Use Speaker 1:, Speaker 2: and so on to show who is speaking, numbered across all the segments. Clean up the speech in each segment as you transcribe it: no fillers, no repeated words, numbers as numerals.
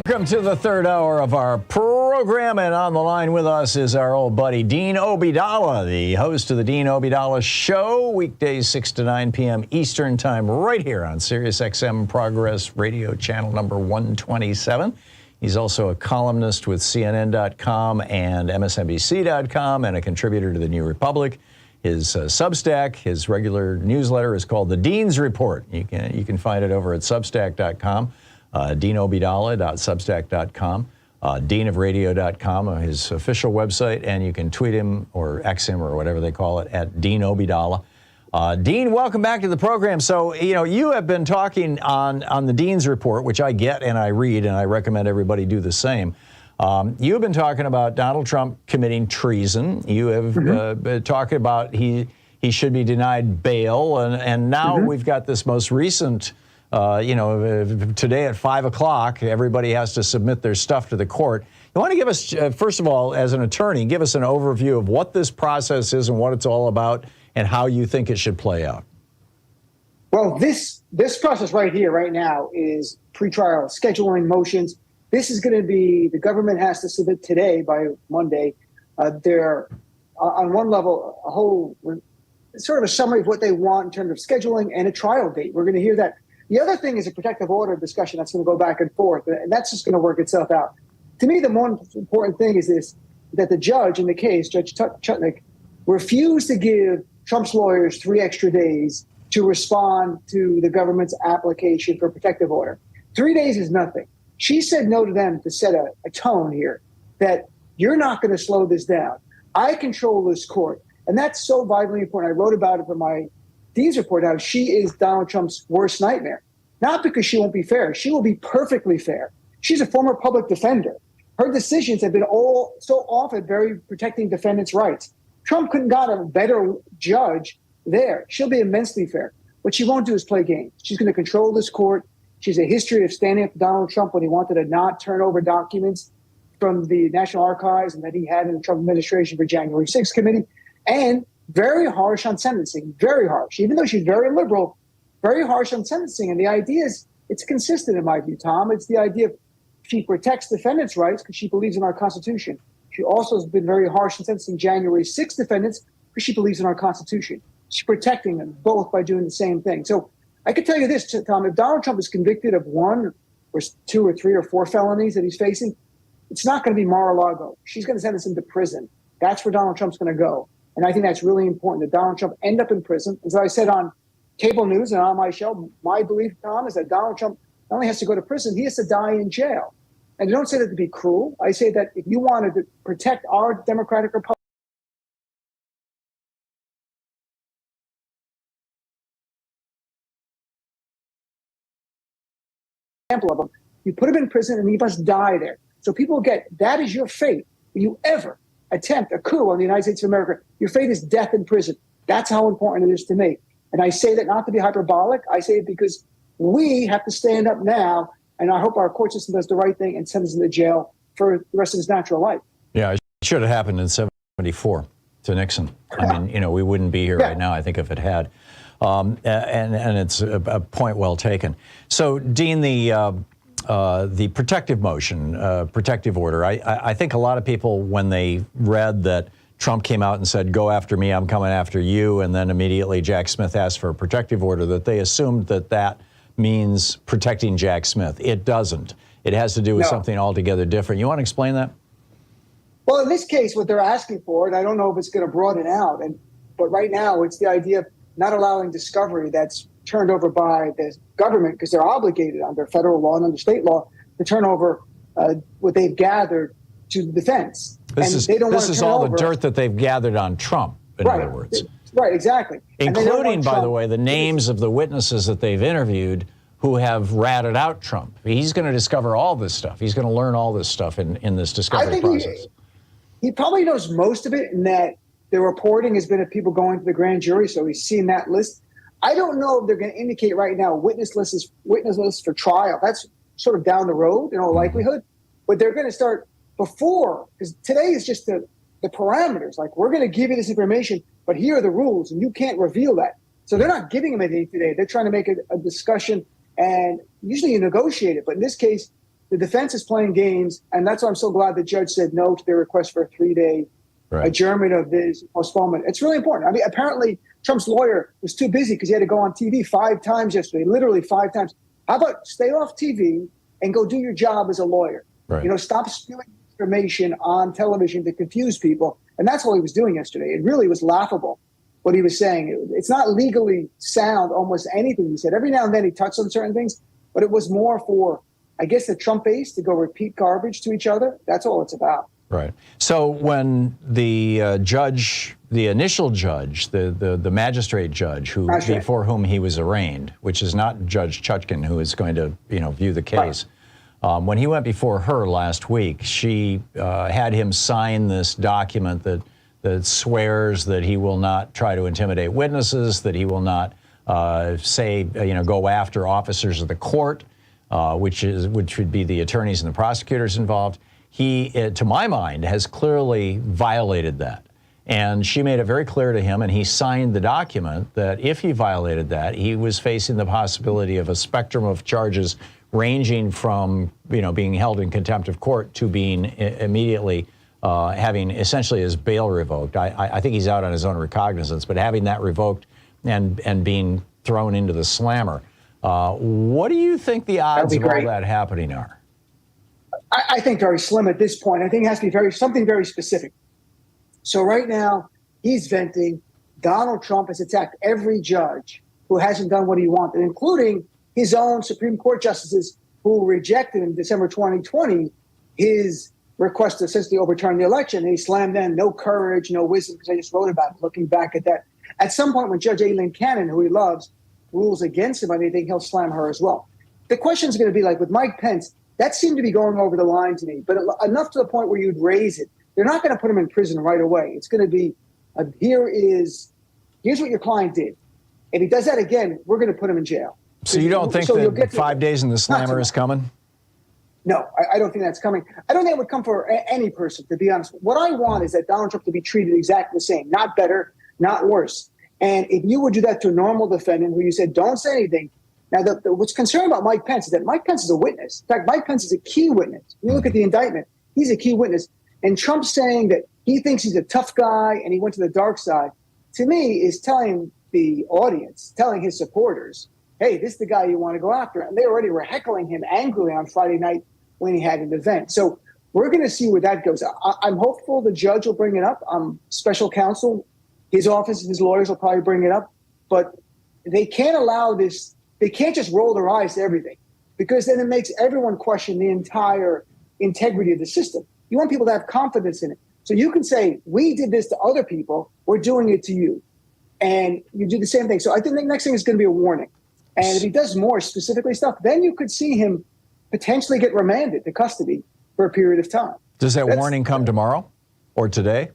Speaker 1: Welcome to the third hour of our program, and on the line with us is our old buddy Dean Obeidallah, the host of the Dean Obeidallah Show, weekdays 6 to 9 p.m. Eastern Time, right here on Sirius XM Progress Radio Channel number 127. He's also a columnist with CNN.com and MSNBC.com and a contributor to the New Republic. His Substack, his regular newsletter is called The Dean's Report. You can find it over at Substack.com. DeanObeidallah.substack.com, deanofradio.com, his official website, and you can tweet him or X him or whatever they call it at Dean Obeidallah. Dean, welcome back to the program. So, you have been talking on the Dean's Report, which I get and I read, and I recommend everybody do the same. You've been talking about Donald Trump committing treason. You have been talking about he should be denied bail, and now we've got this most recent. Today at 5 o'clock, everybody has to submit their stuff to the court. You want to give us, first of all, as an attorney, give us an overview of what this process is and what it's all about and how you think it should play out.
Speaker 2: Well, this process right here, right now, is pretrial scheduling motions. This is going to be, the government has to submit today by Monday. They're, on one level, a whole sort of a summary of what they want in terms of scheduling and a trial date. We're going to hear that. The other thing is a protective order discussion that's going to go back and forth, and that's just going to work itself out. To me, the more important thing is this, that the judge in the case, Judge Chutnick, refused to give Trump's lawyers 3 extra days to respond to the government's application for protective order. 3 days is nothing. She said no to them to set a tone here that you're not going to slow this down. I control this court, and that's so vitally important. I wrote about it for my Dean's Report, how she is Donald Trump's worst nightmare. Not because she won't be fair. She will be perfectly fair. She's a former public defender. Her decisions have been all so often very protecting defendants' rights. Trump couldn't got a better judge there. She'll be immensely fair. What she won't do is play games. She's going to control this court. She has a history of standing up to Donald Trump when he wanted to not turn over documents from the National Archives and that he had in the Trump administration for January 6th committee. And very harsh on sentencing, very harsh. Even though she's very liberal, very harsh on sentencing. And the idea is, it's consistent in my view, Tom. It's the idea of she protects defendants' rights because she believes in our Constitution. She also has been very harsh in sentencing January 6th defendants because she believes in our Constitution. She's protecting them both by doing the same thing. So I could tell you this, Tom, if Donald Trump is convicted of 1 or 2 or 3 or 4 felonies that he's facing, it's not going to be Mar-a-Lago. She's going to send us into prison. That's where Donald Trump's going to go. And I think that's really important that Donald Trump end up in prison. As I said on cable news and on my show, my belief, Tom, is that Donald Trump not only has to go to prison, he has to die in jail. And I don't say that to be cruel. I say that if you wanted to protect our democratic republic, example of him, you put him in prison and he must die there. So people get, that is your fate. If you ever attempt a coup on the United States of America, your fate is death in prison. That's how important it is to me. And I say that not to be hyperbolic. I say it because we have to stand up now, and I hope our court system does the right thing and sends us into jail for the rest of his natural life.
Speaker 1: Yeah, it should have happened in 1974 to Nixon. I mean, we wouldn't be here right now, I think, if it had. And it's a point well taken. So, Dean, the protective motion, protective order, I think a lot of people, when they read that Trump came out and said, go after me, I'm coming after you, and then immediately Jack Smith asked for a protective order, that they assumed that means protecting Jack Smith. It doesn't. It has to do with something altogether different. You want to explain that?
Speaker 2: Well, in this case, what they're asking for, and I don't know if it's going to broaden out, but right now it's the idea of not allowing discovery that's turned over by the government, because they're obligated under federal law and under state law to turn over what they've gathered to the defense.
Speaker 1: This is all the dirt that they've gathered on Trump, in other words.
Speaker 2: Right, exactly.
Speaker 1: Including, by the way, the names of the witnesses that they've interviewed who have ratted out Trump. He's going to discover all this stuff. He's going to learn all this stuff in this discovery process.
Speaker 2: He probably knows most of it, in that the reporting has been of people going to the grand jury, so he's seen that list. I don't know if they're going to indicate right now witness lists for trial. That's sort of down the road in all likelihood. But they're going to start before, because today is just the parameters. Like, we're going to give you this information, but here are the rules, and you can't reveal that. So they're not giving him anything today. They're trying to make a discussion, and usually you negotiate it. But in this case, the defense is playing games, and that's why I'm so glad the judge said no to their request for a 3-day adjournment of this postponement. It's really important. I mean, apparently Trump's lawyer was too busy because he had to go on TV 5 times yesterday, literally 5 times. How about stay off TV and go do your job as a lawyer?
Speaker 1: Right.
Speaker 2: You know, stop spewing information on television to confuse people. And that's what he was doing yesterday. It really was laughable what he was saying. It's not legally sound, almost anything he said. Every now and then he touched on certain things, but it was more for, I guess, the Trump base to go repeat garbage to each other. That's all it's about.
Speaker 1: Right. So when the judge, the initial judge, the magistrate judge before whom he was arraigned, which is not Judge Chutkan, who is going to, view the case. Right. When he went before her last week, she had him sign this document that swears that he will not try to intimidate witnesses, that he will not go after officers of the court, which would be the attorneys and the prosecutors involved. He, to my mind, has clearly violated that. And she made it very clear to him, and he signed the document, that if he violated that, he was facing the possibility of a spectrum of charges ranging from, being held in contempt of court to being immediately having essentially his bail revoked. I think he's out on his own recognizance, but having that revoked and being thrown into the slammer. What do you think the odds of all that happening are?
Speaker 2: I think very slim at this point. I think it has to be something very specific. So right now, he's venting. Donald Trump has attacked every judge who hasn't done what he wanted, including his own Supreme Court justices who rejected in December 2020 his request to essentially overturn the election. And he slammed them, no courage, no wisdom, because I just wrote about it, looking back at that. At some point, when Judge Aileen Cannon, who he loves, rules against him, I think he'll slam her as well. The question is going to be like with Mike Pence, that seemed to be going over the line to me, but enough to the point where you'd raise it. They're not going to put him in prison right away. It's going to be, here's what your client did. If he does that again, we're going to put him in jail.
Speaker 1: So you don't think that 5 days in the slammer is coming?
Speaker 2: No, I don't think that's coming. I don't think it would come for any person, to be honest. What I want is that Donald Trump to be treated exactly the same, not better, not worse. And if you would do that to a normal defendant who you said, don't say anything. Now, what's concerning about Mike Pence is that Mike Pence is a witness. In fact, Mike Pence is a key witness. When you look at the indictment, he's a key witness. And Trump saying that he thinks he's a tough guy and he went to the dark side, to me, is telling the audience, telling his supporters, hey, this is the guy you want to go after. And they already were heckling him angrily on Friday night when he had an event. So we're going to see where that goes. I'm hopeful the judge will bring it up. Special counsel, his office, his lawyers will probably bring it up. But they can't allow this. They can't just roll their eyes to everything, because then it makes everyone question the entire integrity of the system. You want people to have confidence in it. So you can say, we did this to other people, we're doing it to you. And you do the same thing. So I think the next thing is going to be a warning. And if he does more specifically stuff, then you could see him potentially get remanded to custody for a period of time.
Speaker 1: Does that warning come tomorrow or today?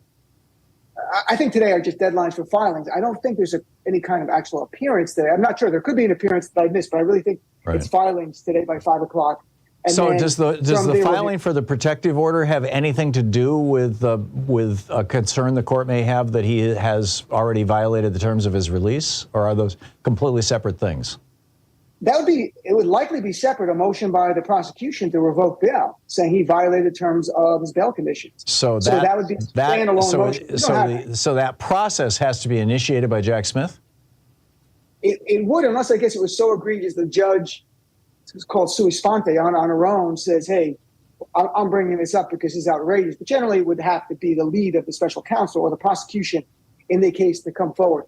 Speaker 2: I think today are just deadlines for filings. I don't think there's any kind of actual appearance today. I'm not sure. There could be an appearance that I missed, but I really think it's filings today by 5 o'clock. And
Speaker 1: so does the filing for the protective order have anything to do with a concern the court may have that he has already violated the terms of his release, or are those completely separate things?
Speaker 2: It would likely be separate, a motion by the prosecution to revoke bail, saying he violated the terms of his bail conditions. So that would be standalone motion.
Speaker 1: So that process has to be initiated by Jack Smith?
Speaker 2: It would, unless I guess it was so egregious the judge, it's called sui sponte, on her own, says, hey, I'm bringing this up because it's outrageous. But generally it would have to be the lead of the special counsel or the prosecution in the case to come forward.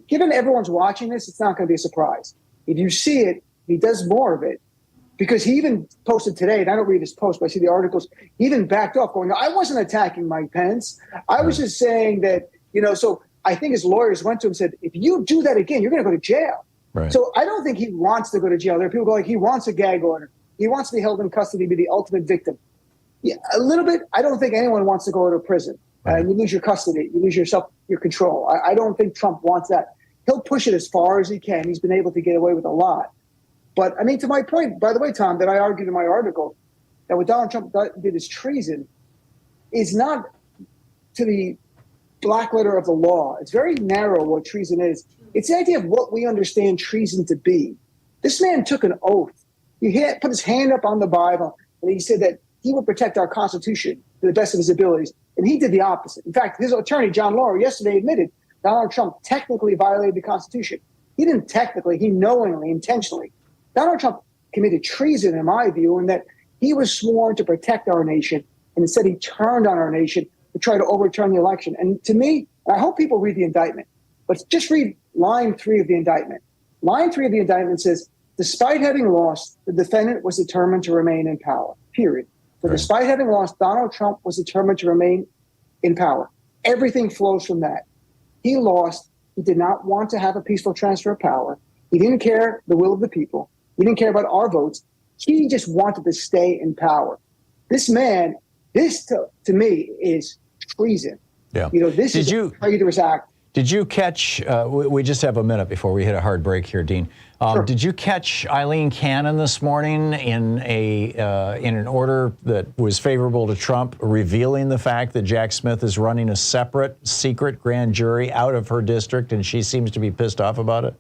Speaker 2: Given everyone's watching this, it's not going to be a surprise. If you see it, he does more of it, because he even posted today, and I don't read his post, but I see the articles, he even backed off going, I wasn't attacking Mike Pence. I was just saying that, so I think his lawyers went to him and said, if you do that again, you're going to go to jail.
Speaker 1: Right.
Speaker 2: So I don't think he wants to go to jail. There are people going, he wants a gag order. He wants to be held in custody, be the ultimate victim. Yeah, a little bit. I don't think anyone wants to go to prison. You lose your custody. You lose your control. I don't think Trump wants that. He'll push it as far as he can. He's been able to get away with a lot. But, I mean, to my point, by the way, Tom, that I argued in my article, that what Donald Trump did as treason is not to the black letter of the law. It's very narrow what treason is. It's the idea of what we understand treason to be. This man took an oath. He put his hand up on the Bible and he said that he would protect our Constitution to the best of his abilities. And he did the opposite. In fact, his attorney, John Lauer, yesterday admitted Donald Trump technically violated the Constitution. He didn't technically, he knowingly, intentionally. Donald Trump committed treason, in my view, in that he was sworn to protect our nation, and instead he turned on our nation to try to overturn the election. And to me, I hope people read the indictment, but just read line 3 of the indictment. Line 3 of the indictment says, despite having lost, the defendant was determined to remain in power, period. So
Speaker 1: right.
Speaker 2: Despite having lost, Donald Trump was determined to remain in power. Everything flows from that. He lost. He did not want to have a peaceful transfer of power. He didn't care the will of the people. He didn't care about our votes. He just wanted to stay in power. This man, this to me is treason.
Speaker 1: Yeah.
Speaker 2: This is a traitorous act.
Speaker 1: Did you catch, we just have a minute before we hit a hard break here, Dean.
Speaker 2: Sure.
Speaker 1: Did you catch Eileen Cannon this morning in an order that was favorable to Trump, revealing the fact that Jack Smith is running a separate, secret grand jury out of her district, and she seems to be pissed off about it?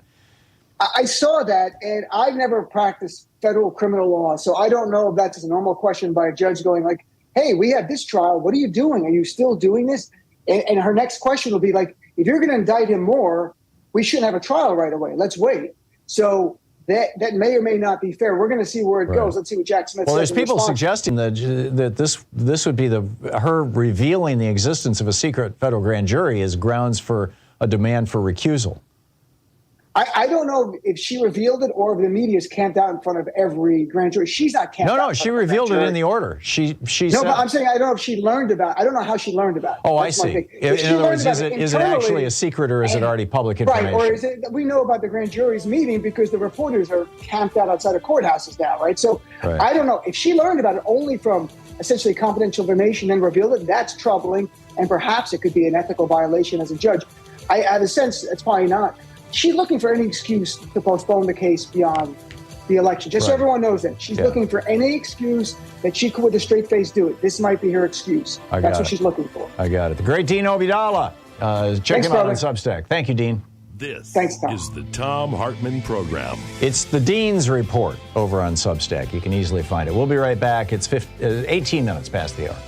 Speaker 2: I saw that, and I've never practiced federal criminal law, so I don't know if that's just a normal question by a judge going like, hey, we had this trial. What are you doing? Are you still doing this? And her next question will be like, if you're going to indict him more, we shouldn't have a trial right away. Let's wait. So that may or may not be fair. We're going to see where it goes. Let's see what Jack Smith says.
Speaker 1: Well, there's people suggesting that this would be her revealing the existence of a secret federal grand jury as grounds for a demand for recusal.
Speaker 2: I don't know if she revealed it or if the media is camped out in front of every grand jury. She's not camped out.
Speaker 1: No, she revealed it in the order. She
Speaker 2: no,
Speaker 1: said,
Speaker 2: but I'm saying I don't know if she learned about it. I don't know how she learned about it.
Speaker 1: Oh, I see. In other words, is it actually a secret or is it already public information?
Speaker 2: Right, or is it we know about the grand jury's meeting because the reporters are camped out outside of courthouses now, right? So I don't know. If she learned about it only from essentially confidential information and revealed it, that's troubling, and perhaps it could be an ethical violation as a judge. I have a sense it's probably not. She's looking for any excuse to postpone the case beyond the election. Just so everyone knows that. She's looking for any excuse that she could, with a straight face, do it. This might be her excuse. That's what she's looking for.
Speaker 1: I got it. The great Dean Obeidallah. Check him out on Substack. Thank you, Dean.
Speaker 3: This
Speaker 2: Tom.
Speaker 3: is the Thom Hartmann Program.
Speaker 1: It's the Dean's Report over on Substack. You can easily find it. We'll be right back. It's 18 minutes past the hour.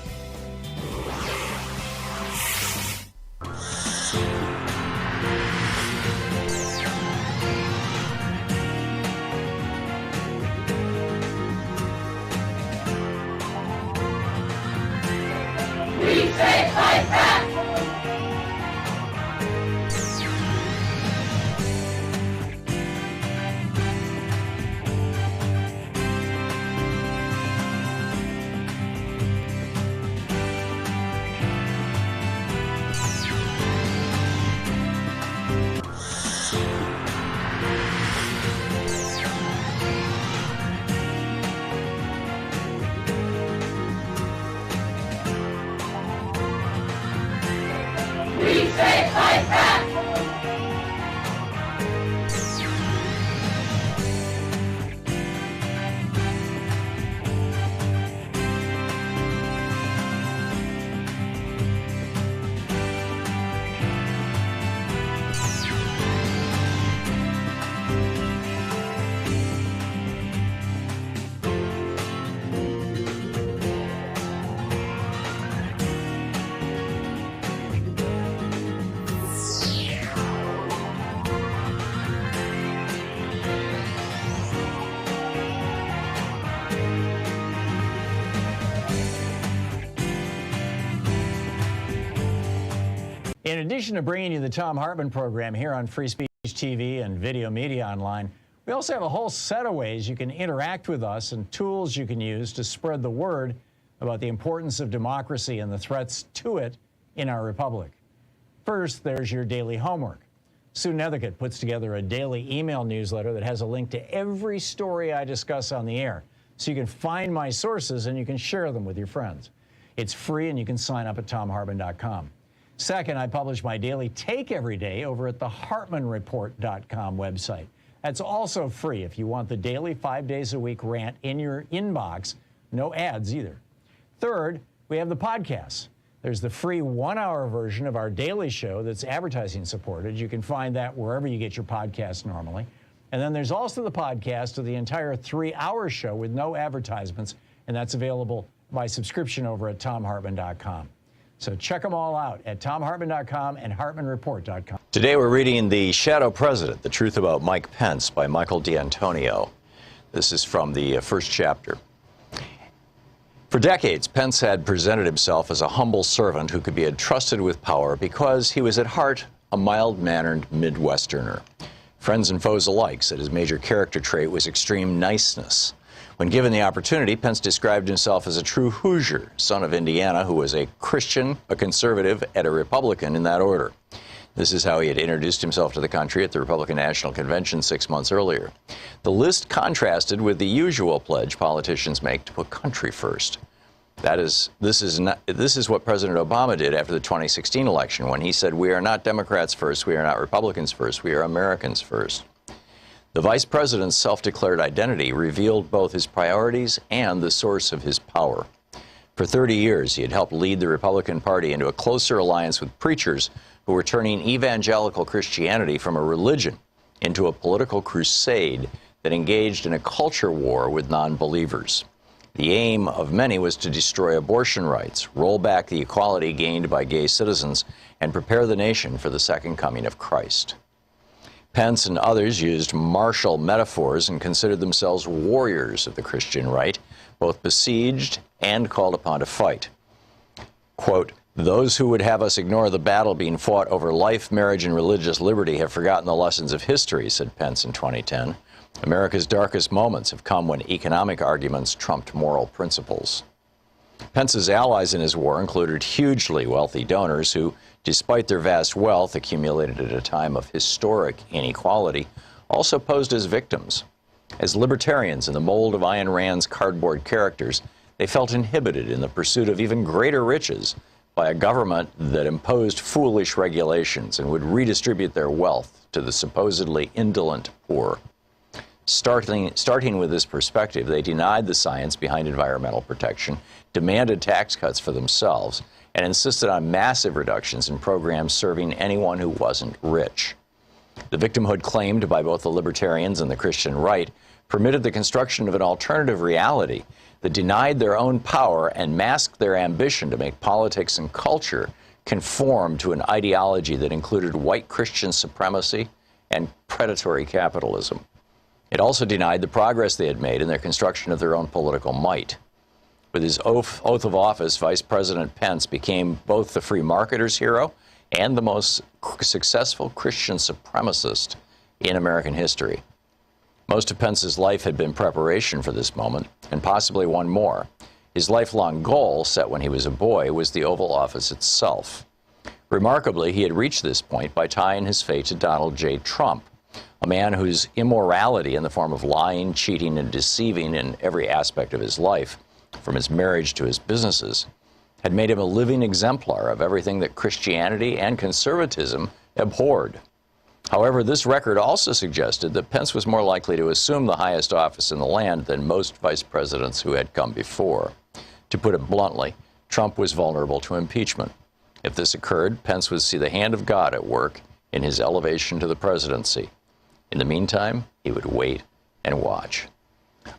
Speaker 1: In addition to bringing you the Thom Hartmann Program here on Free Speech TV and Video Media Online, we also have a whole set of ways you can interact with us and tools you can use to spread the word about the importance of democracy and the threats to it in our republic. First, there's your daily homework. Sue Nethercutt puts together a daily email newsletter that has a link to every story I discuss on the air, so you can find my sources and you can share them with your friends. It's free and you can sign up at thomhartmann.com. Second, I publish my daily take every day over at the hartmannreport.com website. That's also free if you want the daily 5 days a week rant in your inbox. No ads either. Third, we have the podcasts. There's the free 1-hour version of our daily show that's advertising supported. You can find that wherever you get your podcasts normally. And then there's also the podcast of the entire 3-hour show with no advertisements and that's available by subscription over at thomhartmann.com. So check them all out at thomhartmann.com and hartmannreport.com. Today we're reading The Shadow President, The Truth About Mike Pence by Michael D'Antonio. This is from the first chapter. For decades, Pence had presented himself as a humble servant who could be entrusted with power because he was at heart a mild-mannered Midwesterner. Friends and foes alike said his major character trait was extreme niceness. When given the opportunity, Pence described himself as a true Hoosier, son of Indiana, who was a Christian, a conservative, and a Republican in that order. This is how he had introduced himself to the country at the Republican National Convention 6 months earlier. The list contrasted with the usual pledge politicians make to put country first. This is what President Obama did after the 2016 election when he said, "We are not Democrats first, we are not Republicans first, we are Americans first." The vice president's self-declared identity revealed both his priorities and the source of his power. For 30 years, he had helped lead the Republican Party into a closer alliance with preachers who were turning evangelical Christianity from a religion into a political crusade that engaged in a culture war with non-believers. The aim of many was to destroy abortion rights, roll back the equality gained by gay citizens, and prepare the nation for the second coming of Christ. Pence and others used martial metaphors and considered themselves warriors of the Christian right, both besieged and called upon to fight. Quote, "Those who would have us ignore the battle being fought over life, marriage, and religious liberty have forgotten the lessons of history," said Pence in 2010. "America's darkest moments have come when economic arguments trumped moral principles." Pence's allies in his war included hugely wealthy donors who, despite their vast wealth accumulated at a time of historic inequality, also posed as victims. As libertarians in the mold of Ayn Rand's cardboard characters, they felt inhibited in the pursuit of even greater riches by a government that imposed foolish regulations and would redistribute their wealth to the supposedly indolent poor. Starting with this perspective, they denied the science behind environmental protection, demanded tax cuts for themselves, and insisted on massive reductions in programs serving anyone who wasn't rich. The victimhood claimed by both the libertarians and the Christian right permitted the construction of an alternative reality that denied their own power and masked their ambition to make politics and culture conform to an ideology that included white Christian supremacy and predatory capitalism. It also denied the progress they had made in their construction of their own political might. With his oath of office, Vice President Pence became both the free marketer's hero and the most successful Christian supremacist in American history. Most of Pence's life had been preparation for this moment, and possibly one more. His lifelong goal, set when he was a boy, was the Oval Office itself. Remarkably, he had reached this point by tying his fate to Donald J. Trump, a man whose immorality in the form of lying, cheating, and deceiving in every aspect of his life, from his marriage to his businesses, had made him a living exemplar of everything that Christianity and conservatism abhorred. However, this record also suggested that Pence was more likely to assume the highest office in the land than most vice presidents who had come before. To put it bluntly, Trump was vulnerable to impeachment. If this occurred, Pence would see the hand of God at work in his elevation to the presidency. In the meantime, he would wait and watch.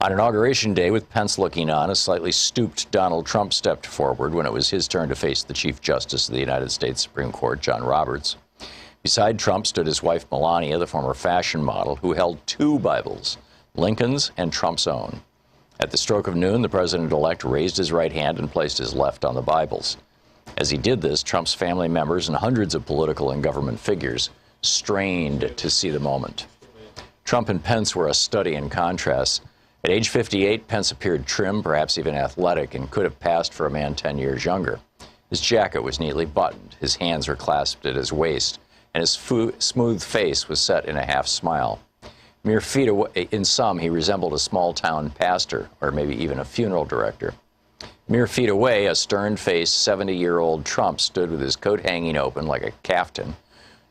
Speaker 1: On Inauguration Day, with Pence looking on, a slightly stooped Donald Trump stepped forward when it was his turn to face the Chief Justice of the United States Supreme Court, John Roberts. Beside Trump stood his wife, Melania, the former fashion model, who held two Bibles, Lincoln's and Trump's own. At the stroke of noon, the president-elect raised his right hand and placed his left on the Bibles. As he did this, Trump's family members and hundreds of political and government figures strained to see the moment. Trump and Pence were a study in contrast. At age 58, Pence appeared trim, perhaps even athletic, and could have passed for a man 10 years younger. His jacket was neatly buttoned, his hands were clasped at his waist, and his smooth face was set in a half smile. Mere feet away, in some, he resembled a small-town pastor, or maybe even a funeral director. Mere feet away, a stern-faced 70-year-old Trump stood with his coat hanging open like a caftan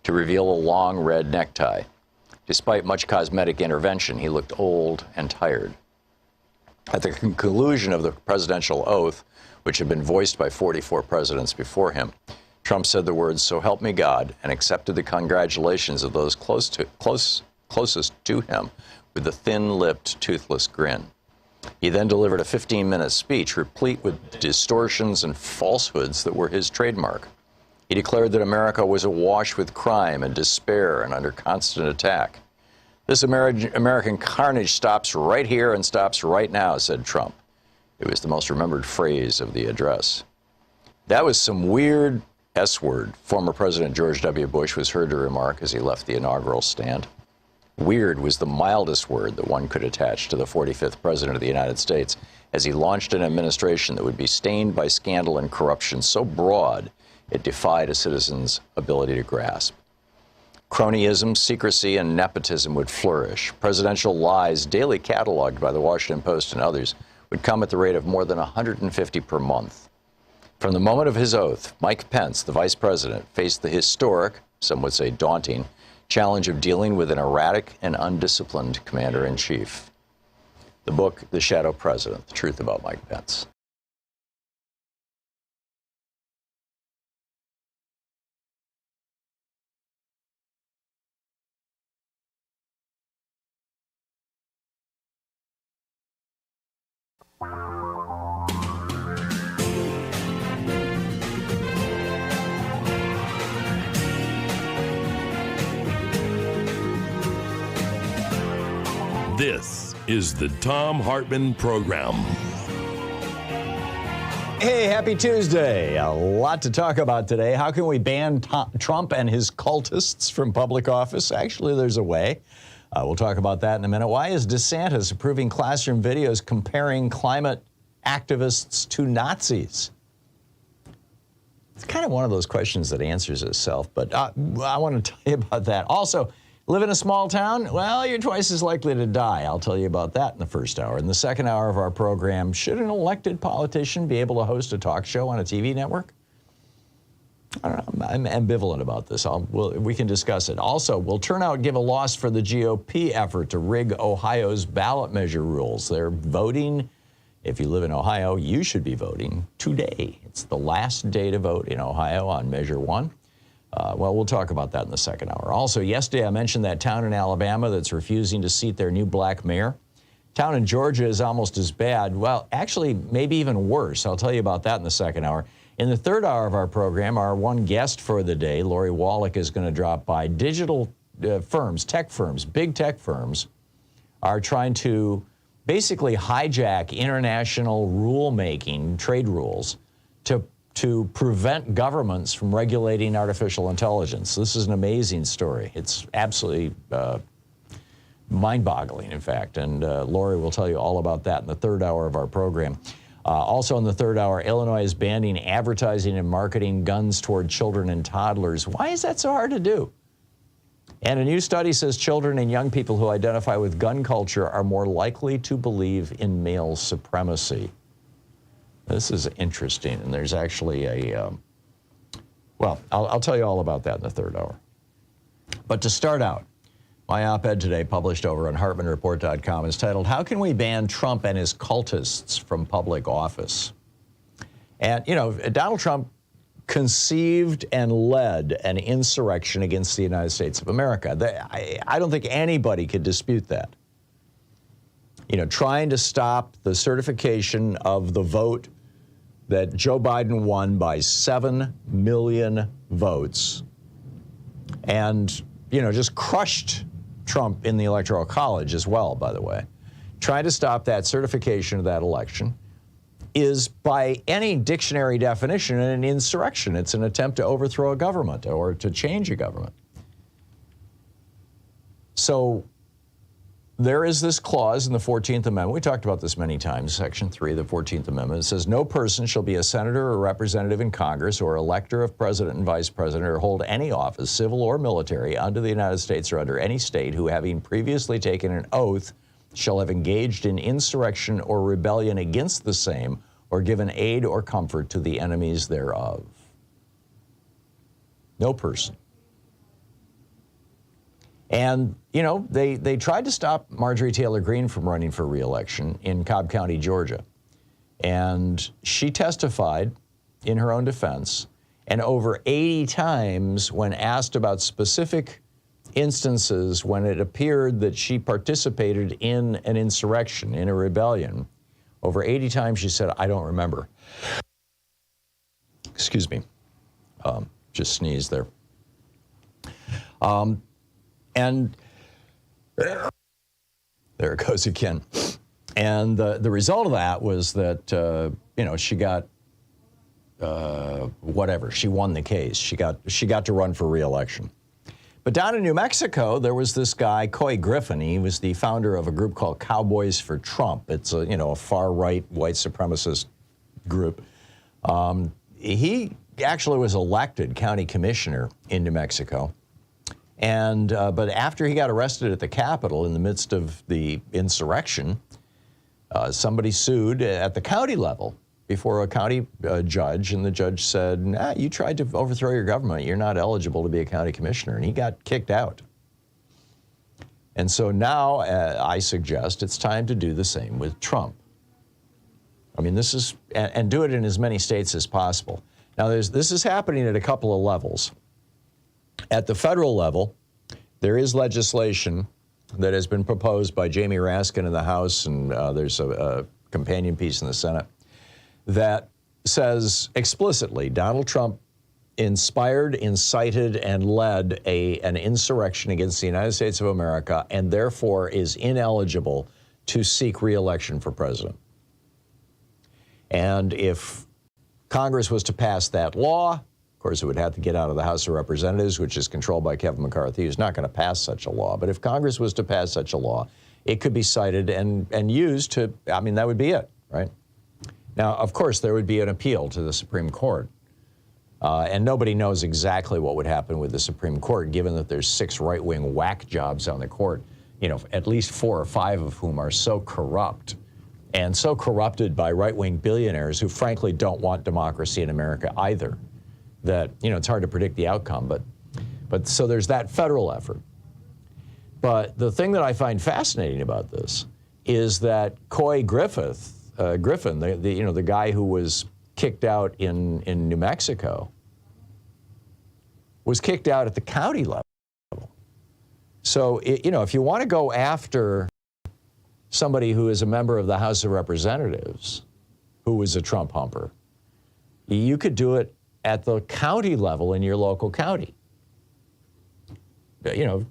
Speaker 1: to reveal a long red necktie. Despite much cosmetic intervention, he looked old and tired. At the conclusion of the presidential oath, which had been voiced by 44 presidents before him, Trump said the words, "So help me God," and accepted the congratulations of those closest to him with a thin-lipped, toothless grin. He He then delivered a 15-minute speech replete with distortions and falsehoods that were his trademark. He declared that America was awash with crime and despair and under constant attack. This American carnage stops right here and stops right now, said Trump. It was the most remembered phrase of the address. That was some weird S-word, former President George W. Bush was heard to remark as he left the inaugural stand. Weird was the mildest word that one could attach to the 45th President of the United States as he launched an administration that would be stained by scandal and corruption so broad it defied a citizen's ability to grasp. Cronyism, secrecy, and nepotism would flourish. Presidential lies, daily cataloged by the Washington Post and others, would come at the rate of more than 150 per month. From the moment of his oath, Mike Pence, the vice president, faced the historic, some would say daunting, challenge of dealing with an erratic and undisciplined commander-in-chief. The book, The Shadow President, The Truth About Mike Pence.
Speaker 3: This is the Thom Hartmann Program.
Speaker 1: Hey, happy Tuesday. A lot to talk about today. How can we ban Trump and his cultists from public office? Actually, there's a way. We'll talk about that in a minute. Why is DeSantis approving classroom videos comparing climate activists to Nazis? It's kind of one of those questions that answers itself, but I want to tell you about that. Also, live in a small town? Well, you're twice as likely to die. I'll tell you about that in the first hour. In the second hour of our program, should an elected politician be able to host a talk show on a TV network? I don't know. I'm ambivalent about this. We can discuss it. Also, will Turnout give a loss for the GOP effort to rig Ohio's ballot measure rules? They're voting. If you live in Ohio, you should be voting today. It's the last day to vote in Ohio on Measure 1. Well, we'll talk about that in the second hour. Also, yesterday I mentioned that town in Alabama that's refusing to seat their new black mayor. Town in Georgia is almost as bad. Well, actually, maybe even worse. I'll tell you about that in the second hour. In the third hour of our program, our one guest for the day, Lori Wallach, is going to drop by. Digital firms, tech firms, big tech firms, are trying to basically hijack international rulemaking, trade rules, to prevent governments from regulating artificial intelligence. This is an amazing story. It's absolutely mind-boggling, in fact, and Lori will tell you all about that in the third hour of our program. Also in the third hour, Illinois is banning advertising and marketing guns toward children and toddlers. Why is that so hard to do? And a new study says children and young people who identify with gun culture are more likely to believe in male supremacy. This is interesting, and there's actually well, I'll tell you all about that in the third hour. But to start out, my op-ed today, published over on HartmannReport.com, is titled, How Can We Ban Trump and His Cultists from Public Office? And, you know, Donald Trump conceived and led an insurrection against the United States of America. I don't think anybody could dispute that. You know, trying to stop the certification of the vote that Joe Biden won by 7 million votes and, you know, just crushed Trump in the Electoral College as well, by the way. Trying to stop that certification of that election is, by any dictionary definition, an insurrection. It's an attempt to overthrow a government or to change a government. So there is this clause in the 14th Amendment. We talked about this many times, Section 3 of the 14th Amendment. It says, no person shall be a senator or representative in Congress or elector of president and vice president or hold any office, civil or military, under the United States or under any state who, having previously taken an oath, shall have engaged in insurrection or rebellion against the same or given aid or comfort to the enemies thereof. No person. And, you know, they tried to stop Marjorie Taylor Greene from running for re-election in Cobb County, Georgia. And she testified in her own defense. And over 80 times when asked about specific instances when it appeared that she participated in an insurrection, in a rebellion, Over 80 times she said, I don't remember. Excuse me. Just sneezed there. And there it goes again. And the result of that was that, she got whatever. She won the case. She got to run for re-election. But down in New Mexico, there was this guy, Couy Griffin. He was the founder of a group called Cowboys for Trump. It's a far-right white supremacist group. He actually was elected county commissioner in New Mexico. And but after he got arrested at the Capitol in the midst of the insurrection, somebody sued at the county level before a county judge, and the judge said, nah, you tried to overthrow your government. You're not eligible to be a county commissioner. And he got kicked out. And so now I suggest it's time to do the same with Trump. I mean, this is, and do it in as many states as possible. Now, this is happening at a couple of levels. At the federal level, there is legislation that has been proposed by Jamie Raskin in the House, and there's a companion piece in the Senate, that says explicitly Donald Trump inspired, incited, and led an insurrection against the United States of America, and therefore is ineligible to seek re-election for president. And if Congress was to pass that law, of course, it would have to get out of the House of Representatives, which is controlled by Kevin McCarthy, who's not going to pass such a law. But if Congress was to pass such a law, it could be cited and used to, I mean, that would be it, right? Now, of course, there would be an appeal to the Supreme Court. And nobody knows exactly what would happen with the Supreme Court, given that there's 6 right-wing whack jobs on the court, at least 4 or 5 of whom are so corrupt and so corrupted by right-wing billionaires who frankly don't want democracy in America either, that, it's hard to predict the outcome. But so there's that federal effort. But the thing that I find fascinating about this is that Couy Griffin, the guy who was kicked out in New Mexico, was kicked out at the county level. So, if you want to go after somebody who is a member of the House of Representatives, who was a Trump humper, you could do it at the county level in your local county.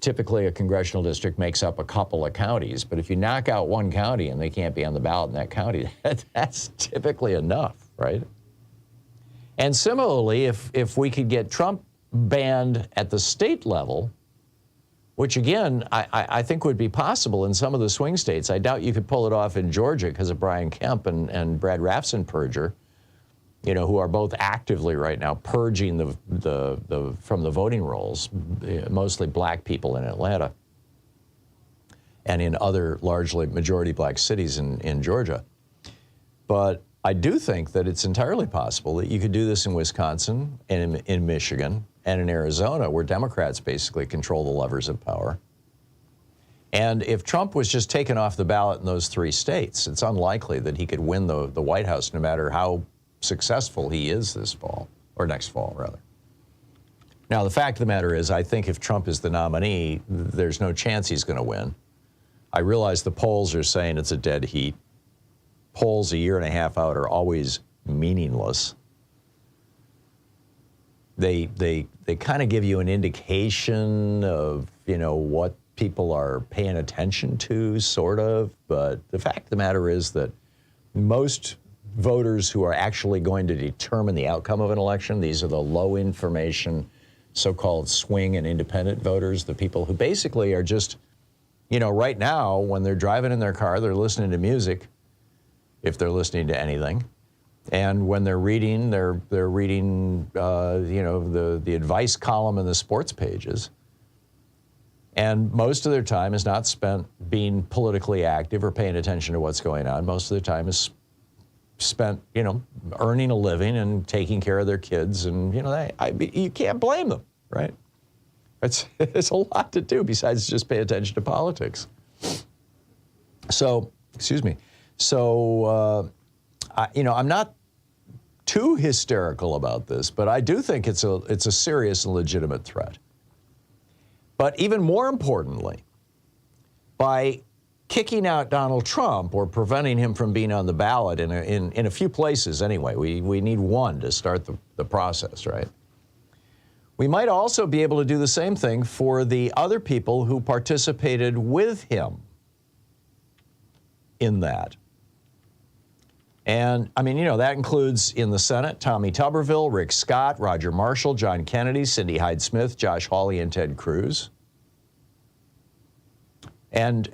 Speaker 1: Typically a congressional district makes up a couple of counties, but if you knock out one county and they can't be on the ballot in that county, that's typically enough, right? And similarly, if we could get Trump banned at the state level, which again, I think would be possible in some of the swing states. I doubt you could pull it off in Georgia because of Brian Kemp and Brad Raffensperger, who are both actively right now purging from the voting rolls, mostly black people in Atlanta and in other largely majority black cities in Georgia. But I do think that it's entirely possible that you could do this in Wisconsin and in Michigan and in Arizona, where Democrats basically control the levers of power. And if Trump was just taken off the ballot in those 3 states, it's unlikely that he could win the White House no matter how successful he is this fall, or next fall, rather. Now, the fact of the matter is, I think if Trump is the nominee, there's no chance he's going to win. I realize the polls are saying it's a dead heat. Polls a year and a half out are always meaningless. They kind of give you an indication of, what people are paying attention to, sort of. But the fact of the matter is that most voters who are actually going to determine the outcome of an election, these are the low information, so-called swing and independent voters, the people who basically are just, right now, when they're driving in their car, they're listening to music, if they're listening to anything. And when they're reading, they're reading, the advice column and the sports pages. And most of their time is not spent being politically active or paying attention to what's going on. Most of their time is spent, earning a living and taking care of their kids. And, you can't blame them, right? It's a lot to do besides just pay attention to politics. So, excuse me. So, I'm not too hysterical about this, but I do think it's a serious and legitimate threat. But even more importantly, by kicking out Donald Trump or preventing him from being on the ballot in a few places anyway. We need one to start the process, right? We might also be able to do the same thing for the other people who participated with him in that. And, I mean, you know, that includes in the Senate, Tommy Tuberville, Rick Scott, Roger Marshall, John Kennedy, Cindy Hyde-Smith, Josh Hawley, and Ted Cruz. And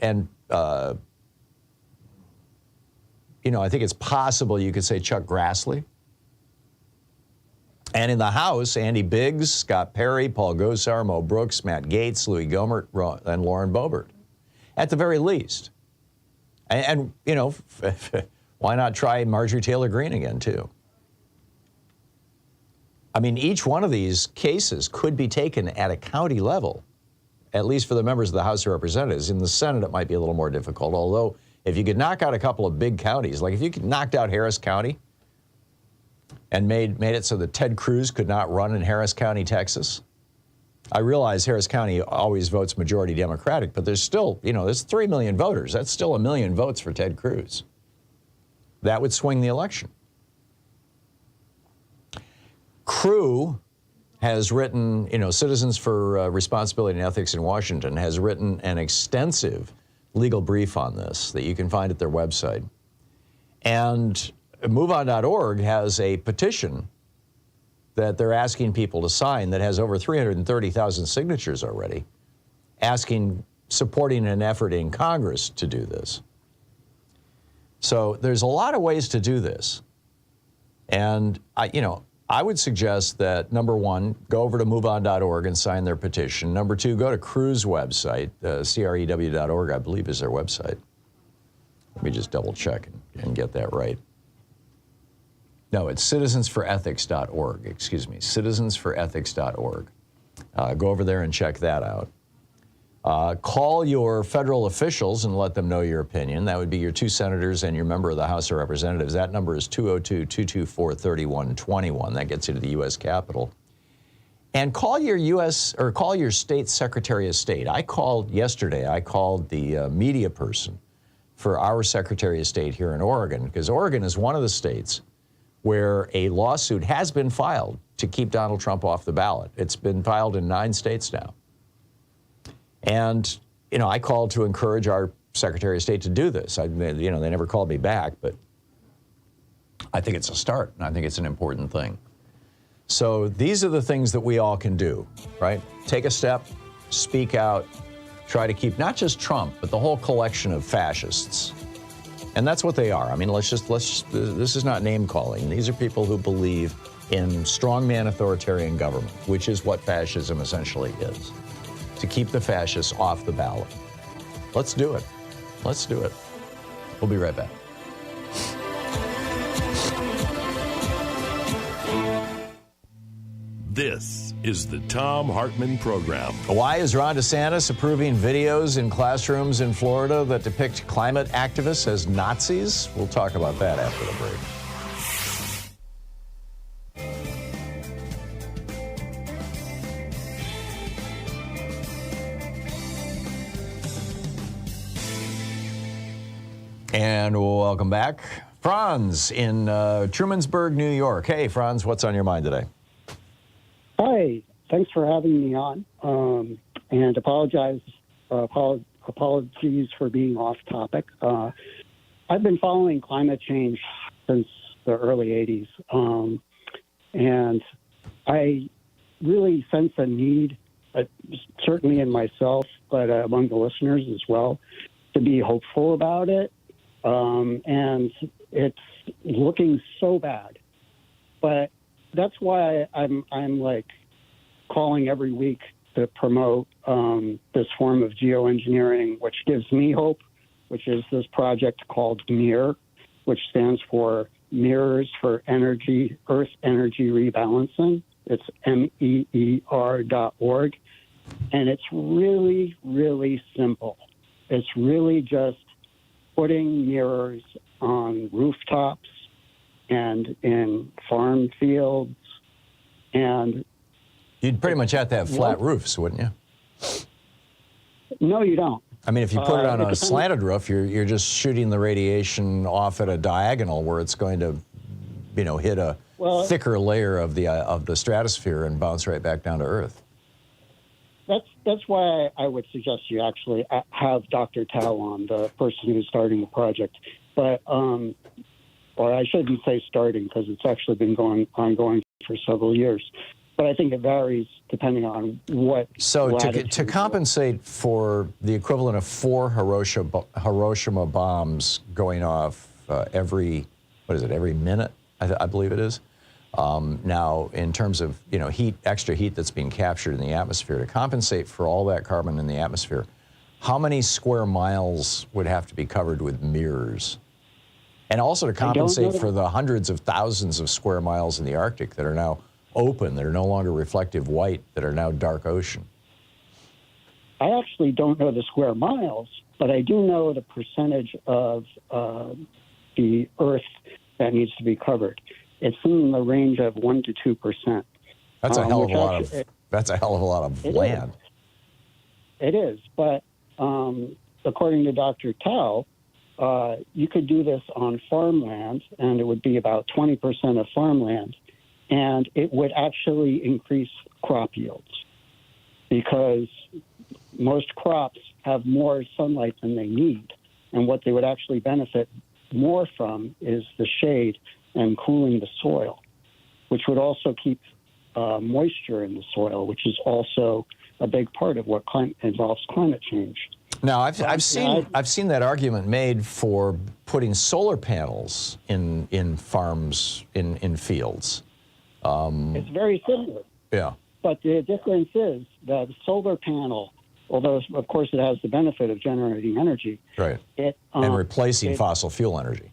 Speaker 1: you know, I think it's possible you could say Chuck Grassley. And in the House, Andy Biggs, Scott Perry, Paul Gosar, Mo Brooks, Matt Gaetz, Louis Gohmert, and Lauren Boebert, at the very least. And you know, why not try Marjorie Taylor Greene again, too? I mean, each one of these cases could be taken at a county level, at least for the members of the House of Representatives. In the Senate, it might be a little more difficult, although if you could knock out a couple of big counties, like if you could knock out Harris County and made it so that Ted Cruz could not run in Harris County, Texas. I realize Harris County always votes majority Democratic, but there's still, you know, there's 3 million voters. That's still 1 million votes for Ted Cruz. That would swing the election. Crew has written, you know, Citizens for Responsibility and Ethics in Washington has written an extensive legal brief on this that you can find at their website. And MoveOn.org has a petition that they're asking people to sign that has over 330,000 signatures already, supporting an effort in Congress to do this. So there's a lot of ways to do this. And I would suggest that, number one, go over to MoveOn.org and sign their petition. Number two, go to Crew's website, crew.org, I believe is their website. Let me just double check and get that right. No, it's citizensforethics.org, excuse me, citizensforethics.org. Go over there and check that out. Call your federal officials and let them know your opinion. That would be your 2 senators and your member of the House of Representatives. That number is 202-224-3121. That gets you to the U.S. Capitol. And call your state Secretary of State. I called the media person for our Secretary of State here in Oregon, because Oregon is one of the states where a lawsuit has been filed to keep Donald Trump off the ballot. It's been filed in 9 states now. And, you know, I called to encourage our Secretary of State to do this. They never called me back, but I think it's a start, and I think it's an important thing. So these are the things that we all can do, right? Take a step, speak out, try to keep not just Trump, but the whole collection of fascists. And that's what they are. I mean, this is not name calling. These are people who believe in strongman authoritarian government, which is what fascism essentially is. To keep the fascists off the ballot. Let's do it. Let's do it. We'll be right back.
Speaker 3: This is the Thom Hartmann Program.
Speaker 1: Why is Ron DeSantis approving videos in classrooms in Florida that depict climate activists as Nazis? We'll talk about that after the break. And welcome back. Franz in Trumansburg, New York. Hey, Franz, what's on your mind today?
Speaker 4: Hi, thanks for having me on. And apologies for being off topic. I've been following climate change since the early 80s. And I really sense a need, certainly in myself, but among the listeners as well, to be hopeful about it. And it's looking so bad. But that's why I'm like calling every week to promote this form of geoengineering, which gives me hope, which is this project called MIRROR, which stands for Mirrors for Energy, Earth Energy Rebalancing. It's MEER.org. And it's really, really simple. It's really just putting mirrors on rooftops and in farm fields. And
Speaker 1: you'd pretty much have to have flat roofs, wouldn't you?
Speaker 4: No, you don't.
Speaker 1: I mean, if you put it on
Speaker 4: it
Speaker 1: a
Speaker 4: depends.
Speaker 1: slanted roof, you're just shooting the radiation off at a diagonal where it's going to, hit a thicker layer of the stratosphere and bounce right back down to Earth.
Speaker 4: That's why I would suggest you actually have Dr. Tao on, the person who's starting the project. But, or I shouldn't say starting because it's actually been ongoing for several years. But I think it varies depending on what.
Speaker 1: So to compensate for the equivalent of 4 Hiroshima bombs going off every minute, I believe it is. Now, in terms of extra heat that's being captured in the atmosphere, to compensate for all that carbon in the atmosphere, how many square miles would have to be covered with mirrors? And also to compensate for the hundreds of thousands of square miles in the Arctic that are now open, that are no longer reflective white, that are now dark ocean.
Speaker 4: I actually don't know the square miles, but I do know the percentage of the Earth that needs to be covered. It's in the range of 1% to 2%.
Speaker 1: That's a hell of a lot of. That's a hell of a lot of land.
Speaker 4: It is, but according to Dr. Tao, you could do this on farmland, and it would be about 20% of farmland, and it would actually increase crop yields because most crops have more sunlight than they need, and what they would actually benefit more from is the shade and cooling the soil, which would also keep moisture in the soil, which is also a big part of what involves climate change.
Speaker 1: Now, I've seen that argument made for putting solar panels in farms, in fields.
Speaker 4: It's very similar.
Speaker 1: Yeah.
Speaker 4: But the difference is that the solar panel, although of course it has the benefit of generating energy,
Speaker 1: right, and replacing fossil fuel energy.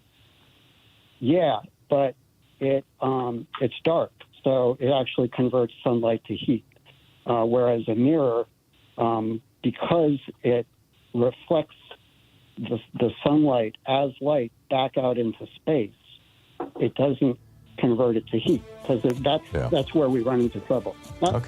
Speaker 1: Yeah,
Speaker 4: but it's dark, so it actually converts sunlight to heat. Whereas a mirror, because it reflects the sunlight as light back out into space, it doesn't convert it to heat, because that's where we run into trouble.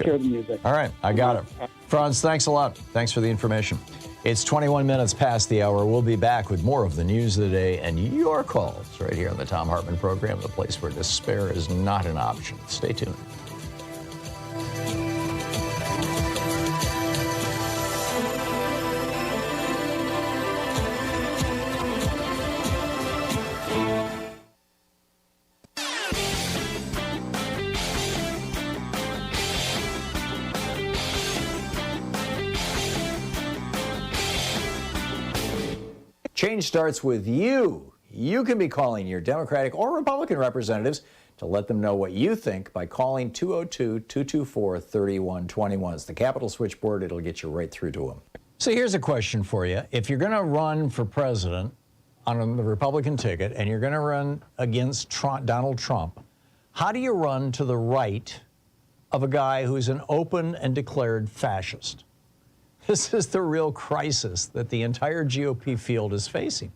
Speaker 4: Hear the music.
Speaker 1: All right, I got it. Franz, thanks a lot. Thanks for the information. It's 21 minutes past the hour. We'll be back with more of the news of the day and your calls right here on the Thom Hartmann program, the place where despair is not an option. Stay tuned. Change starts with you. You can be calling your Democratic or Republican representatives to let them know what you think by calling 202-224-3121. It's the Capitol switchboard. It'll get you right through to them. So here's a question for you. If you're going to run for president on the Republican ticket and you're going to run against Donald Trump, how do you run to the right of a guy who's an open and declared fascist? This is the real crisis that the entire GOP field is facing.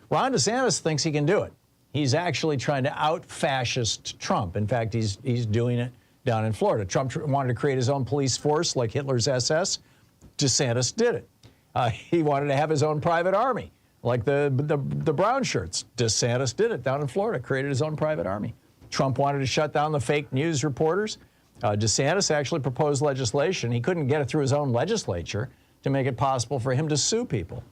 Speaker 1: Ron DeSantis thinks he can do it. He's actually trying to out-fascist Trump. In fact, he's doing it down in Florida. Trump wanted to create his own police force like Hitler's SS. DeSantis did it. He wanted to have his own private army like the brown shirts. DeSantis did it down in Florida, created his own private army. Trump wanted to shut down the fake news reporters. DeSantis actually proposed legislation. He couldn't get it through his own legislature to make it possible for him to sue people.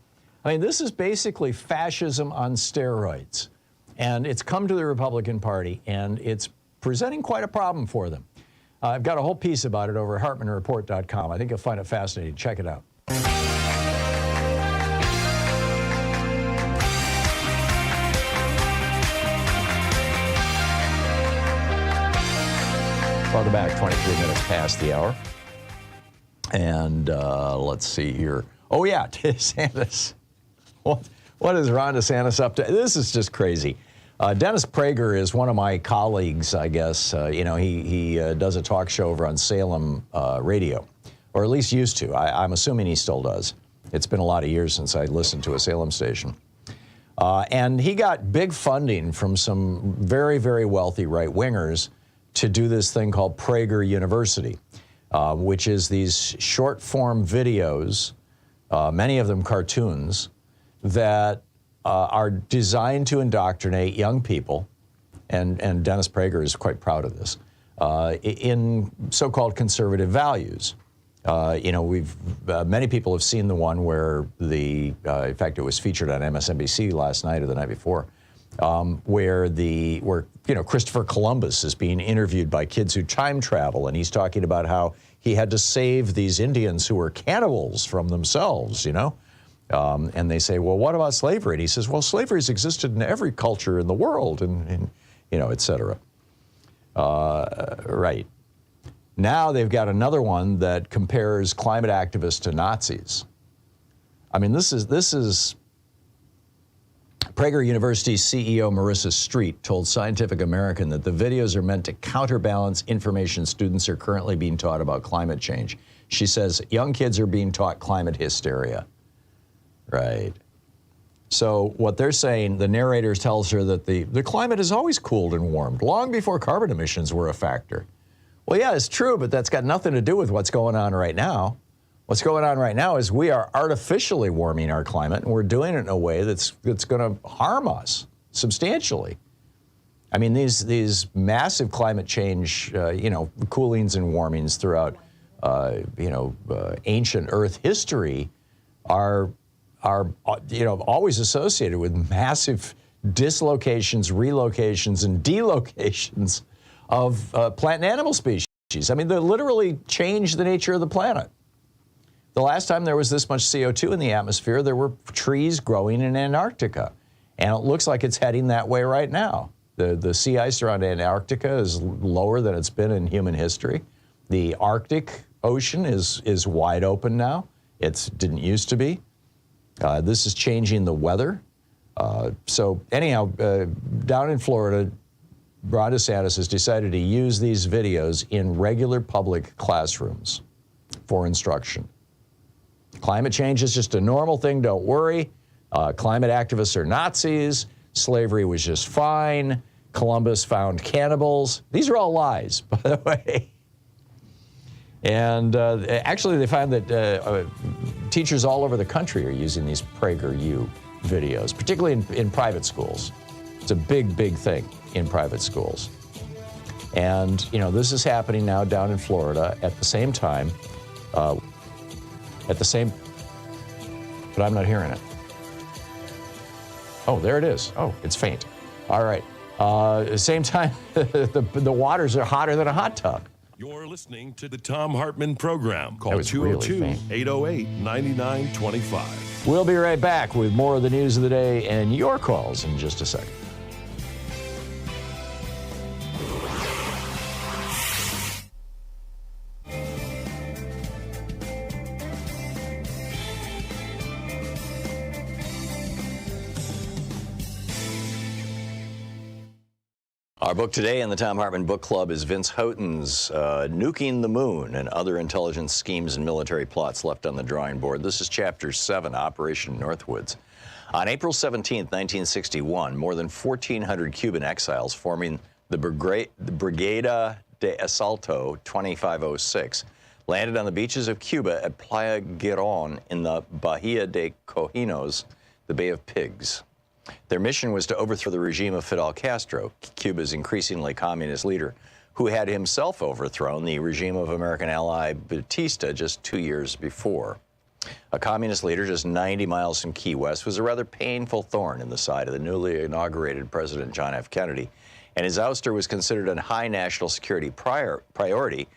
Speaker 1: I mean, this is basically fascism on steroids. And it's come to the Republican Party, and it's presenting quite a problem for them. I've got a whole piece about it over at HartmannReport.com. I think you'll find it fascinating. Check it out. Welcome back, 23 minutes past the hour. And let's see here. Oh, yeah, DeSantis. What is Ron DeSantis up to? This is just crazy. Dennis Prager is one of my colleagues, I guess. He does a talk show over on Salem radio, or at least used to. I'm assuming he still does. It's been a lot of years since I listened to a Salem station. And he got big funding from some very, very wealthy right-wingers to do this thing called Prager University, which is these short-form videos many of them cartoons, that are designed to indoctrinate young people, and Dennis Prager is quite proud of this, in so-called conservative values. Many people have seen the one where in fact, it was featured on MSNBC last night or the night before, where Christopher Columbus is being interviewed by kids who time travel, and he's talking about how he had to save these Indians who were cannibals from themselves, and they say, well, what about slavery? And he says, well, slavery's existed in every culture in the world, and et cetera. Right. Now they've got another one that compares climate activists to Nazis. I mean, this is Prager University's CEO Marissa Street told Scientific American that the videos are meant to counterbalance information students are currently being taught about climate change. She says young kids are being taught climate hysteria. Right. So what they're saying, the narrator tells her that the climate has always cooled and warmed, long before carbon emissions were a factor. Well, yeah, it's true, but that's got nothing to do with what's going on right now. What's going on right now is we are artificially warming our climate, and we're doing it in a way that's going to harm us substantially. I mean, these massive climate change, coolings and warmings throughout, ancient Earth history are always associated with massive dislocations, relocations, and delocations of plant and animal species. I mean, they literally change the nature of the planet. The last time there was this much CO2 in the atmosphere, there were trees growing in Antarctica. And it looks like it's heading that way right now. The sea ice around Antarctica is lower than it's been in human history. The Arctic Ocean is wide open now. It didn't used to be. This is changing the weather. So anyhow, down in Florida, Ron DeSantis has decided to use these videos in regular public classrooms for instruction. Climate change is just a normal thing, don't worry. Climate activists are Nazis. Slavery was just fine. Columbus found cannibals. These are all lies, by the way. And actually, they found that teachers all over the country are using these PragerU videos, particularly in private schools. It's a big, big thing in private schools. And, this is happening now down in Florida at the same time. But I'm not hearing it. Oh, there it is. Oh, it's faint. All right. Same time, the waters are hotter than a hot tub.
Speaker 3: You're listening to the Thom Hartmann Program. Call
Speaker 1: That was really
Speaker 3: 202-808-9925.
Speaker 1: We'll be right back with more of the news of the day and your calls in just a second. Our book today in the Thom Hartmann Book Club is Vince Houghton's Nuking the Moon and Other Intelligence Schemes and Military Plots Left on the Drawing Board. This is Chapter 7, Operation Northwoods. On April 17, 1961, more than 1,400 Cuban exiles forming the Brigada de Asalto 2506 landed on the beaches of Cuba at Playa Girón in the Bahia de Cojinos, the Bay of Pigs. Their mission was to overthrow the regime of Fidel Castro, Cuba's increasingly communist leader, who had himself overthrown the regime of American ally Batista just 2 years before. A communist leader just 90 miles from Key West was a rather painful thorn in the side of the newly inaugurated President John F. Kennedy, and his ouster was considered a high national security priority,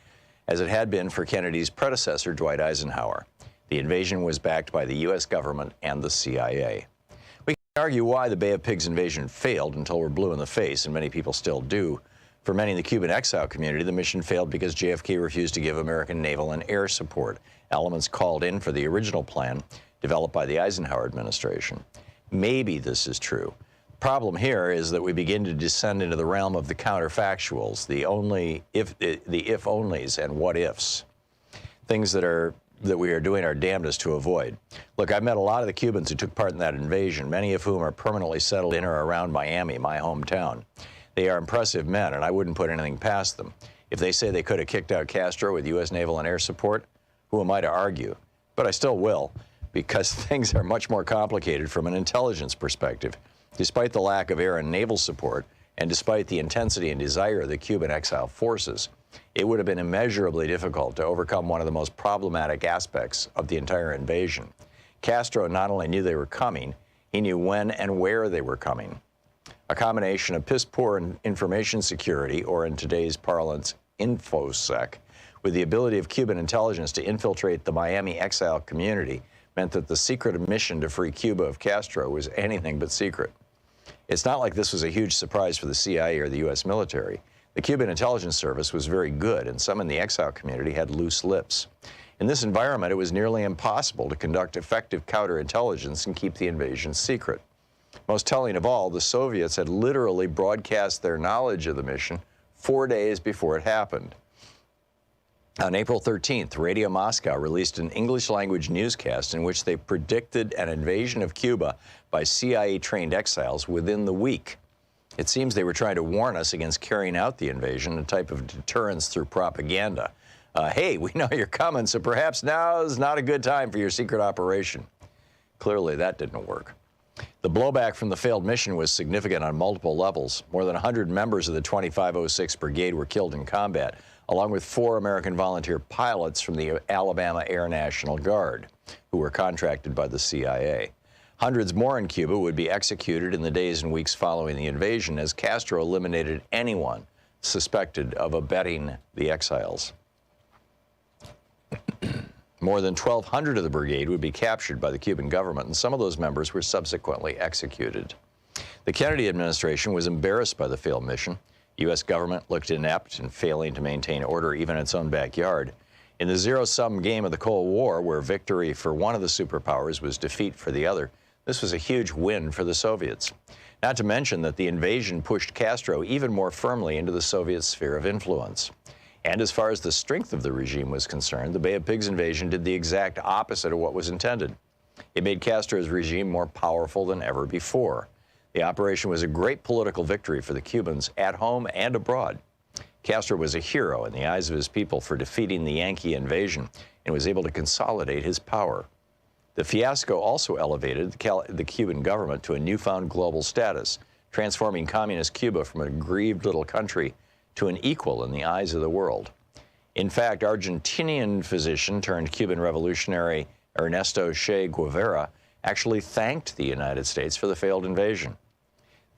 Speaker 1: as it had been for Kennedy's predecessor, Dwight Eisenhower. The invasion was backed by the U.S. government and the CIA. Argue why the Bay of Pigs invasion failed until we're blue in the face, and many people still do. For many in the Cuban exile community, the mission failed because JFK refused to give American naval and air support, elements called in for the original plan developed by the Eisenhower administration. Maybe this is true. The problem here is that we begin to descend into the realm of the counterfactuals, the if-onlys and what-ifs, things that we are doing our damnedest to avoid. Look, I've met a lot of the Cubans who took part in that invasion, many of whom are permanently settled in or around Miami, my hometown. They are impressive men, and I wouldn't put anything past them. If they say they could have kicked out Castro with U.S. naval and air support, who am I to argue? But I still will. because things are much more complicated from an intelligence perspective. Despite the lack of air and naval support, and despite the intensity and desire of the Cuban exile forces, it would have been immeasurably difficult to overcome one of the most problematic aspects of the entire invasion. Castro not only knew they were coming, he knew when and where they were coming. A combination of piss-poor information security, or in today's parlance, InfoSec, with the ability of Cuban intelligence to infiltrate the Miami exile community meant that the secret mission to free Cuba of Castro was anything but secret. It's not like this was a huge surprise for the CIA or the U.S. military. The Cuban intelligence service was very good, and some in the exile community had loose lips. In this environment, it was nearly impossible to conduct effective counterintelligence and keep the invasion secret. Most telling of all, the Soviets had literally broadcast their knowledge of the mission 4 days before it happened. On April 13th, Radio Moscow released an English-language newscast in which they predicted an invasion of Cuba by CIA-trained exiles within the week. It seems they were trying to warn us against carrying out the invasion, a type of deterrence through propaganda. Hey, we know you're coming, so perhaps now is not a good time for your secret operation. Clearly, that didn't work. The blowback from the failed mission was significant on multiple levels. More than 100 members of the 2506 Brigade were killed in combat, along with 4 American volunteer pilots from the Alabama Air National Guard, who were contracted by the CIA. Hundreds more in Cuba would be executed in the days and weeks following the invasion, as Castro eliminated anyone suspected of abetting the exiles. More than 1,200 of the brigade would be captured by the Cuban government, and some of those members were subsequently executed. The Kennedy administration was embarrassed by the failed mission. The U.S. government looked inept and failing to maintain order even in its own backyard. In the zero-sum game of the Cold War, where victory for one of the superpowers was defeat for the other, this was a huge win for the Soviets. Not to mention that the invasion pushed Castro even more firmly into the Soviet sphere of influence. And as far as the strength of the regime was concerned, the Bay of Pigs invasion did the exact opposite of what was intended. It made Castro's regime more powerful than ever before. The operation was a great political victory for the Cubans at home and abroad. Castro was a hero in the eyes of his people for defeating the Yankee invasion and was able to consolidate his power. The fiasco also elevated the Cuban government to a newfound global status, transforming communist Cuba from a aggrieved little country to an equal in the eyes of the world. In fact, Argentinian physician turned Cuban revolutionary Ernesto Che Guevara actually thanked the United States for the failed invasion.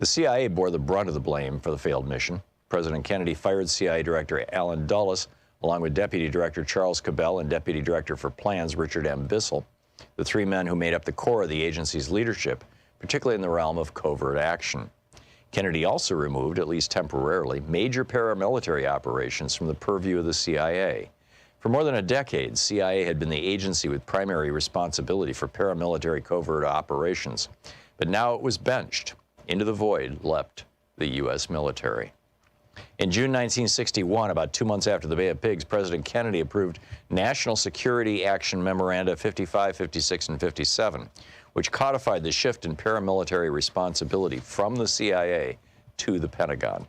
Speaker 1: The CIA bore the brunt of the blame for the failed mission. President Kennedy fired CIA Director Allen Dulles, along with Deputy Director Charles Cabell and Deputy Director for Plans Richard M. Bissell, the 3 men who made up the core of the agency's leadership, particularly in the realm of covert action. Kennedy also removed, at least temporarily, major paramilitary operations from the purview of the CIA. For more than a decade, CIA had been the agency with primary responsibility for paramilitary covert operations, but now it was benched. Into the void leapt the U.S. military. In June 1961, about 2 months after the Bay of Pigs, President Kennedy approved National Security Action Memoranda 55, 56, and 57, which codified the shift in paramilitary responsibility from the CIA to the Pentagon.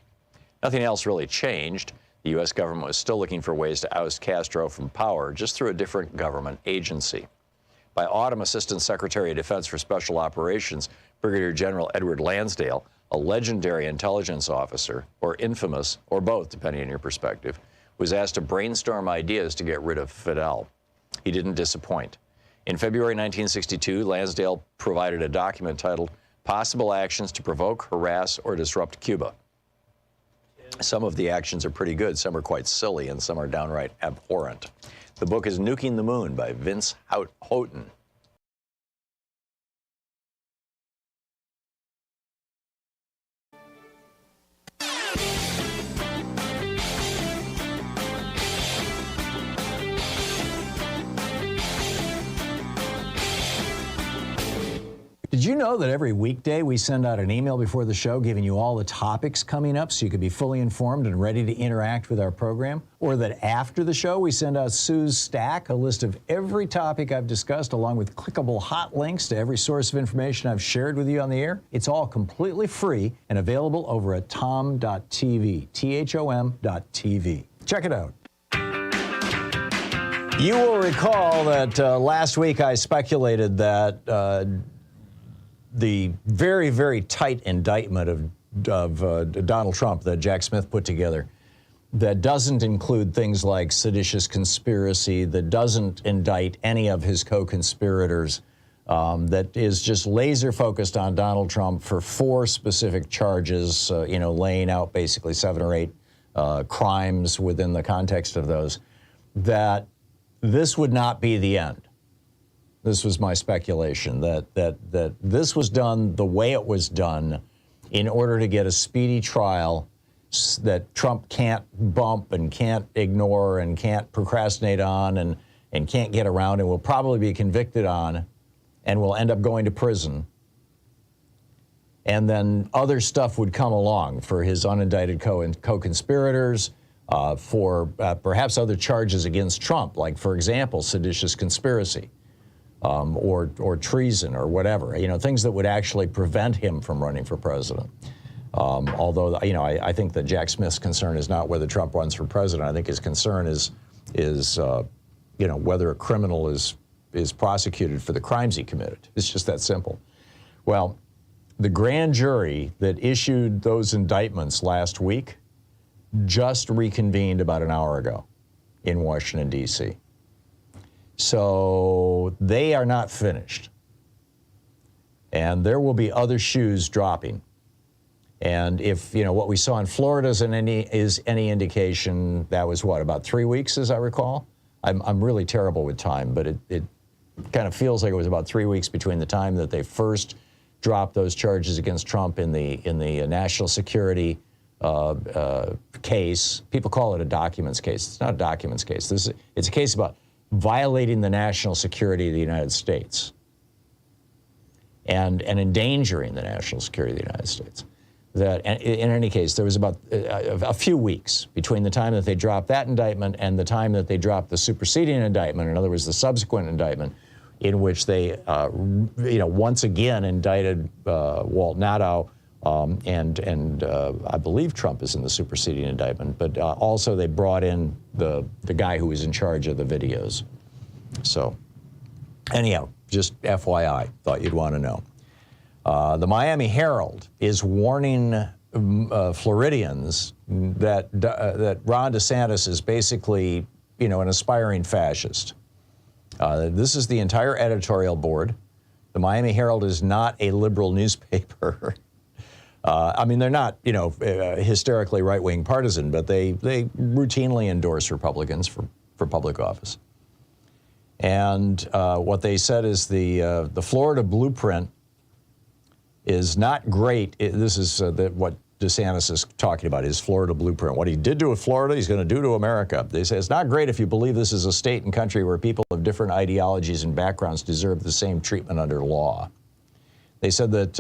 Speaker 1: Nothing else really changed. The U.S. government was still looking for ways to oust Castro from power, just through a different government agency. By autumn, Assistant Secretary of Defense for Special Operations, Brigadier General Edward Lansdale, a legendary intelligence officer, or infamous, or both, depending on your perspective, was asked to brainstorm ideas to get rid of Fidel. He didn't disappoint. In February 1962, Lansdale provided a document titled Possible Actions to Provoke, Harass, or Disrupt Cuba. Some of the actions are pretty good, some are quite silly, and some are downright abhorrent. The book is Nuking the Moon by Vince Houghton. Did you know that every weekday we send out an email before the show giving you all the topics coming up so you can be fully informed and ready to interact with our program? Or that after the show we send out Sue's Stack, a list of every topic I've discussed along with clickable hot links to every source of information I've shared with you on the air? It's all completely free and available over at tom.tv, THOM.tv. Check it out. You will recall that last week I speculated that the very, very tight indictment of Donald Trump that Jack Smith put together, that doesn't include things like seditious conspiracy, that doesn't indict any of his co-conspirators, that is just laser focused on Donald Trump for 4 specific charges, laying out basically 7 or 8 crimes within the context of those, that this would not be the end. This was my speculation, that this was done the way it was done in order to get a speedy trial that Trump can't bump and can't ignore and can't procrastinate on and can't get around and will probably be convicted on and will end up going to prison. And then other stuff would come along for his unindicted co-conspirators, for perhaps other charges against Trump, like, for example, seditious conspiracy or treason or whatever, things that would actually prevent him from running for president. Although, I think that Jack Smith's concern is not whether Trump runs for president. I think his concern is whether a criminal is prosecuted for the crimes he committed. It's just that simple. Well, the grand jury that issued those indictments last week just reconvened about an hour ago in Washington, D.C. So they are not finished. And there will be other shoes dropping. And if, what we saw in Florida is any indication, that was what, about 3 weeks, as I recall? I'm really terrible with time, but it kind of feels like it was about 3 weeks between the time that they first dropped those charges against Trump in the national security case. People call it a documents case. It's not a documents case. It's a case about violating the national security of the United States and endangering the national security of the United States. That in any case, there was about a few weeks between the time that they dropped that indictment and the time that they dropped the superseding indictment, in other words, the subsequent indictment, in which they, once again indicted Walt Nadeau, and I believe Trump is in the superseding indictment, but also they brought in the guy who was in charge of the videos. So anyhow, just FYI, thought you'd want to know. The Miami Herald is warning Floridians that Ron DeSantis is basically, an aspiring fascist. This is the entire editorial board. The Miami Herald is not a liberal newspaper. They're not, hysterically right-wing partisan, but they routinely endorse Republicans for public office. And what they said is the Florida blueprint is not great. This is what DeSantis is talking about, his Florida blueprint. What he did to Florida, he's going to do to America. They say it's not great if you believe this is a state and country where people of different ideologies and backgrounds deserve the same treatment under law. They said that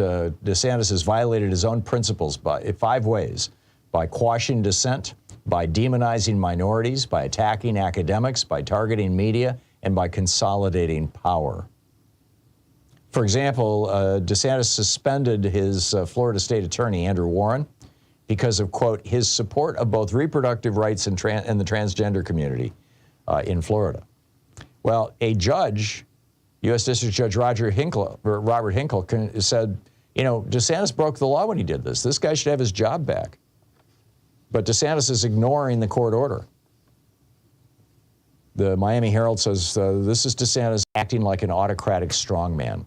Speaker 1: DeSantis has violated his own principles in 5 ways: by quashing dissent, by demonizing minorities, by attacking academics, by targeting media, and by consolidating power. For example, DeSantis suspended his Florida state attorney, Andrew Warren, because of, quote, his support of both reproductive rights and the transgender community in Florida. Well, a judge, U.S. District Judge Robert Hinkle, said, DeSantis broke the law when he did this. This guy should have his job back. But DeSantis is ignoring the court order. The Miami Herald says this is DeSantis acting like an autocratic strongman.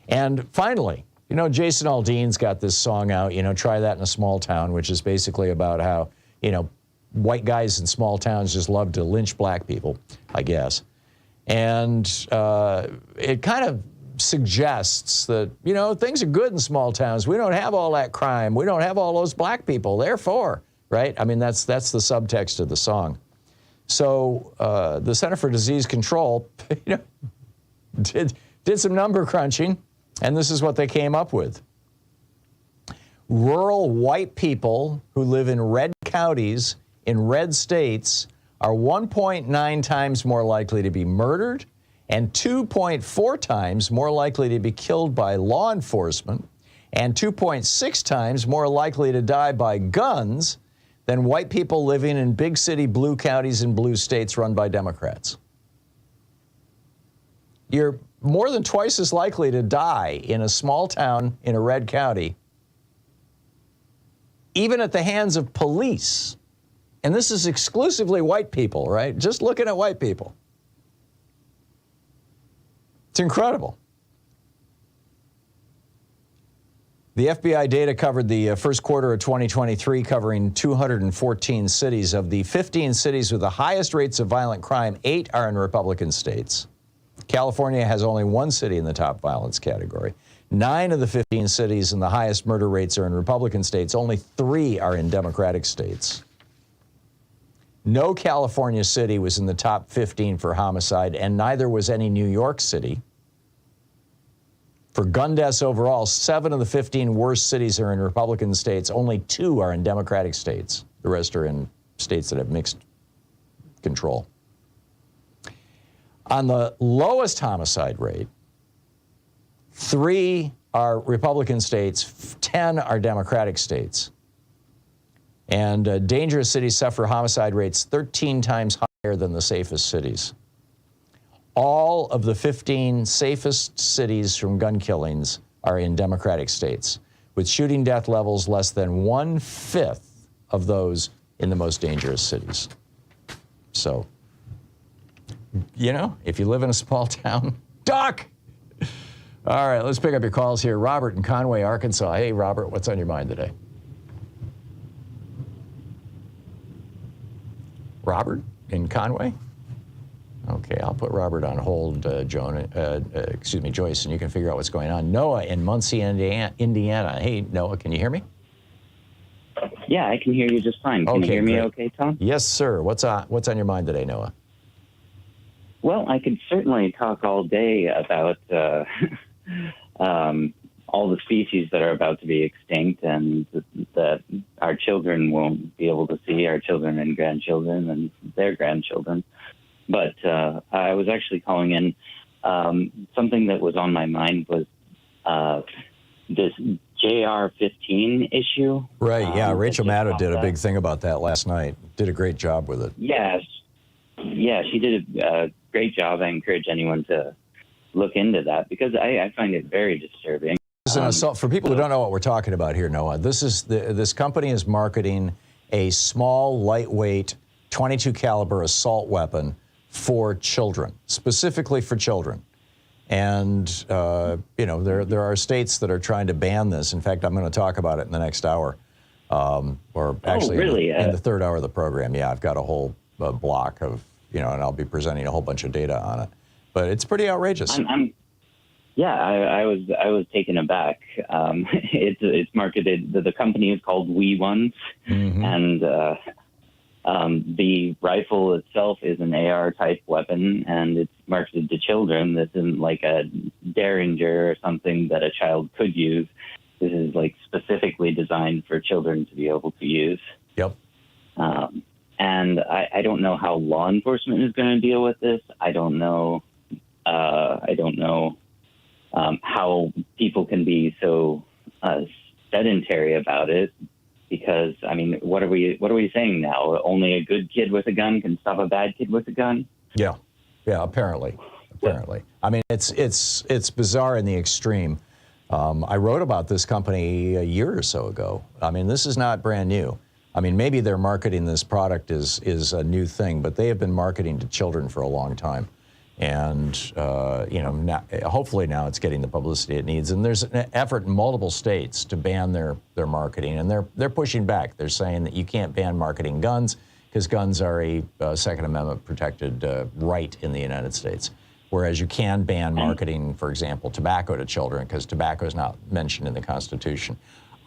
Speaker 1: And finally, Jason Aldean's got this song out, Try That in a Small Town, which is basically about how, white guys in small towns just love to lynch black people, I guess. And it kind of suggests that, things are good in small towns. We don't have all that crime. We don't have all those black people. Therefore, right? That's the subtext of the song. So the Center for Disease Control, did some number crunching, and this is what they came up with. Rural white people who live in red counties in red states are 1.9 times more likely to be murdered and 2.4 times more likely to be killed by law enforcement and 2.6 times more likely to die by guns than white people living in big city blue counties and blue states run by Democrats. you're more than twice as likely to die in a small town in a red county, even at the hands of police. And this is exclusively white people, right? Just looking at white people. It's incredible. The FBI data covered the first quarter of 2023, covering 214 cities. Of the 15 cities with the highest rates of violent crime, 8 are in Republican states. California has only 1 city in the top violence category. 9 of the 15 cities in the highest murder rates are in Republican states. Only 3 are in Democratic states. No California city was in the top 15 for homicide, and neither was any New York City. For gun deaths overall, 7 of the 15 worst cities are in Republican states. Only 2 are in Democratic states. The rest are in states that have mixed control. On the lowest homicide rate, 3 are Republican states, 10 are Democratic states. And dangerous cities suffer homicide rates 13 times higher than the safest cities. All of the 15 safest cities from gun killings are in Democratic states, with shooting death levels less than 1/5 of those in the most dangerous cities. So, you know, if you live in a small town, duck! All right, let's pick up your calls here. Robert in Conway, Arkansas. Hey, Robert, what's on your mind today? Robert in Conway? Okay, I'll put Robert on hold, Joyce, and you can figure out what's going on. Noah in Muncie, Indiana. Hey, Noah, can you hear me?
Speaker 5: Yeah, I can hear you just fine. Can you hear me okay, Tom?
Speaker 1: Yes, sir. What's on your mind today, Noah?
Speaker 5: Well, I could certainly talk all day about all the species that are about to be extinct and that our children won't be able to see, our children and grandchildren and their grandchildren. But I was actually calling in. Something that was on my mind was this JR-15 issue.
Speaker 1: Right, yeah. Rachel Maddow did a big thing about that last night. Did a great job with it.
Speaker 5: Yes. Yeah, she did a great job. I encourage anyone to look into that because I find it very disturbing.
Speaker 1: It's an assault. For people who don't know what we're talking about here, Noah, this company is marketing a small, lightweight, .22 caliber assault weapon for children, specifically for children. And, you know, there are states that are trying to ban this. In fact, I'm going to talk about it in the next hour, or actually in the third hour of the program. Yeah, I've got a whole block of, you know, and I'll be presenting a whole bunch of data on it. But it's pretty outrageous.
Speaker 5: I was taken aback. It's marketed. The company is called We Ones, and the rifle itself is an AR type weapon, and it's marketed to children. This isn't like a Derringer or something that a child could use. This is like specifically designed for children to be able to use.
Speaker 1: Yep.
Speaker 5: And I don't know how law enforcement is going to deal with this. I don't know how people can be so sedentary about it. Because I mean, what are we saying now? Only a good kid with a gun can stop a bad kid with a gun?
Speaker 1: Yeah, apparently. I mean, it's bizarre in the extreme. I wrote about this company a year or so ago. I mean, this is not brand new. I mean, maybe they're marketing this product is a new thing, but they have been marketing to children for a long time. And, you know, now, hopefully now it's getting the publicity it needs. And there's an effort in multiple states to ban their marketing. And they're pushing back. They're saying that you can't ban marketing guns because guns are a Second Amendment protected right in the United States. Whereas you can ban marketing, for example, tobacco to children because tobacco is not mentioned in the Constitution.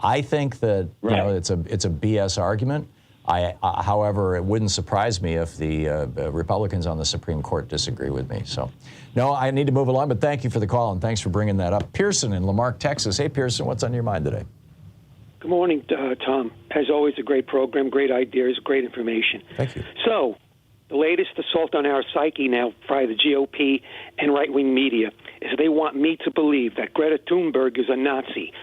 Speaker 1: I think that, you know, it's a BS argument. However, it wouldn't surprise me if the Republicans on the Supreme Court disagree with me. So, no, I need to move along, but thank you for the call, and thanks for bringing that up. Pearson in Lamarck, Texas. Hey, Pearson, what's on your mind today?
Speaker 6: Good morning, Tom. As always, a great program, great ideas, great information.
Speaker 1: Thank you.
Speaker 6: So, the latest assault on our psyche now by the GOP and right-wing media is they want me to believe that Greta Thunberg is a Nazi.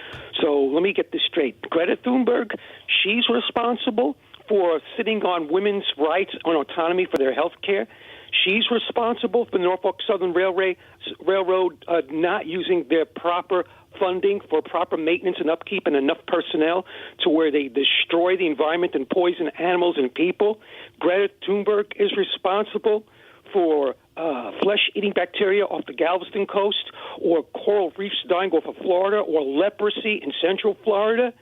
Speaker 6: So let me get this straight. Greta Thunberg, she's responsible for sitting on women's rights on autonomy for their health care. She's responsible for Norfolk Southern Railroad not using their proper funding for proper maintenance and upkeep and enough personnel to where they destroy the environment and poison animals and people. Greta Thunberg is responsible for flesh-eating bacteria off the Galveston coast, or coral reefs dying off of Florida, or leprosy in central Florida.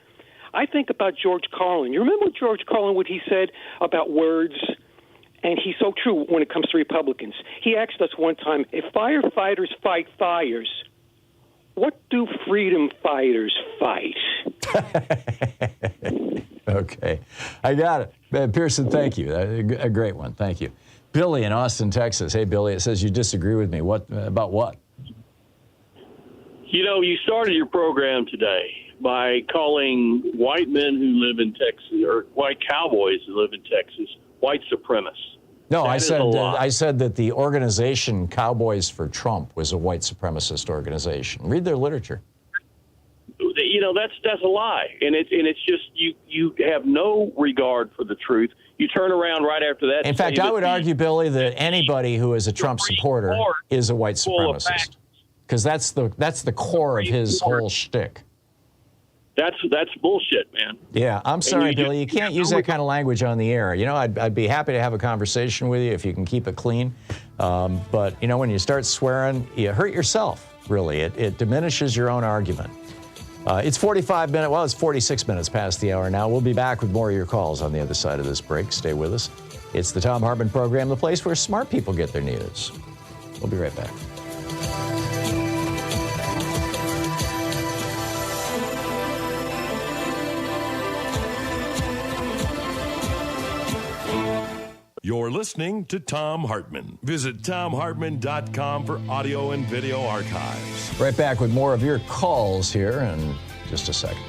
Speaker 6: I think about George Carlin. You remember George Carlin, what he said about words? And he's so true when it comes to Republicans. He asked us one time, if firefighters fight fires, what do freedom fighters fight?
Speaker 1: Okay. I got it. Pearson, thank you. A great one. Thank you. Billy in Austin, Texas. Hey, Billy, it says you disagree with me. What about what?
Speaker 7: You know, you started your program today by calling white men who live in Texas, or white cowboys who live in Texas, white supremacists.
Speaker 1: No, I said that the organization Cowboys for Trump was a white supremacist organization. Read their literature.
Speaker 7: You know, that's a lie, and it's just you have no regard for the truth. You turn around right after that.
Speaker 1: In fact, I would argue, Billy, that anybody who is a Trump supporter is a white supremacist, because that's the core of his whole shtick.
Speaker 7: That's bullshit, man.
Speaker 1: Yeah, I'm sorry, Billy. You can't use that kind of language on the air. You know, I'd be happy to have a conversation with you if you can keep it clean. But, you know, when you start swearing, you hurt yourself, really. It diminishes your own argument. It's 46 minutes past the hour now. We'll be back with more of your calls on the other side of this break. Stay with us. It's the Thom Hartmann Program, the place where smart people get their news. We'll be right back.
Speaker 3: You're listening to Thom Hartmann. Visit ThomHartmann.com for audio and video archives.
Speaker 1: Right back with more of your calls here in just a second.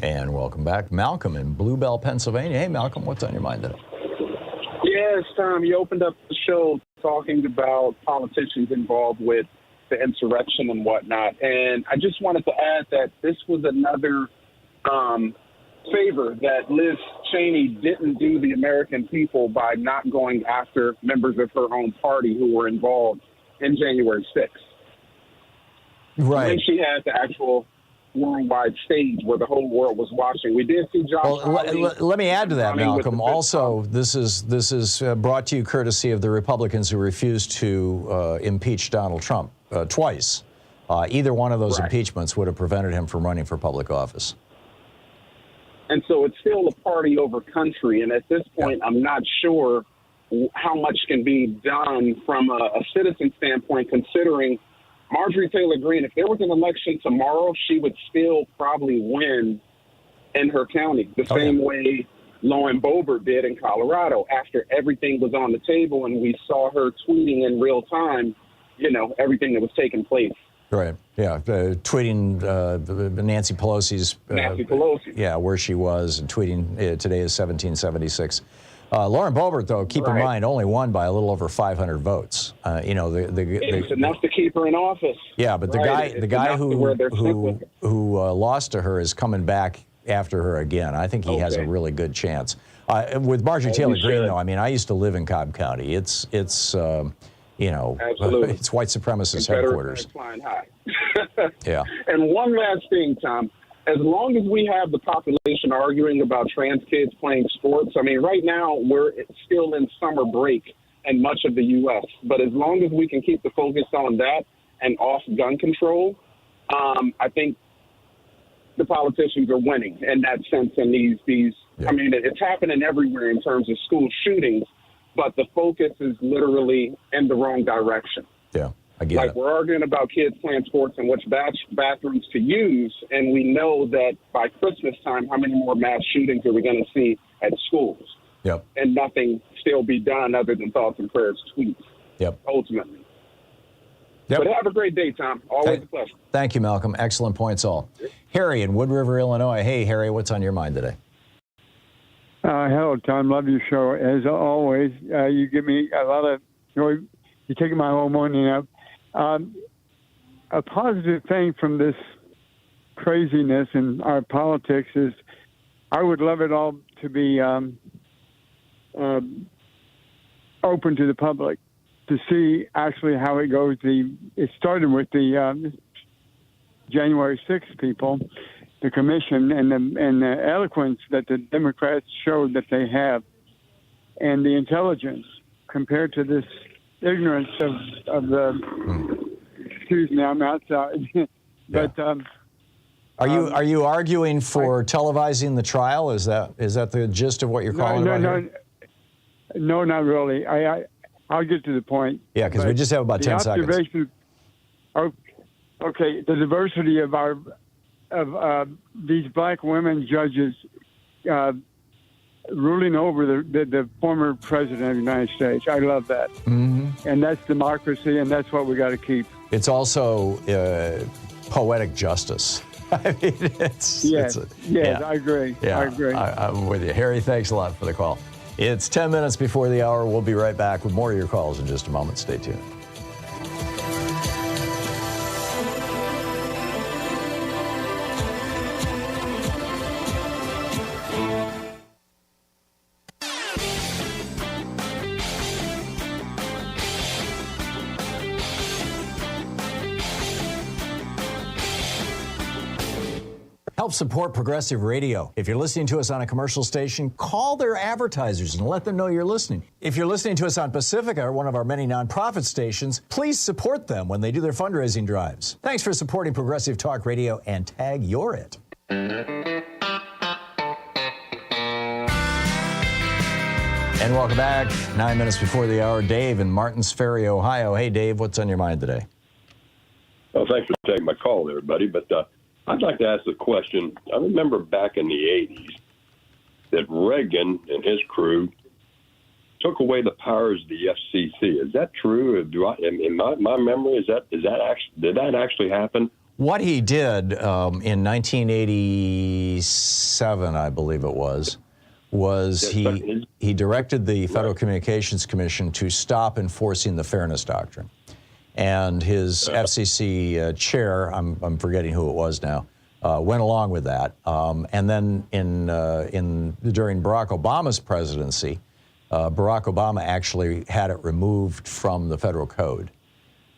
Speaker 1: And welcome back. Malcolm in Bluebell, Pennsylvania. Hey, Malcolm, what's on your mind today?
Speaker 8: Yes, Tom, you opened up the show talking about politicians involved with the insurrection and whatnot. And I just wanted to add that this was another favor that Liz Cheney didn't do the American people by not going after members of her own party who were involved in January 6th.
Speaker 1: Right.
Speaker 8: And she had the actual worldwide stage where the whole world was watching. We did see Josh.
Speaker 1: Let me add to that, Malcolm. Also, this is brought to you courtesy of the Republicans who refused to impeach Donald Trump twice. Either one of those impeachments would have prevented him from running for public office.
Speaker 8: And so it's still a party over country. And at this point, I'm not sure how much can be done from a citizen standpoint, considering Marjorie Taylor Greene, if there was an election tomorrow, she would still probably win in her county, the same way Lauren Boebert did in Colorado after everything was on the table and we saw her tweeting in real time, you know, everything that was taking place.
Speaker 1: Right. Yeah. Tweeting Nancy Pelosi's.
Speaker 8: Nancy Pelosi.
Speaker 1: Yeah, where she was, and tweeting today is 1776. Lauren Boebert, though, keep in mind, only won by a little over 500 votes. You know,
Speaker 8: it's enough to keep her in office.
Speaker 1: Yeah, but the guy who lost to her is coming back after her again. I think he has a really good chance. With Marjorie Taylor Greene, though, I mean, I used to live in Cobb County. It's you know, it's white supremacist headquarters.
Speaker 8: Flying high.
Speaker 1: Yeah.
Speaker 8: And one last thing, Tom. As long as we have the population arguing about trans kids playing sports, I mean, right now we're still in summer break in much of the U.S., but as long as we can keep the focus on that and off gun control, I think the politicians are winning in that sense. And these I mean, it's happening everywhere in terms of school shootings, but the focus is literally in the wrong direction.
Speaker 1: Yeah. I get it.
Speaker 8: We're arguing about kids playing sports and which bathrooms to use, and we know that by Christmas time, how many more mass shootings are we going to see at schools?
Speaker 1: Yep.
Speaker 8: And nothing still be done other than thoughts and prayers tweets.
Speaker 1: Yep.
Speaker 8: Ultimately.
Speaker 1: Yep.
Speaker 8: But have a great day, Tom. Always a pleasure.
Speaker 1: Thank you, Malcolm. Excellent points all. Harry in Wood River, Illinois. Hey, Harry, what's on your mind today?
Speaker 9: Hello, Tom. Love your show as always. You give me a lot of joy. You're taking my whole morning up. A positive thing from this craziness in our politics is I would love it all to be open to the public to see actually how it goes. It started with the January 6th people, the commission, and the eloquence that the Democrats showed that they have, and the intelligence compared to this ignorance of the. Excuse me, I'm outside. But
Speaker 1: are you arguing for televising the trial? Is that the gist of what you're calling about here?
Speaker 9: No, not really. I'll get to the point.
Speaker 1: Yeah, because we just have about 10 seconds.
Speaker 9: Okay, the diversity of these black women judges ruling over the former president of the United States. I love that. Mm-hmm. And that's democracy, and that's what we got to keep.
Speaker 1: It's also poetic justice. I mean,
Speaker 9: I agree.
Speaker 1: Yeah,
Speaker 9: I agree.
Speaker 1: I'm with you. Harry, thanks a lot for the call. It's 10 minutes before the hour. We'll be right back with more of your calls in just a moment. Stay tuned. Help support progressive radio. If you're listening to us on a commercial station, call their advertisers and let them know you're listening. If you're listening to us on Pacifica, or one of our many nonprofit stations, please support them when they do their fundraising drives. Thanks for supporting Progressive Talk Radio, and tag you're it. And welcome back. 9 minutes before the hour. Dave in Martins Ferry, Ohio. Hey, Dave, what's on your mind today?
Speaker 10: Well, thanks for taking my call, everybody. But I'd like to ask the question. I remember back in the 80s that Reagan and his crew took away the powers of the FCC. Is that true? In my memory, did that actually happen?
Speaker 1: What he did in 1987, I believe it was he directed the Federal Communications Commission to stop enforcing the Fairness Doctrine. And his FCC chair, I'm forgetting who it was now, went along with that. And then during Barack Obama's presidency, Barack Obama actually had it removed from the federal code.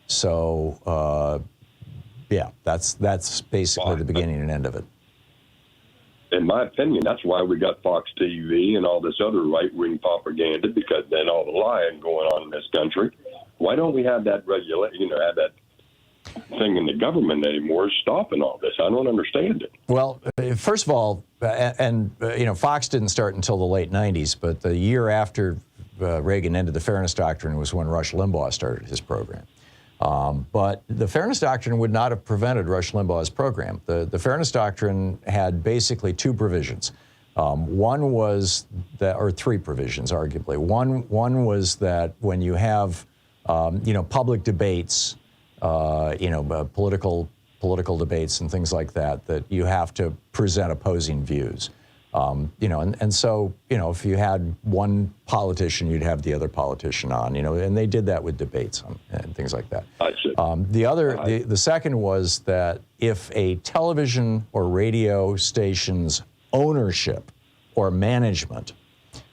Speaker 1: So, that's basically the beginning and end of it.
Speaker 10: In my opinion, that's why we got Fox TV and all this other right-wing propaganda, because then all the lying going on in this country. Why don't we have that have that thing in the government anymore stopping all this? I don't understand it.
Speaker 1: Well, first of all, Fox didn't start until the late 90s, but the year after Reagan ended the Fairness Doctrine was when Rush Limbaugh started his program. But the Fairness Doctrine would not have prevented Rush Limbaugh's program. The Fairness Doctrine had basically two provisions. One was that, or three provisions, arguably. One was that when you have public debates, political debates and things like that, that you have to present opposing views. So if you had one politician, you'd have the other politician on, and they did that with debates and things like that.
Speaker 10: I see.
Speaker 1: The second was that if a television or radio station's ownership or management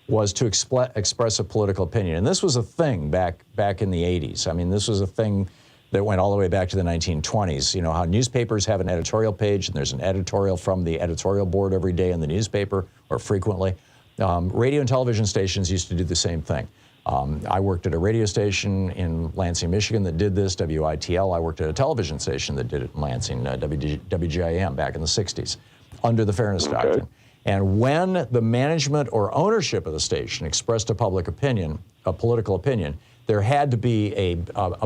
Speaker 1: was to express a political opinion, and this was a thing back in the 80s. I mean, this was a thing that went all the way back to the 1920s. You know how newspapers have an editorial page, and there's an editorial from the editorial board every day in the newspaper, or frequently. Radio and television stations used to do the same thing. I worked at a radio station in Lansing, Michigan that did this, WITL. I worked at a television station that did it in Lansing, WGIM, back in the 60s, under the Fairness Doctrine. And when the management or ownership of the station expressed a public opinion, a political opinion, there had to be a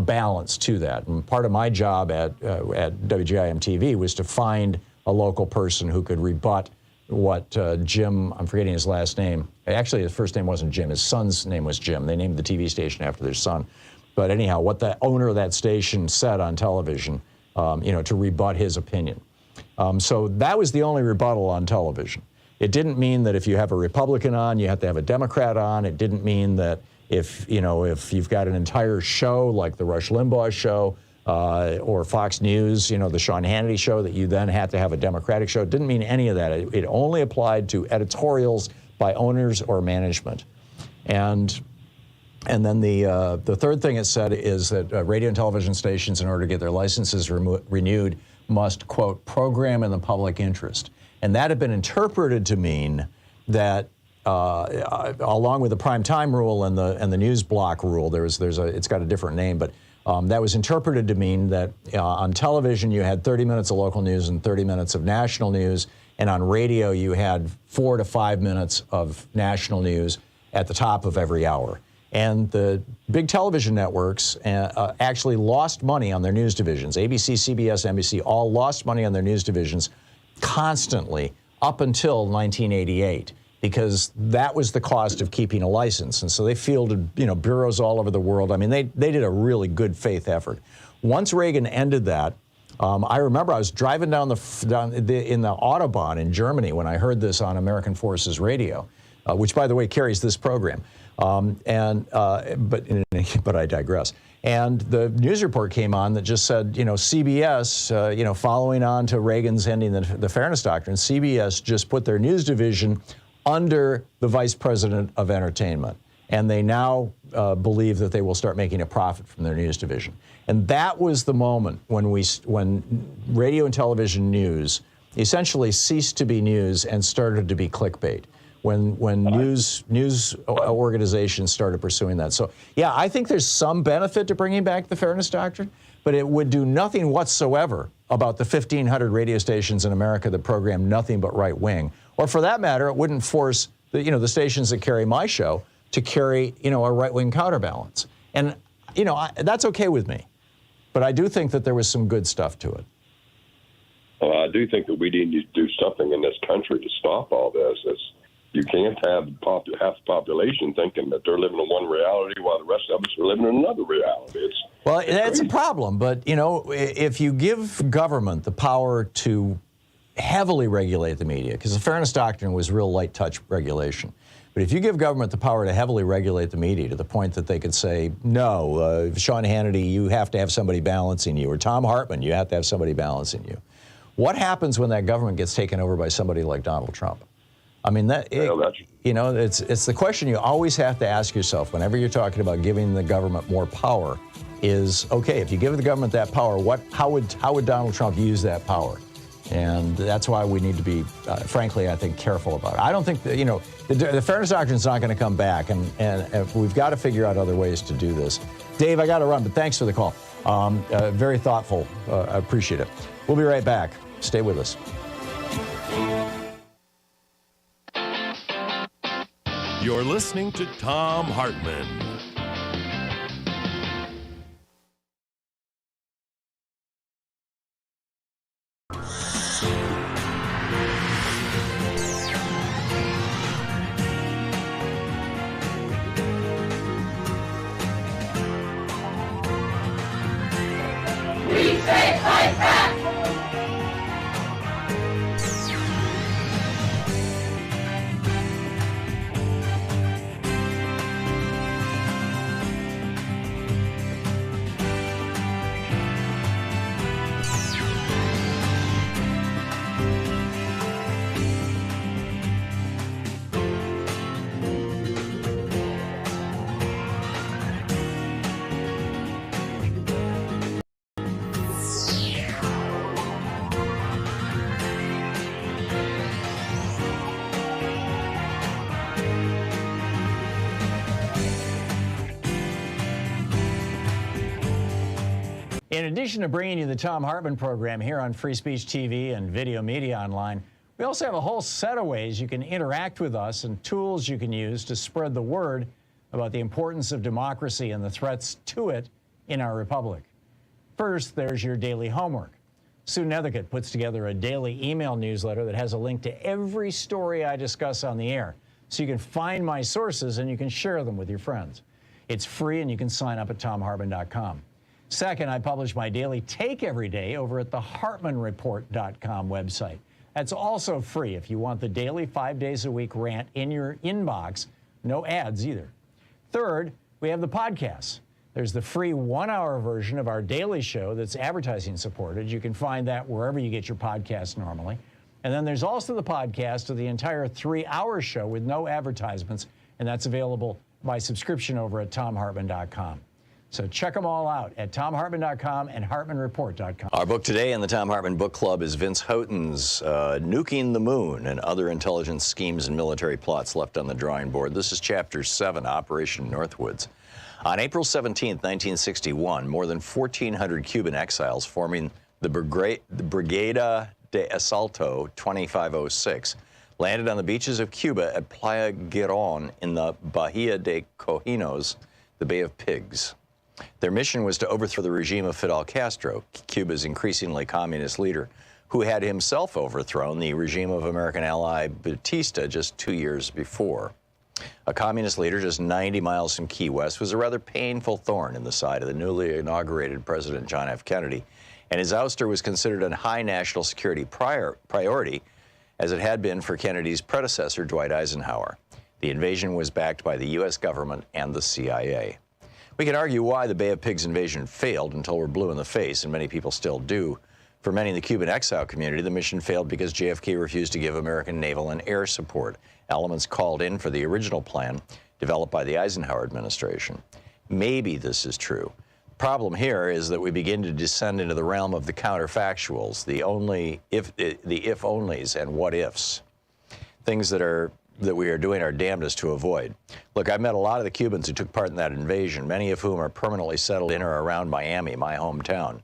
Speaker 1: balance to that. And part of my job at WGIM TV was to find a local person who could rebut what Jim, I'm forgetting his last name. Actually, his first name wasn't Jim. His son's name was Jim. They named the TV station after their son. But anyhow, what the owner of that station said on television, to rebut his opinion. So that was the only rebuttal on television. It didn't mean that if you have a Republican on, you have to have a Democrat on. It didn't mean that if you've got an entire show like the Rush Limbaugh show or Fox News, the Sean Hannity show, that you then had to have a Democratic show. It didn't mean any of that. It only applied to editorials by owners or management. And then the third thing it said is that radio and television stations, in order to get their licenses renewed, must, quote, program in the public interest. And that had been interpreted to mean that, along with the prime time rule and the news block rule, it's got a different name, but that was interpreted to mean that on television you had 30 minutes of local news and 30 minutes of national news, and on radio you had 4 to 5 minutes of national news at the top of every hour. And the big television networks actually lost money on their news divisions. ABC, CBS, NBC all lost money on their news divisions constantly up until 1988, because that was the cost of keeping a license. And so they fielded, bureaus all over the world. I mean, they did a really good faith effort. Once Reagan ended that, I remember I was driving in the Autobahn in Germany when I heard this on American Forces Radio, which, by the way, carries this program. But I digress. And the news report came on that just said, CBS, following on to Reagan's ending the Fairness Doctrine, CBS just put their news division under the Vice President of Entertainment. And they now believe that they will start making a profit from their news division. And that was the moment when radio and television news essentially ceased to be news and started to be clickbait. When news organizations started pursuing that. So, yeah, I think there's some benefit to bringing back the Fairness Doctrine, but it would do nothing whatsoever about the 1,500 radio stations in America that program nothing but right wing. Or for that matter, it wouldn't force the stations that carry my show to carry, a right wing counterbalance. And, that's okay with me. But I do think that there was some good stuff to it.
Speaker 10: Well, I do think that we need to do something in this country to stop all this. You can't have half the population thinking that they're living in one reality while the rest of us are living in another reality. It's
Speaker 1: a problem. But, if you give government the power to heavily regulate the media, because the Fairness Doctrine was real light touch regulation. But if you give government the power to heavily regulate the media to the point that they could say, no, Sean Hannity, you have to have somebody balancing you, or Thom Hartmann, you have to have somebody balancing you. What happens when that government gets taken over by somebody like Donald Trump? I mean, it's the question you always have to ask yourself whenever you're talking about giving the government more power is, okay, if you give the government that power, how would Donald Trump use that power? And that's why we need to be, frankly, I think, careful about it. I don't think that, the Fairness Doctrine is not going to come back, and we've got to figure out other ways to do this. Dave, I got to run, but thanks for the call. Very thoughtful. I appreciate it. We'll be right back. Stay with us.
Speaker 3: You're listening to Thom Hartmann.
Speaker 11: We say fight back!
Speaker 1: In addition to bringing you the Thom Hartmann program here on Free Speech TV and Video Media Online, we also have a whole set of ways you can interact with us and tools you can use to spread the word about the importance of democracy and the threats to it in our republic. First, there's your daily homework. Sue Nethercutt puts together a daily email newsletter that has a link to every story I discuss on the air, so you can find my sources and you can share them with your friends. It's free and you can sign up at ThomHartmann.com. Second, I publish my daily take every day over at the HartmannReport.com website. That's also free if you want the daily 5 days a week rant in your inbox. No ads either. Third, we have the podcasts. There's the free 1-hour version of our daily show that's advertising supported. You can find that wherever you get your podcasts normally. And then there's also the podcast of the entire 3-hour show with no advertisements, and that's available by subscription over at thomhartmann.com. So check them all out at thomhartmann.com and hartmannreport.com. Our book today in the Thom Hartmann Book Club is Vince Houghton's Nuking the Moon and Other Intelligence Schemes and Military Plots Left on the Drawing Board. This is Chapter 7, Operation Northwoods. On April 17, 1961, more than 1,400 Cuban exiles forming the Brigada de Asalto 2506 landed on the beaches of Cuba at Playa Girón in the Bahia de Cojinos, the Bay of Pigs. Their mission was to overthrow the regime of Fidel Castro, Cuba's increasingly communist leader, who had himself overthrown the regime of American ally Batista just 2 years before. A communist leader just 90 miles from Key West was a rather painful thorn in the side of the newly inaugurated President John F. Kennedy, and his ouster was considered a high national security priority, as it had been for Kennedy's predecessor, Dwight Eisenhower. The invasion was backed by the U.S. government and the CIA. We can argue why the Bay of Pigs invasion failed until we're blue in the face, and many people still do. For many in the Cuban exile community, the mission failed because JFK refused to give American naval and air support, elements called in for the original plan developed by the Eisenhower administration. Maybe this is true. The problem here is that we begin to descend into the realm of the counterfactuals, the if-onlys and what-ifs, things that we are doing our damnedest to avoid. Look, I've met a lot of the Cubans who took part in that invasion, many of whom are permanently settled in or around Miami, my hometown.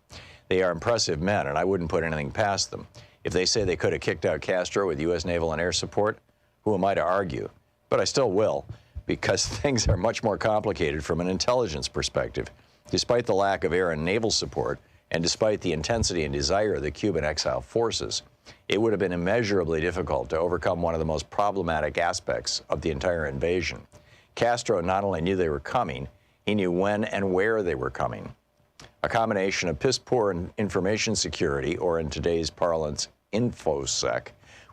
Speaker 1: They are impressive men, and I wouldn't put anything past them. If they say they could have kicked out Castro with U.S. naval and air support, who am I to argue? But I still will, because things are much more complicated from an intelligence perspective. Despite the lack of air and naval support, and despite the intensity and desire of the Cuban exile forces, it would have been immeasurably difficult to overcome one of the most problematic aspects of the entire invasion. Castro not only knew they were coming, he knew when and where they were coming. A combination of piss-poor information security, or in today's parlance, InfoSec,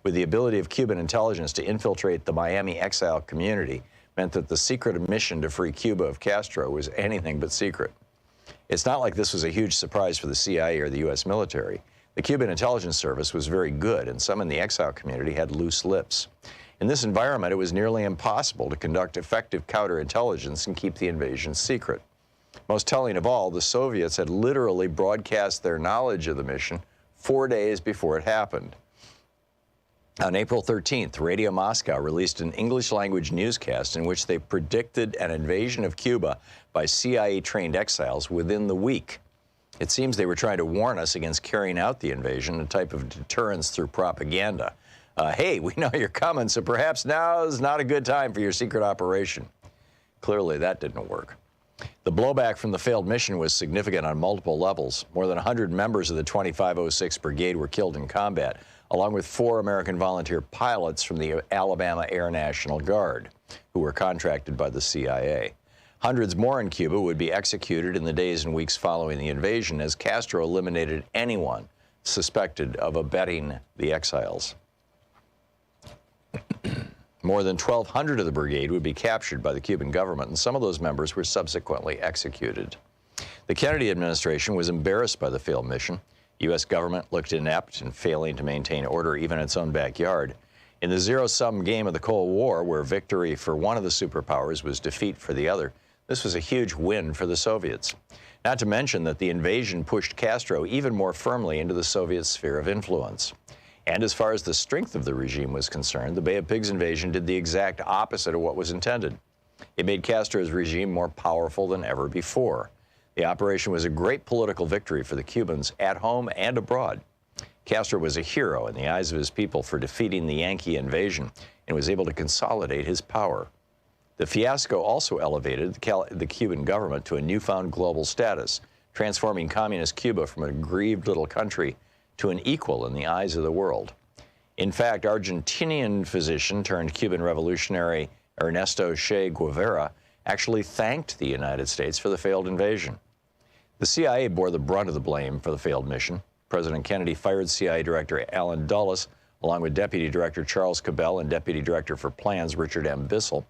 Speaker 1: with the ability of Cuban intelligence to infiltrate the Miami exile community meant that the secret mission to free Cuba of Castro was anything but secret. It's not like this was a huge surprise for the CIA or the U.S. military. The Cuban intelligence service was very good, and some in the exile community had loose lips. In this environment, it was nearly impossible to conduct effective counterintelligence and keep the invasion secret. Most telling of all, the Soviets had literally broadcast their knowledge of the mission 4 days before it happened. On April 13th, Radio Moscow released an English-language newscast in which they predicted an invasion of Cuba by CIA-trained exiles within the week. It seems they were trying to warn us against carrying out the invasion, a type of deterrence through propaganda. Hey, we know you're coming, so perhaps now is not a good time for your secret operation. Clearly, that didn't work. The blowback from the failed mission was significant on multiple levels. More than 100 members of the 2506 Brigade were killed in combat, along with 4 American volunteer pilots from the Alabama Air National Guard, who were contracted by the CIA. Hundreds more in Cuba would be executed in the days and weeks following the invasion, as Castro eliminated anyone suspected of abetting the exiles. More than 1,200 of the brigade would be captured by the Cuban government, and some of those members were subsequently executed. The Kennedy administration was embarrassed by the failed mission. The U.S. government looked inept and failing to maintain order even in its own backyard. In the zero-sum game of the Cold War, where victory for one of the superpowers was defeat for the other, this was a huge win for the Soviets. Not to mention that the invasion pushed Castro even more firmly into the Soviet sphere of influence. And as far as the strength of the regime was concerned, the Bay of Pigs invasion did the exact opposite of what was intended. It made Castro's regime more powerful than ever before. The operation was a great political victory for the Cubans at home and abroad. Castro was a hero in the eyes of his people for defeating the Yankee invasion and was able to consolidate his power. The fiasco also elevated the Cuban government to a newfound global status, transforming communist Cuba from an aggrieved little country to an equal in the eyes of the world. In fact, Argentinian physician turned Cuban revolutionary Ernesto Che Guevara actually thanked the United States for the failed invasion. The CIA bore the brunt of the blame for the failed mission. President Kennedy fired CIA Director Allen Dulles along with Deputy Director Charles Cabell and Deputy Director for Plans Richard M. Bissell,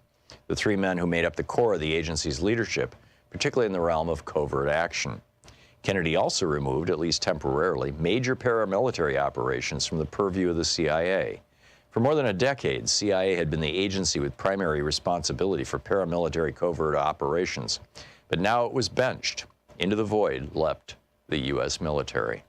Speaker 1: the three men who made up the core of the agency's leadership, particularly in the realm of covert action. Kennedy also removed, at least temporarily, major paramilitary operations from the purview of the CIA. For more than a decade, CIA had been the agency with primary responsibility for paramilitary covert operations, but now it was benched. Into the void leapt the U.S. military.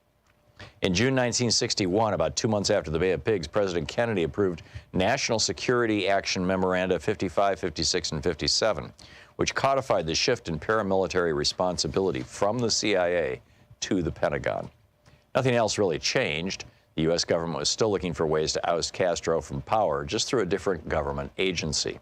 Speaker 1: In June 1961, about 2 months after the Bay of Pigs, President Kennedy approved National Security Action Memoranda 55, 56, and 57, which codified the shift in paramilitary responsibility from the CIA to the Pentagon. Nothing else really changed. The U.S. government was still looking for ways to oust Castro from power, just through a different government agency.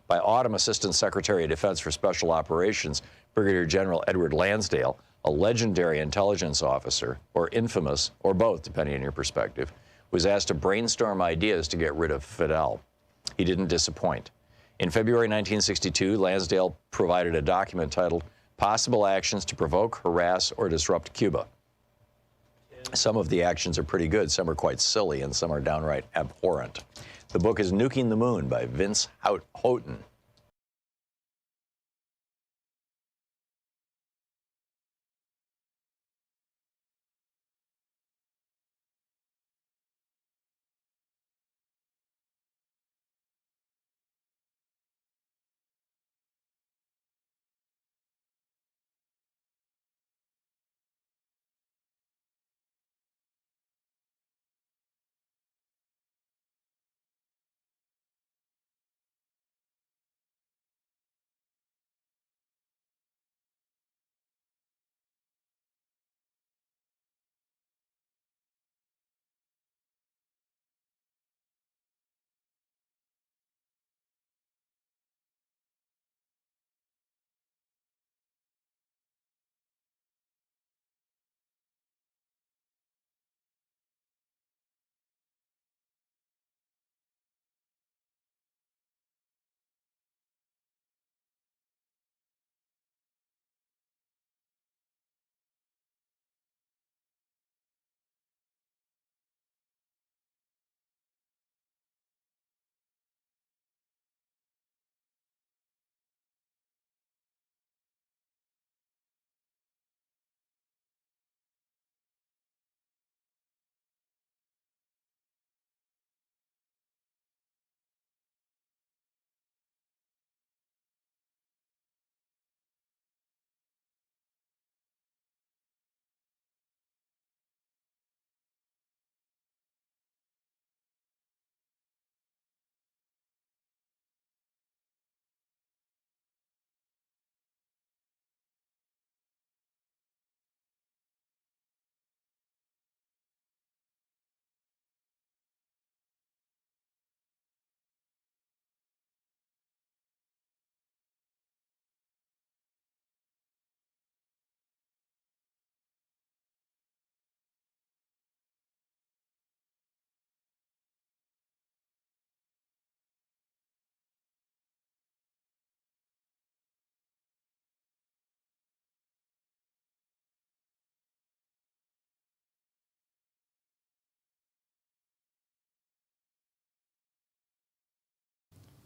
Speaker 1: By autumn, Assistant Secretary of Defense for Special Operations, Brigadier General Edward Lansdale, a legendary intelligence officer, or infamous, or both, depending on your perspective, was asked to brainstorm ideas to get rid of Fidel. He didn't disappoint. In February 1962, Lansdale provided a document titled Possible Actions to Provoke, Harass, or Disrupt Cuba. Some of the actions are pretty good, some are quite silly, and some are downright abhorrent. The book is Nuking the Moon by Vince Houghton.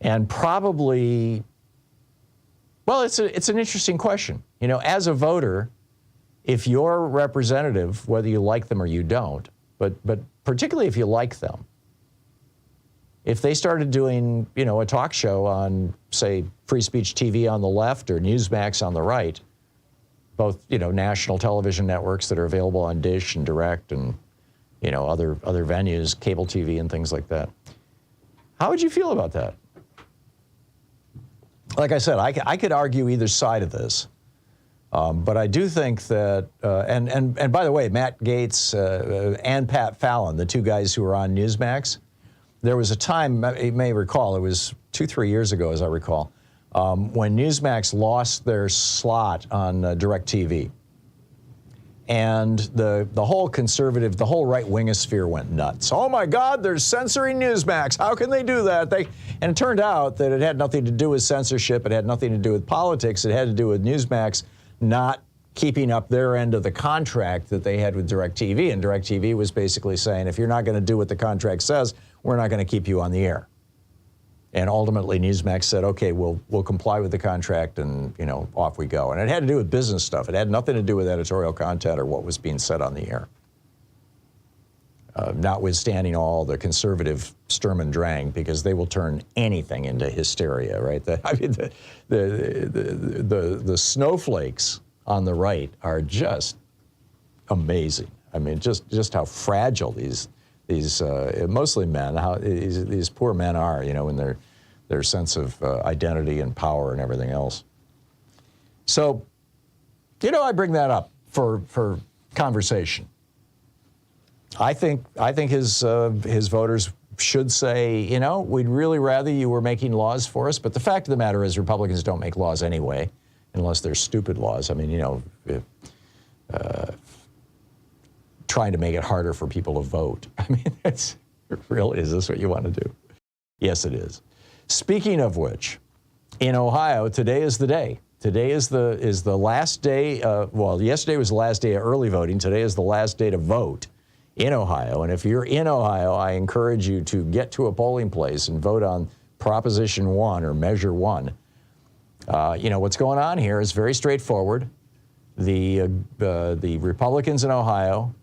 Speaker 1: And probably, well, it's an interesting question. You know, as a voter, if your representative, whether you like them or you don't, but particularly if you like them, if they started doing, you know, a talk show on, say, Free Speech TV on the left or Newsmax on the right, both, you know, national television networks that are available on Dish and Direct and, you know, other venues, cable TV and things like that, how would you feel about that? Like I said, I could argue either side of this, but I do think that, and by the way, Matt Gaetz and Pat Fallon, the two guys who were on Newsmax, there was a time, you may recall, it was 2-3 years ago, as I recall, when Newsmax lost their slot on DirecTV. And the whole conservative, the whole right-wingosphere went nuts. Oh my God, they're censoring Newsmax. How can they do that? And it turned out that it had nothing to do with censorship. It had nothing to do with politics. It had to do with Newsmax not keeping up their end of the contract that they had with DirecTV. And DirecTV was basically saying, if you're not going to do what the contract says, we're not going to keep you on the air. And ultimately, Newsmax said, okay, we'll comply with the contract, and off we go. And it had to do with business stuff. It had nothing to do with editorial content or what was being said on the air. Notwithstanding all the conservative Sturm und Drang, because they will turn anything into hysteria, right? The snowflakes on the right are just amazing. I mean, just how fragile these mostly men, how these poor men are, in their sense of identity and power and everything else. So, I bring that up for conversation. I think his voters should say, we'd really rather you were making laws for us, but the fact of the matter is Republicans don't make laws anyway, unless they're stupid laws. I mean, trying to make it harder for people to vote. I mean, is this what you want to do? Yes, it is. Speaking of which, in Ohio, today is the day. Today is the last day. Yesterday was the last day of early voting. Today is the last day to vote in Ohio. And if you're in Ohio, I encourage you to get to a polling place and vote on Proposition 1 or Measure 1. What's going on here is very straightforward. The Republicans in Ohio,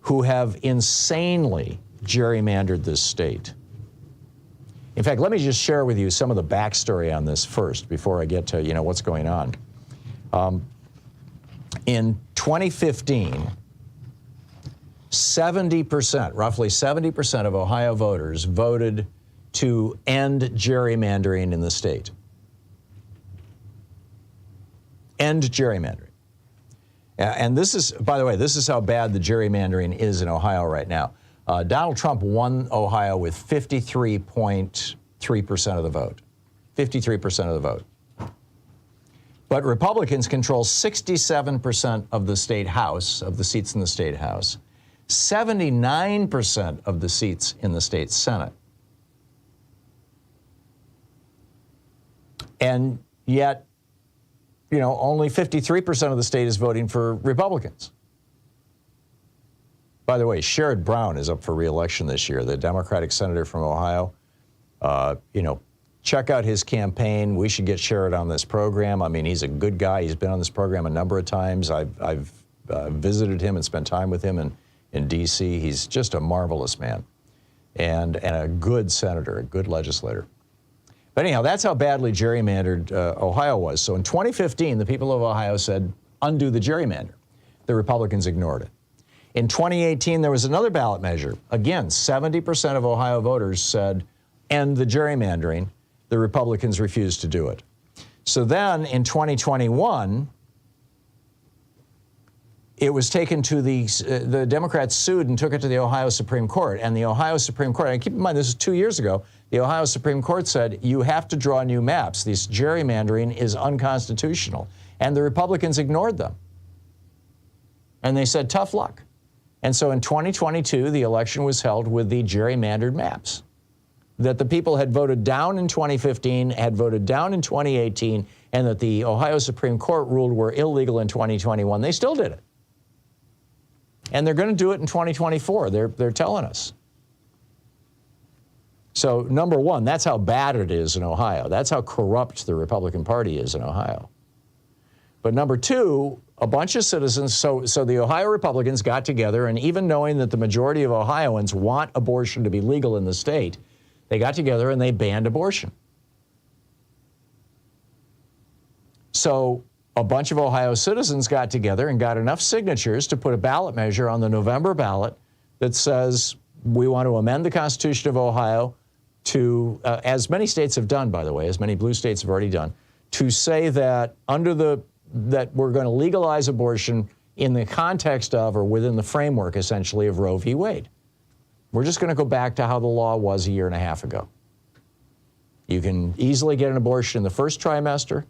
Speaker 1: who have insanely gerrymandered this state. In fact, let me just share with you some of the backstory on this first before I get to, what's going on. In 2015, roughly 70% of Ohio voters voted to end gerrymandering in the state. End gerrymandering. And this is, by the way, this is how bad the gerrymandering is in Ohio right now. Donald Trump won Ohio with 53.3% of the vote. 53% of the vote. But Republicans control 67% of the state house, of the seats in the state house, 79% of the seats in the state Senate. And yet, only 53% of the state is voting for Republicans. By the way, Sherrod Brown is up for re-election this year, the Democratic senator from Ohio. Check out his campaign. We should get Sherrod on this program. I mean, he's a good guy. He's been on this program a number of times. I've visited him and spent time with him in D.C. He's just a marvelous man and a good senator, a good legislator. But anyhow, that's how badly gerrymandered Ohio was. So in 2015, the people of Ohio said, undo the gerrymander. The Republicans ignored it. In 2018, there was another ballot measure. Again, 70% of Ohio voters said, end the gerrymandering. The Republicans refused to do it. So then in 2021, it was taken to the Democrats sued and took it to the Ohio Supreme Court. And the Ohio Supreme Court, and keep in mind, this is 2 years ago, the Ohio Supreme Court said, you have to draw new maps. This gerrymandering is unconstitutional. And the Republicans ignored them. And they said, tough luck. And so in 2022, the election was held with the gerrymandered maps that the people had voted down in 2015, had voted down in 2018, and that the Ohio Supreme Court ruled were illegal in 2021. They still did it. And they're going to do it in 2024. They're telling us. So number one, that's how bad it is in Ohio. That's how corrupt the Republican Party is in Ohio. But number two, a bunch of citizens, so the Ohio Republicans got together, and even knowing that the majority of Ohioans want abortion to be legal in the state, they got together and they banned abortion. So a bunch of Ohio citizens got together and got enough signatures to put a ballot measure on the November ballot that says we want to amend the Constitution of Ohio to, as many states have done, by the way, as many blue states have already done, to say that that we're going to legalize abortion in the context of, or within the framework, essentially, of Roe v. Wade. We're just going to go back to how the law was a year and a half ago. You can easily get an abortion in the first trimester.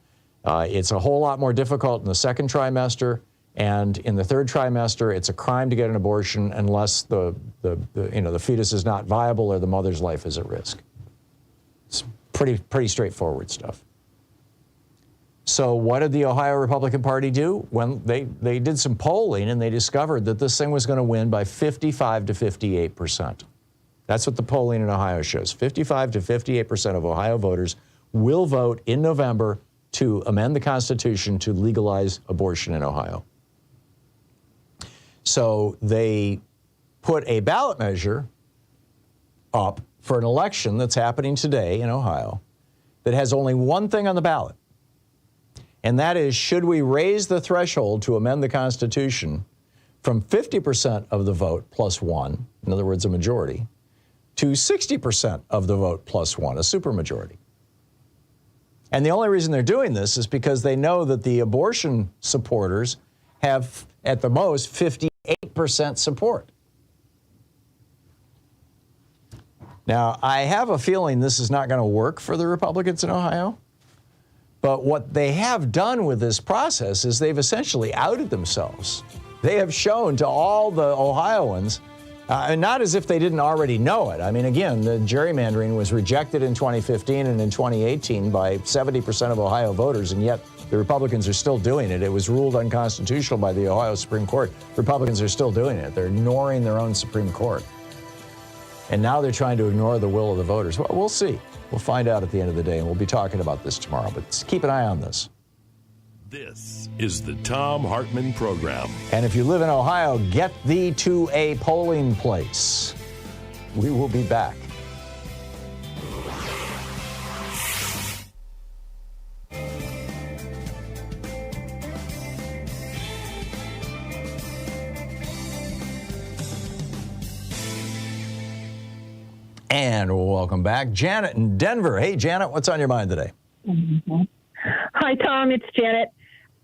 Speaker 1: It's a whole lot more difficult in the second trimester. And in the third trimester, it's a crime to get an abortion unless the fetus is not viable or the mother's life is at risk. It's pretty straightforward stuff. So what did the Ohio Republican Party do? When they did some polling and they discovered that this thing was going to win by 55 to 58%. That's what the polling in Ohio shows. 55 to 58% of Ohio voters will vote in November to amend the Constitution to legalize abortion in Ohio. So they put a ballot measure up for an election that's happening today in Ohio that has only one thing on the ballot. And that is, should we raise the threshold to amend the Constitution from 50% of the vote plus one, in other words, a majority, to 60% of the vote plus one, a supermajority? And the only reason they're doing this is because they know that the abortion supporters have, at the most, 58% support. Now, I have a feeling this is not going to work for the Republicans in Ohio. But what they have done with this process is they've essentially outed themselves. They have shown to all the Ohioans, and not as if they didn't already know it. I mean, again, the gerrymandering was rejected in 2015 and in 2018 by 70% of Ohio voters, and yet the Republicans are still doing it. It was ruled unconstitutional by the Ohio Supreme Court. Republicans are still doing it. They're ignoring their own Supreme Court. And now they're trying to ignore the will of the voters. Well, we'll see. We'll find out at the end of the day, and we'll be talking about this tomorrow. But keep an eye on this.
Speaker 3: This is the Thom Hartmann Program.
Speaker 1: And if you live in Ohio, get thee to a polling place. We will be back. And welcome back. Janet in Denver. Hey, Janet, what's on your mind today?
Speaker 12: Mm-hmm. Hi, Tom. It's Janet.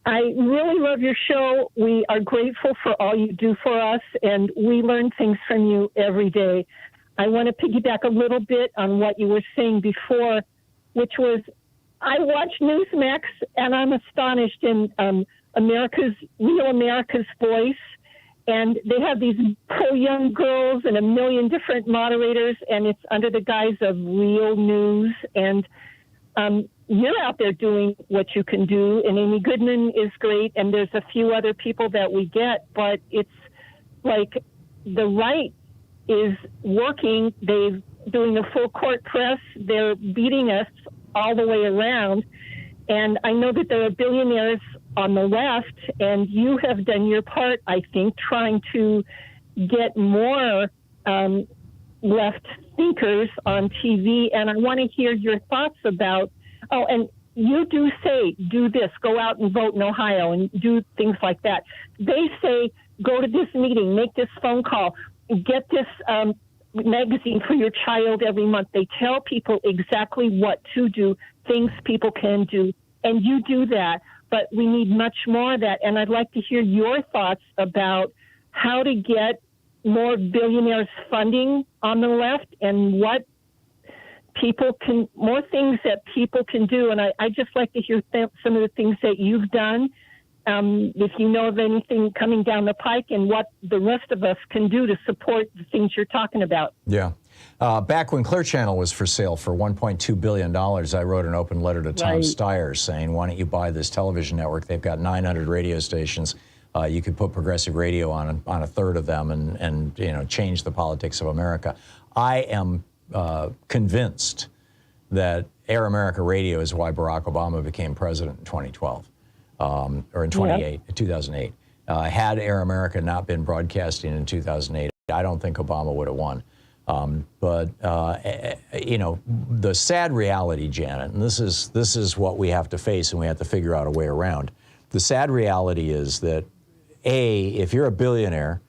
Speaker 12: I really love your show. We are grateful for all you do for us, and we learn things from you every day. I want to piggyback a little bit on what you were saying before, which was I watch Newsmax, and I'm astonished in Real America's Voice. And they have these pro-young girls and a million different moderators, and it's under the guise of real news. And you're out there doing what you can do, and Amy Goodman is great, and there's a few other people that we get, but it's like the right is working. They're doing a full court press. They're beating us all the way around. And I know that there are billionaires on the left, and you have done your part, I think, trying to get more left thinkers on TV. And I want to hear your thoughts about, and you do say, do this, go out and vote in Ohio and do things like that. They say, go to this meeting, make this phone call, get this magazine for your child every month. They tell people exactly what to do, things people can do, and you do that. But we need much more of that. And I'd like to hear your thoughts about how to get more billionaires funding on the left and what people can, more things that people can do. And I just like to hear some of the things that you've done, if you know of anything coming down the pike, and what the rest of us can do to support the things you're talking about.
Speaker 1: Yeah. Back when Clear Channel was for sale for $1.2 billion, I wrote an open letter to Tom Steyer saying, why don't you buy this television network? They've got 900 radio stations. You could put progressive radio on a third of them and change the politics of America. I am convinced that Air America Radio is why Barack Obama became president in 2012, or in 2008. Had Air America not been broadcasting in 2008, I don't think Obama would have won. But the sad reality, Janet, and this is what we have to face, and we have to figure out a way around. The sad reality is that, if you're a billionaire,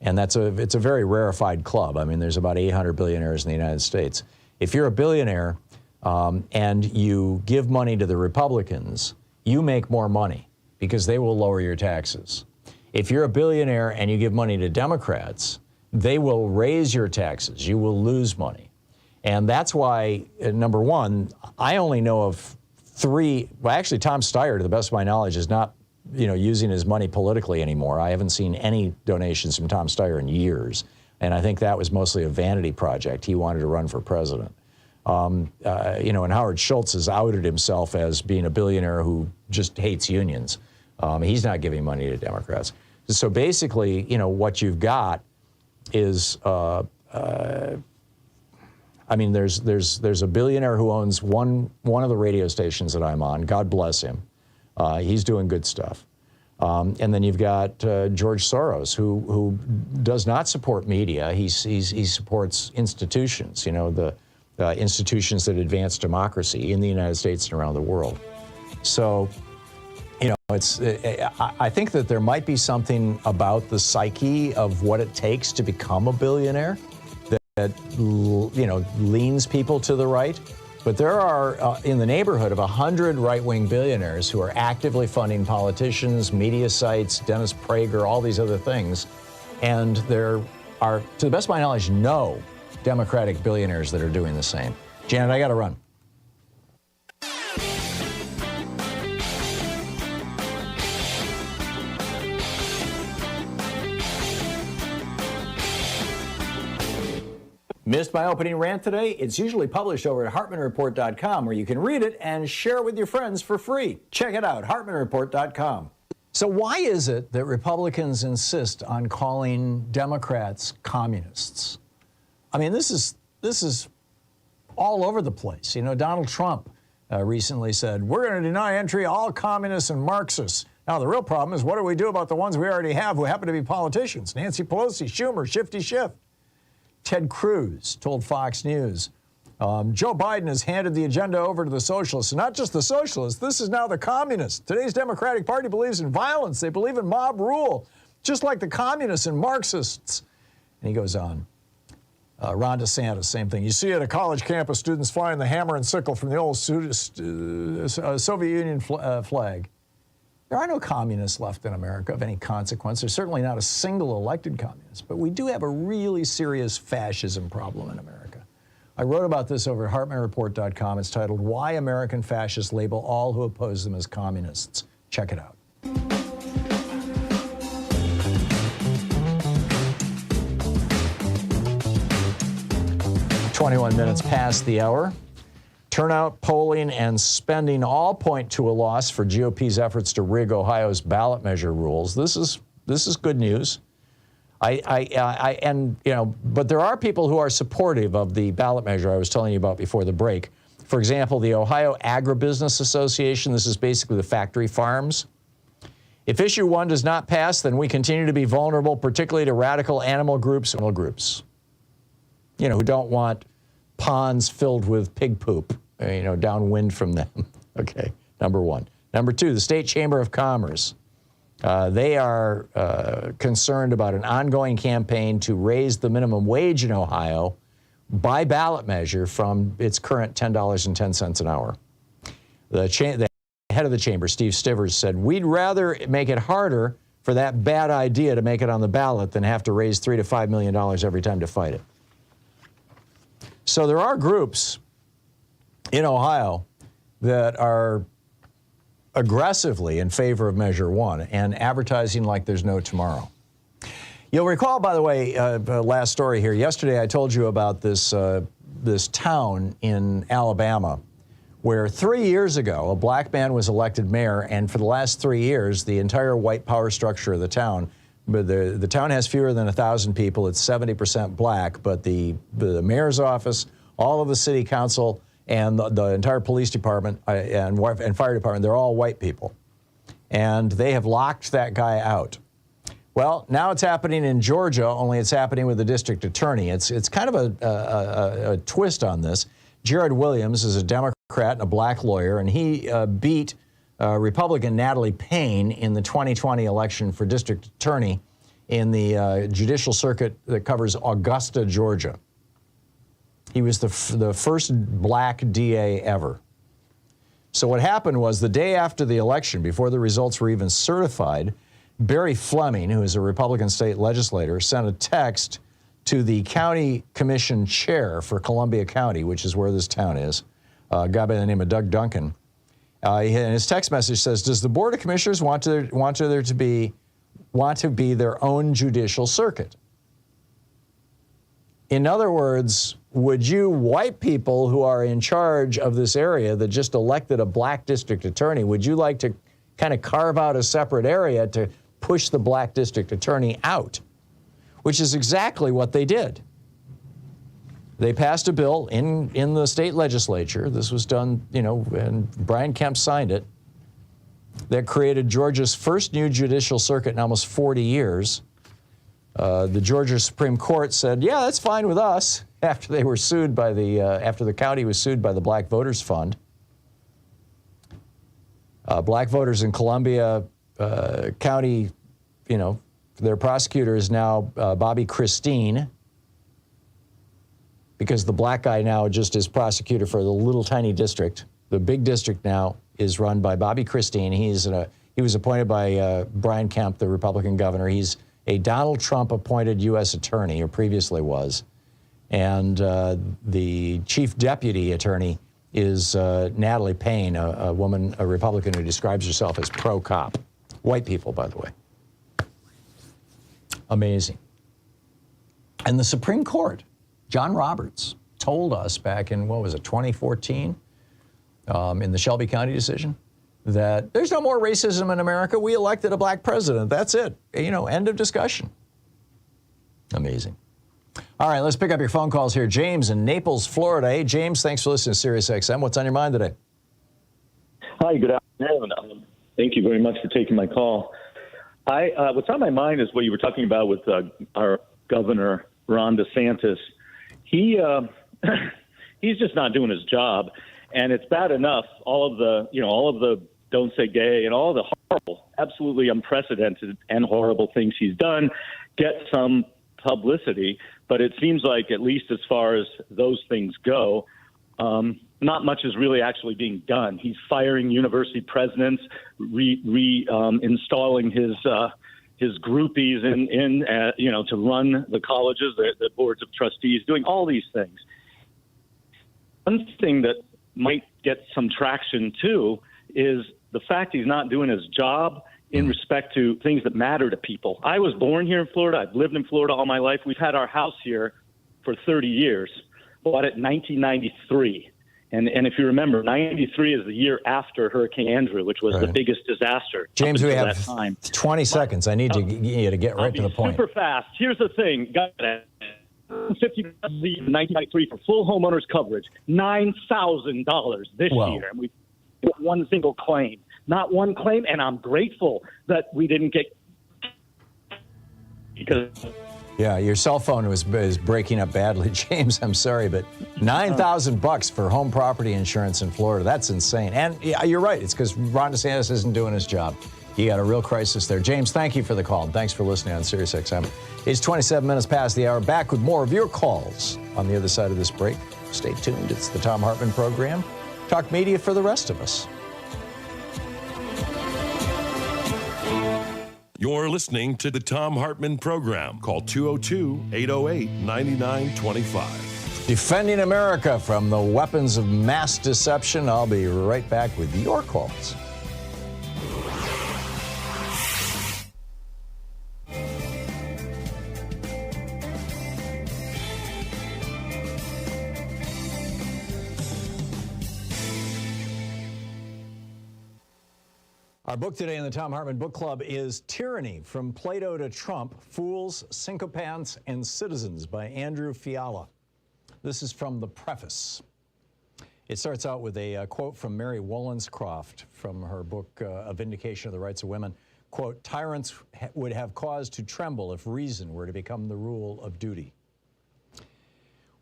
Speaker 1: and it's a very rarefied club. I mean, there's about 800 billionaires in the United States. If you're a billionaire and you give money to the Republicans, you make more money because they will lower your taxes. If you're a billionaire and you give money to Democrats, they will raise your taxes. You will lose money. And that's why, number one, I only know of three. Well, actually, Tom Steyer, to the best of my knowledge, is not using his money politically anymore. I haven't seen any donations from Tom Steyer in years. And I think that was mostly a vanity project. He wanted to run for president. And Howard Schultz has outed himself as being a billionaire who just hates unions. He's not giving money to Democrats. So basically, what you've got is, there's a billionaire who owns one of the radio stations that I'm on. God bless him. He's doing good stuff. And then you've got George Soros, who does not support media. He supports institutions, the institutions that advance democracy in the United States and around the world. So, I think that there might be something about the psyche of what it takes to become a billionaire that leans people to the right. But there are in the neighborhood of 100 right-wing billionaires who are actively funding politicians, media sites, Dennis Prager, all these other things. And there are, to the best of my knowledge, no Democratic billionaires that are doing the same. Janet, I got to run. Missed my opening rant today? It's usually published over at HartmannReport.com, where you can read it and share it with your friends for free. Check it out, HartmannReport.com. So why is it that Republicans insist on calling Democrats communists? I mean, this is all over the place. Donald Trump recently said, we're going to deny entry all communists and Marxists. Now, the real problem is, what do we do about the ones we already have who happen to be politicians? Nancy Pelosi, Schumer, Shifty Schiff. Ted Cruz told Fox News, Joe Biden has handed the agenda over to the socialists. And not just the socialists, this is now the communists. Today's Democratic Party believes in violence. They believe in mob rule, just like the communists and Marxists. And he goes on. Ron DeSantis, same thing. You see at a college campus, students flying the hammer and sickle from the old Soviet Union flag. There are no communists left in America of any consequence. There's certainly not a single elected communist, but we do have a really serious fascism problem in America. I wrote about this over at HartmannReport.com. It's titled, Why American Fascists Label All Who Oppose Them as Communists. Check it out. "21 minutes past the hour. Turnout, polling, and spending all point to a loss for GOP's efforts to rig Ohio's ballot measure rules. This is good news. But there are people who are supportive of the ballot measure I was telling you about before the break. For example, the Ohio Agribusiness Association. This is basically the factory farms. If issue 1 does not pass, then we continue to be vulnerable, particularly to radical animal groups, who don't want ponds filled with pig poop, downwind from them. Okay, number 1. Number 2, the State Chamber of Commerce. They are concerned about an ongoing campaign to raise the minimum wage in Ohio by ballot measure from its current $10.10 an hour. The head of the chamber, Steve Stivers, said, we'd rather make it harder for that bad idea to make it on the ballot than have to raise $3 to $5 million every time to fight it. So there are groups in Ohio that are aggressively in favor of Measure 1 and advertising like there's no tomorrow. You'll recall, by the way, last story here. Yesterday I told you about this town in Alabama where 3 years ago a black man was elected mayor, and for the last 3 years the entire white power structure of the town, but the town has fewer than 1,000 people. It's 70% black, but the mayor's office, all of the city council, and the entire police department and fire department, they're all white people. And they have locked that guy out. Well, now it's happening in Georgia, only it's happening with the district attorney. It's kind of a twist on this. Jared Williams is a Democrat and a black lawyer, and he beat Republican Natalie Payne in the 2020 election for district attorney in the judicial circuit that covers Augusta, Georgia. He was the first black DA ever. So what happened was, the day after the election, before the results were even certified, Barry Fleming, who is a Republican state legislator, sent a text to the county commission chair for Columbia County, which is where this town is, a guy by the name of Doug Duncan. And his text message says, does the Board of Commissioners want to be their own judicial circuit? In other words, would you white people who are in charge of this area that just elected a black district attorney, would you like to kind of carve out a separate area to push the black district attorney out? Which is exactly what they did. They passed a bill in the state legislature. This was done, and Brian Kemp signed it, that created Georgia's first new judicial circuit in almost 40 years. The Georgia Supreme Court said, yeah, that's fine with us, after they were sued by after the county was sued by the Black Voters Fund. Black voters in Columbia County, their prosecutor is now Bobby Christine, because the black guy now just is prosecutor for the little tiny district. The big district now is run by Bobby Christine. He was appointed by Brian Kemp, the Republican governor. He's a Donald Trump appointed U.S. attorney, or previously was. And the chief deputy attorney is Natalie Payne, a woman, a Republican who describes herself as pro-cop. White people, by the way. Amazing. And the Supreme Court, John Roberts, told us back in, 2014, in the Shelby County decision, that there's no more racism in America. We elected a black president. That's it. End of discussion. Amazing. All right, let's pick up your phone calls here. James in Naples, Florida. Hey, James, thanks for listening to SiriusXM. What's on your mind today?
Speaker 13: Hi, good afternoon. Thank you very much for taking my call. What's on my mind is what you were talking about with our governor, Ron DeSantis. He's just not doing his job, and it's bad enough. All of the don't say gay and all the horrible, absolutely unprecedented and horrible things he's done get some publicity, but it seems like, at least as far as those things go, not much is really actually being done. He's firing university presidents, installing his groupies in to run the colleges, the boards of trustees, doing all these things. One thing that might get some traction too is the fact he's not doing his job in respect to things that matter to people. I was born here in Florida. I've lived in Florida all my life. We've had our house here for 30 years. Bought it in 1993. And if you remember, 93 is the year after Hurricane Andrew, which was the biggest disaster.
Speaker 1: James, we have 20 seconds. I need you to get right to the point.
Speaker 13: Super fast. Here's the thing. Got it. 1993 for full homeowners coverage, $9,000 this year. And we got one single claim. Not one claim, and I'm grateful that we didn't get because.
Speaker 1: Yeah, your cell phone is breaking up badly, James. I'm sorry, but $9,000 for home property insurance in Florida. That's insane. And you're right. It's because Ron DeSantis isn't doing his job. You got a real crisis there. James, thank you for the call. And thanks for listening on SiriusXM. It's 27 minutes past the hour. Back with more of your calls on the other side of this break. Stay tuned. It's the Thom Hartmann Program. Talk media for the rest of us.
Speaker 3: You're listening to the Thom Hartmann Program. Call 202-808-9925.
Speaker 1: Defending America from the weapons of mass deception. I'll be right back with your calls. Our book today in the Thom Hartmann Book Club is Tyranny, From Plato to Trump, Fools, Sycophants, and Citizens by Andrew Fiala. This is from the preface. It starts out with a quote from Mary Wollstonecraft from her book, A Vindication of the Rights of Women. Quote, tyrants would have cause to tremble if reason were to become the rule of duty.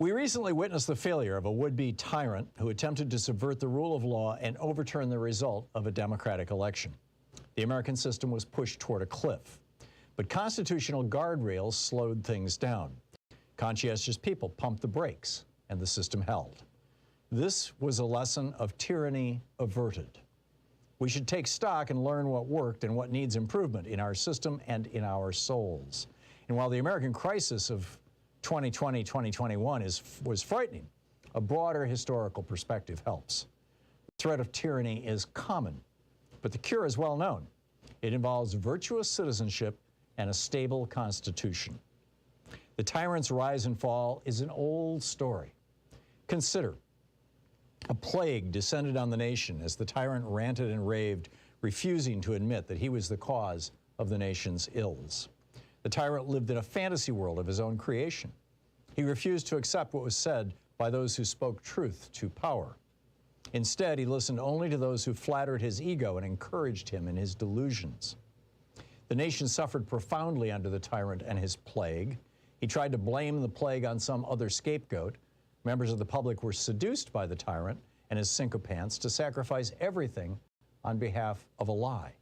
Speaker 1: We recently witnessed the failure of a would-be tyrant who attempted to subvert the rule of law and overturn the result of a democratic election. The American system was pushed toward a cliff, but constitutional guardrails slowed things down. Conscientious people pumped the brakes, and the system held. This was a lesson of tyranny averted. We should take stock and learn what worked and what needs improvement in our system and in our souls. And while the American crisis of 2020-2021 was frightening, a broader historical perspective helps. The threat of tyranny is common, but the cure is well known. It involves virtuous citizenship and a stable constitution. The tyrant's rise and fall is an old story. Consider, a plague descended on the nation as the tyrant ranted and raved, refusing to admit that he was the cause of the nation's ills. The tyrant lived in a fantasy world of his own creation. He refused to accept what was said by those who spoke truth to power. Instead, he listened only to those who flattered his ego and encouraged him in his delusions. The nation suffered profoundly under the tyrant and his plague. He tried to blame the plague on some other scapegoat. Members of the public were seduced by the tyrant and his sycophants to sacrifice everything on behalf of a lie.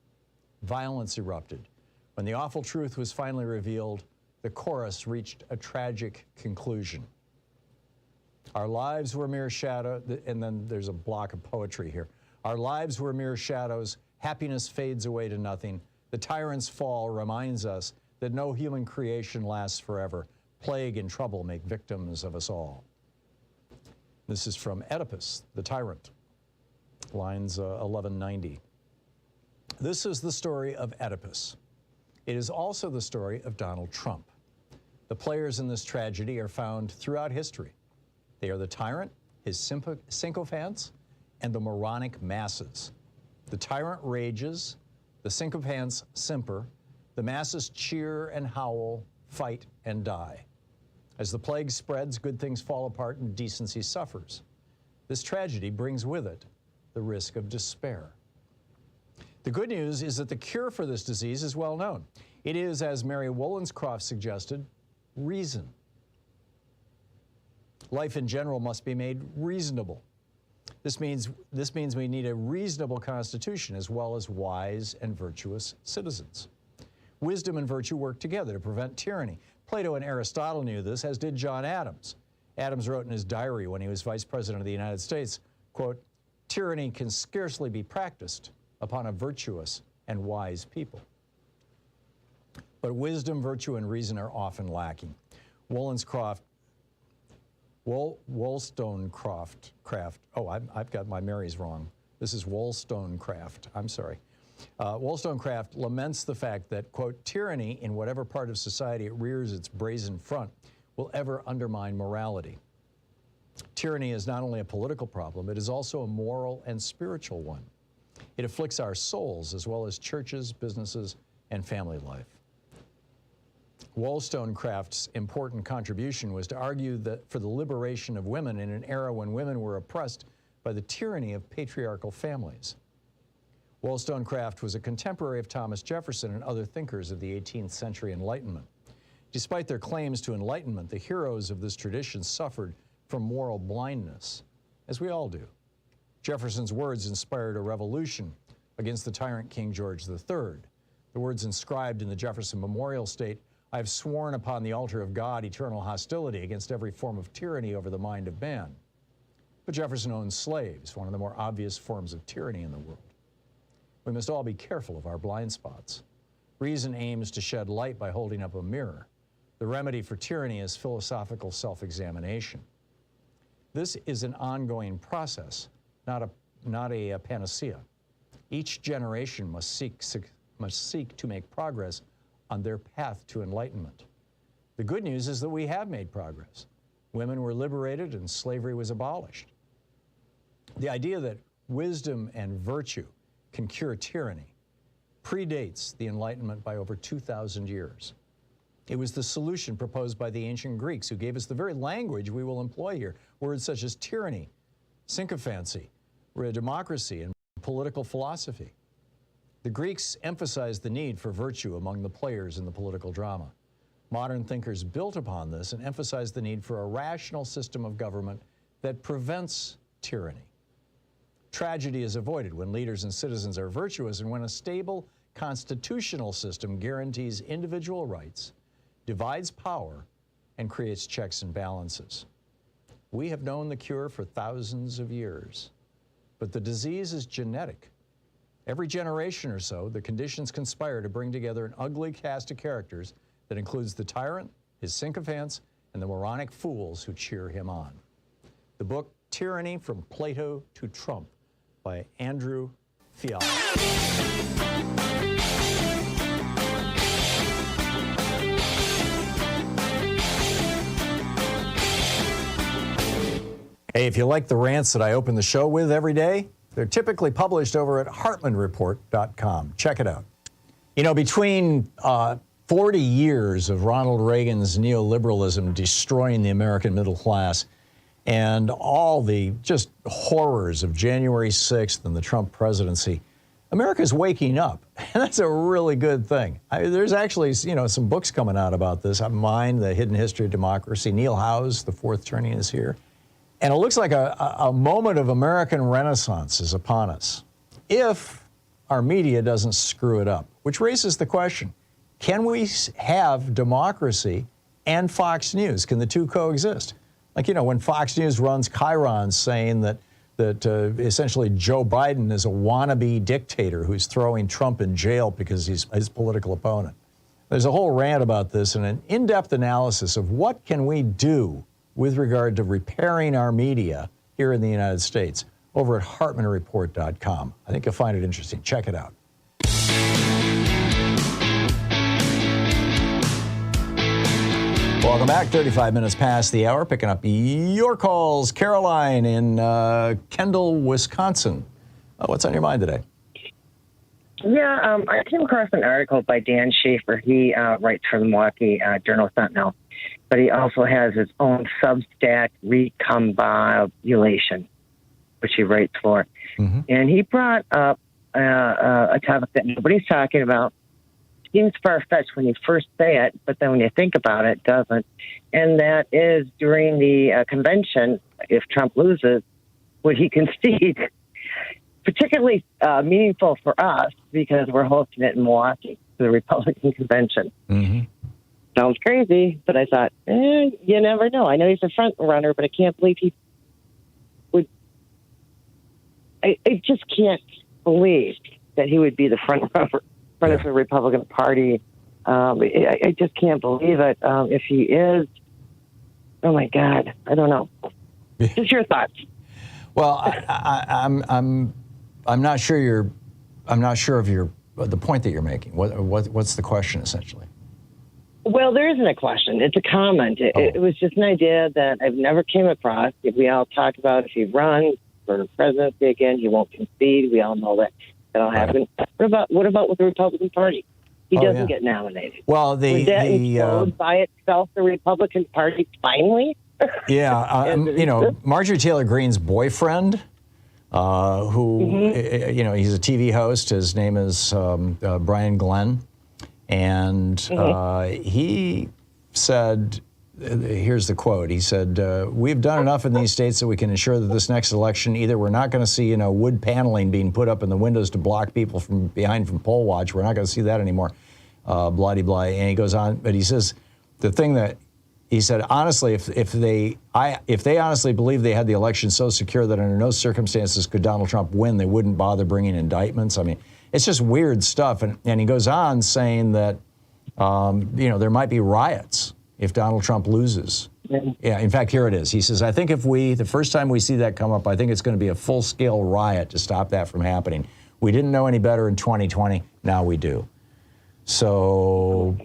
Speaker 1: Violence erupted. When the awful truth was finally revealed, the chorus reached a tragic conclusion. Our lives were mere shadows, and then there's a block of poetry here. Our lives were mere shadows. Happiness fades away to nothing. The tyrant's fall reminds us that no human creation lasts forever. Plague and trouble make victims of us all. This is from Oedipus, the Tyrant, lines 1190. This is the story of Oedipus. It is also the story of Donald Trump. The players in this tragedy are found throughout history. They are the tyrant, his sycophants, and the moronic masses. The tyrant rages, the sycophants simper, the masses cheer and howl, fight and die. As the plague spreads, good things fall apart and decency suffers. This tragedy brings with it the risk of despair. The good news is that the cure for this disease is well known. It is, as Mary Wollstonecraft suggested, reason. Life in general must be made reasonable. This means we need a reasonable constitution as well as wise and virtuous citizens. Wisdom and virtue work together to prevent tyranny. Plato and Aristotle knew this, as did John Adams. Adams wrote in his diary when he was Vice President of the United States, quote, "Tyranny can scarcely be practiced upon a virtuous and wise people." But wisdom, virtue, and reason are often lacking. Wollstonecraft, I've got my Marys wrong. This is Wollstonecraft, I'm sorry. Wollstonecraft laments the fact that, quote, "tyranny in whatever part of society it rears its brazen front will ever undermine morality." Tyranny is not only a political problem, it is also a moral and spiritual one. It afflicts our souls as well as churches, businesses, and family life. Wollstonecraft's important contribution was to argue that for the liberation of women in an era when women were oppressed by the tyranny of patriarchal families. Wollstonecraft was a contemporary of Thomas Jefferson and other thinkers of the 18th century Enlightenment. Despite their claims to enlightenment, the heroes of this tradition suffered from moral blindness, as we all do. Jefferson's words inspired a revolution against the tyrant King George III. The words inscribed in the Jefferson Memorial state, "I have sworn upon the altar of God eternal hostility against every form of tyranny over the mind of man." But Jefferson owned slaves, one of the more obvious forms of tyranny in the world. We must all be careful of our blind spots. Reason aims to shed light by holding up a mirror. The remedy for tyranny is philosophical self-examination. This is an ongoing process, not a panacea. Each generation must seek to make progress on their path to enlightenment. The good news is that we have made progress. Women were liberated and slavery was abolished. The idea that wisdom and virtue can cure tyranny predates the Enlightenment by over 2,000 years. It was the solution proposed by the ancient Greeks, who gave us the very language we will employ here. Words such as tyranny, sycophancy, democracy, and political philosophy. The Greeks emphasized the need for virtue among the players in the political drama. Modern thinkers built upon this and emphasized the need for a rational system of government that prevents tyranny. Tragedy is avoided when leaders and citizens are virtuous and when a stable constitutional system guarantees individual rights, divides power, and creates checks and balances. We have known the cure for thousands of years, but the disease is genetic. Every generation or so, the conditions conspire to bring together an ugly cast of characters that includes the tyrant, his sycophants, and the moronic fools who cheer him on. The book, Tyranny from Plato to Trump, by Andrew Fiala. Hey, if you like the rants that I open the show with every day, they're typically published over at hartmanreport.com. Check it out. You know, between 40 years of Ronald Reagan's neoliberalism destroying the American middle class and all the just horrors of January 6th and the Trump presidency, America's waking up, and that's a really good thing. There's actually, some books coming out about this. Mine, The Hidden History of Democracy. Neil Howe's The Fourth Turning is here. And it looks like a moment of American renaissance is upon us, if our media doesn't screw it up, which raises the question, can we have democracy and Fox News? Can the two coexist? Like, when Fox News runs chyrons saying that essentially Joe Biden is a wannabe dictator who's throwing Trump in jail because he's his political opponent. There's a whole rant about this and an in-depth analysis of what can we do with regard to repairing our media here in the United States over at hartmanreport.com. I think you'll find it interesting. Check it out. Welcome back. 35 minutes past the hour. Picking up your calls. Caroline in Kendall, Wisconsin. What's on your mind today?
Speaker 14: Yeah, I came across an article by Dan Schaefer. He writes for the Milwaukee Journal-Sentinel, but he also has his own Substack, Recombobulation, which he writes for. Mm-hmm. And he brought up a topic that nobody's talking about. Seems far-fetched when you first say it, but then when you think about it, it doesn't. And that is during the convention, if Trump loses, would he concede? Particularly meaningful for us because we're hosting it in Milwaukee for the Republican convention. Mm-hmm. Sounds crazy, but I thought, you never know. I know he's a front runner, but I can't believe he would. I just can't believe that he would be the front runner. Of the Republican Party. I just can't believe it. If he is, oh my God, I don't know. Just your thoughts.
Speaker 1: Well, I'm not sure the point that you're making. What's the question essentially?
Speaker 14: Well, there isn't a question. It's a comment. It was just an idea that I've never came across. We all talk about if he runs for presidency again, he won't concede. We all know that. That'll happen. What about with the Republican Party? He doesn't get nominated.
Speaker 1: Well,
Speaker 14: would that explode by itself the Republican Party finally?
Speaker 1: Yeah, Marjorie Taylor Greene's boyfriend, who he's a TV host. His name is Brian Glenn, and he said. Here's the quote. He said, we've done enough in these states that we can ensure that this next election, either we're not going to see, wood paneling being put up in the windows to block people from poll watch. We're not going to see that anymore. Blah-de-blah. And he goes on, but he says, the thing that he said, honestly, if they honestly believed they had the election so secure that under no circumstances could Donald Trump win, they wouldn't bother bringing indictments. I mean, it's just weird stuff. And he goes on saying that, there might be riots if Donald Trump loses. Yeah, in fact, here it is. He says, I think the first time we see that come up, I think it's going to be a full-scale riot to stop that from happening. We didn't know any better in 2020. Now we do. So,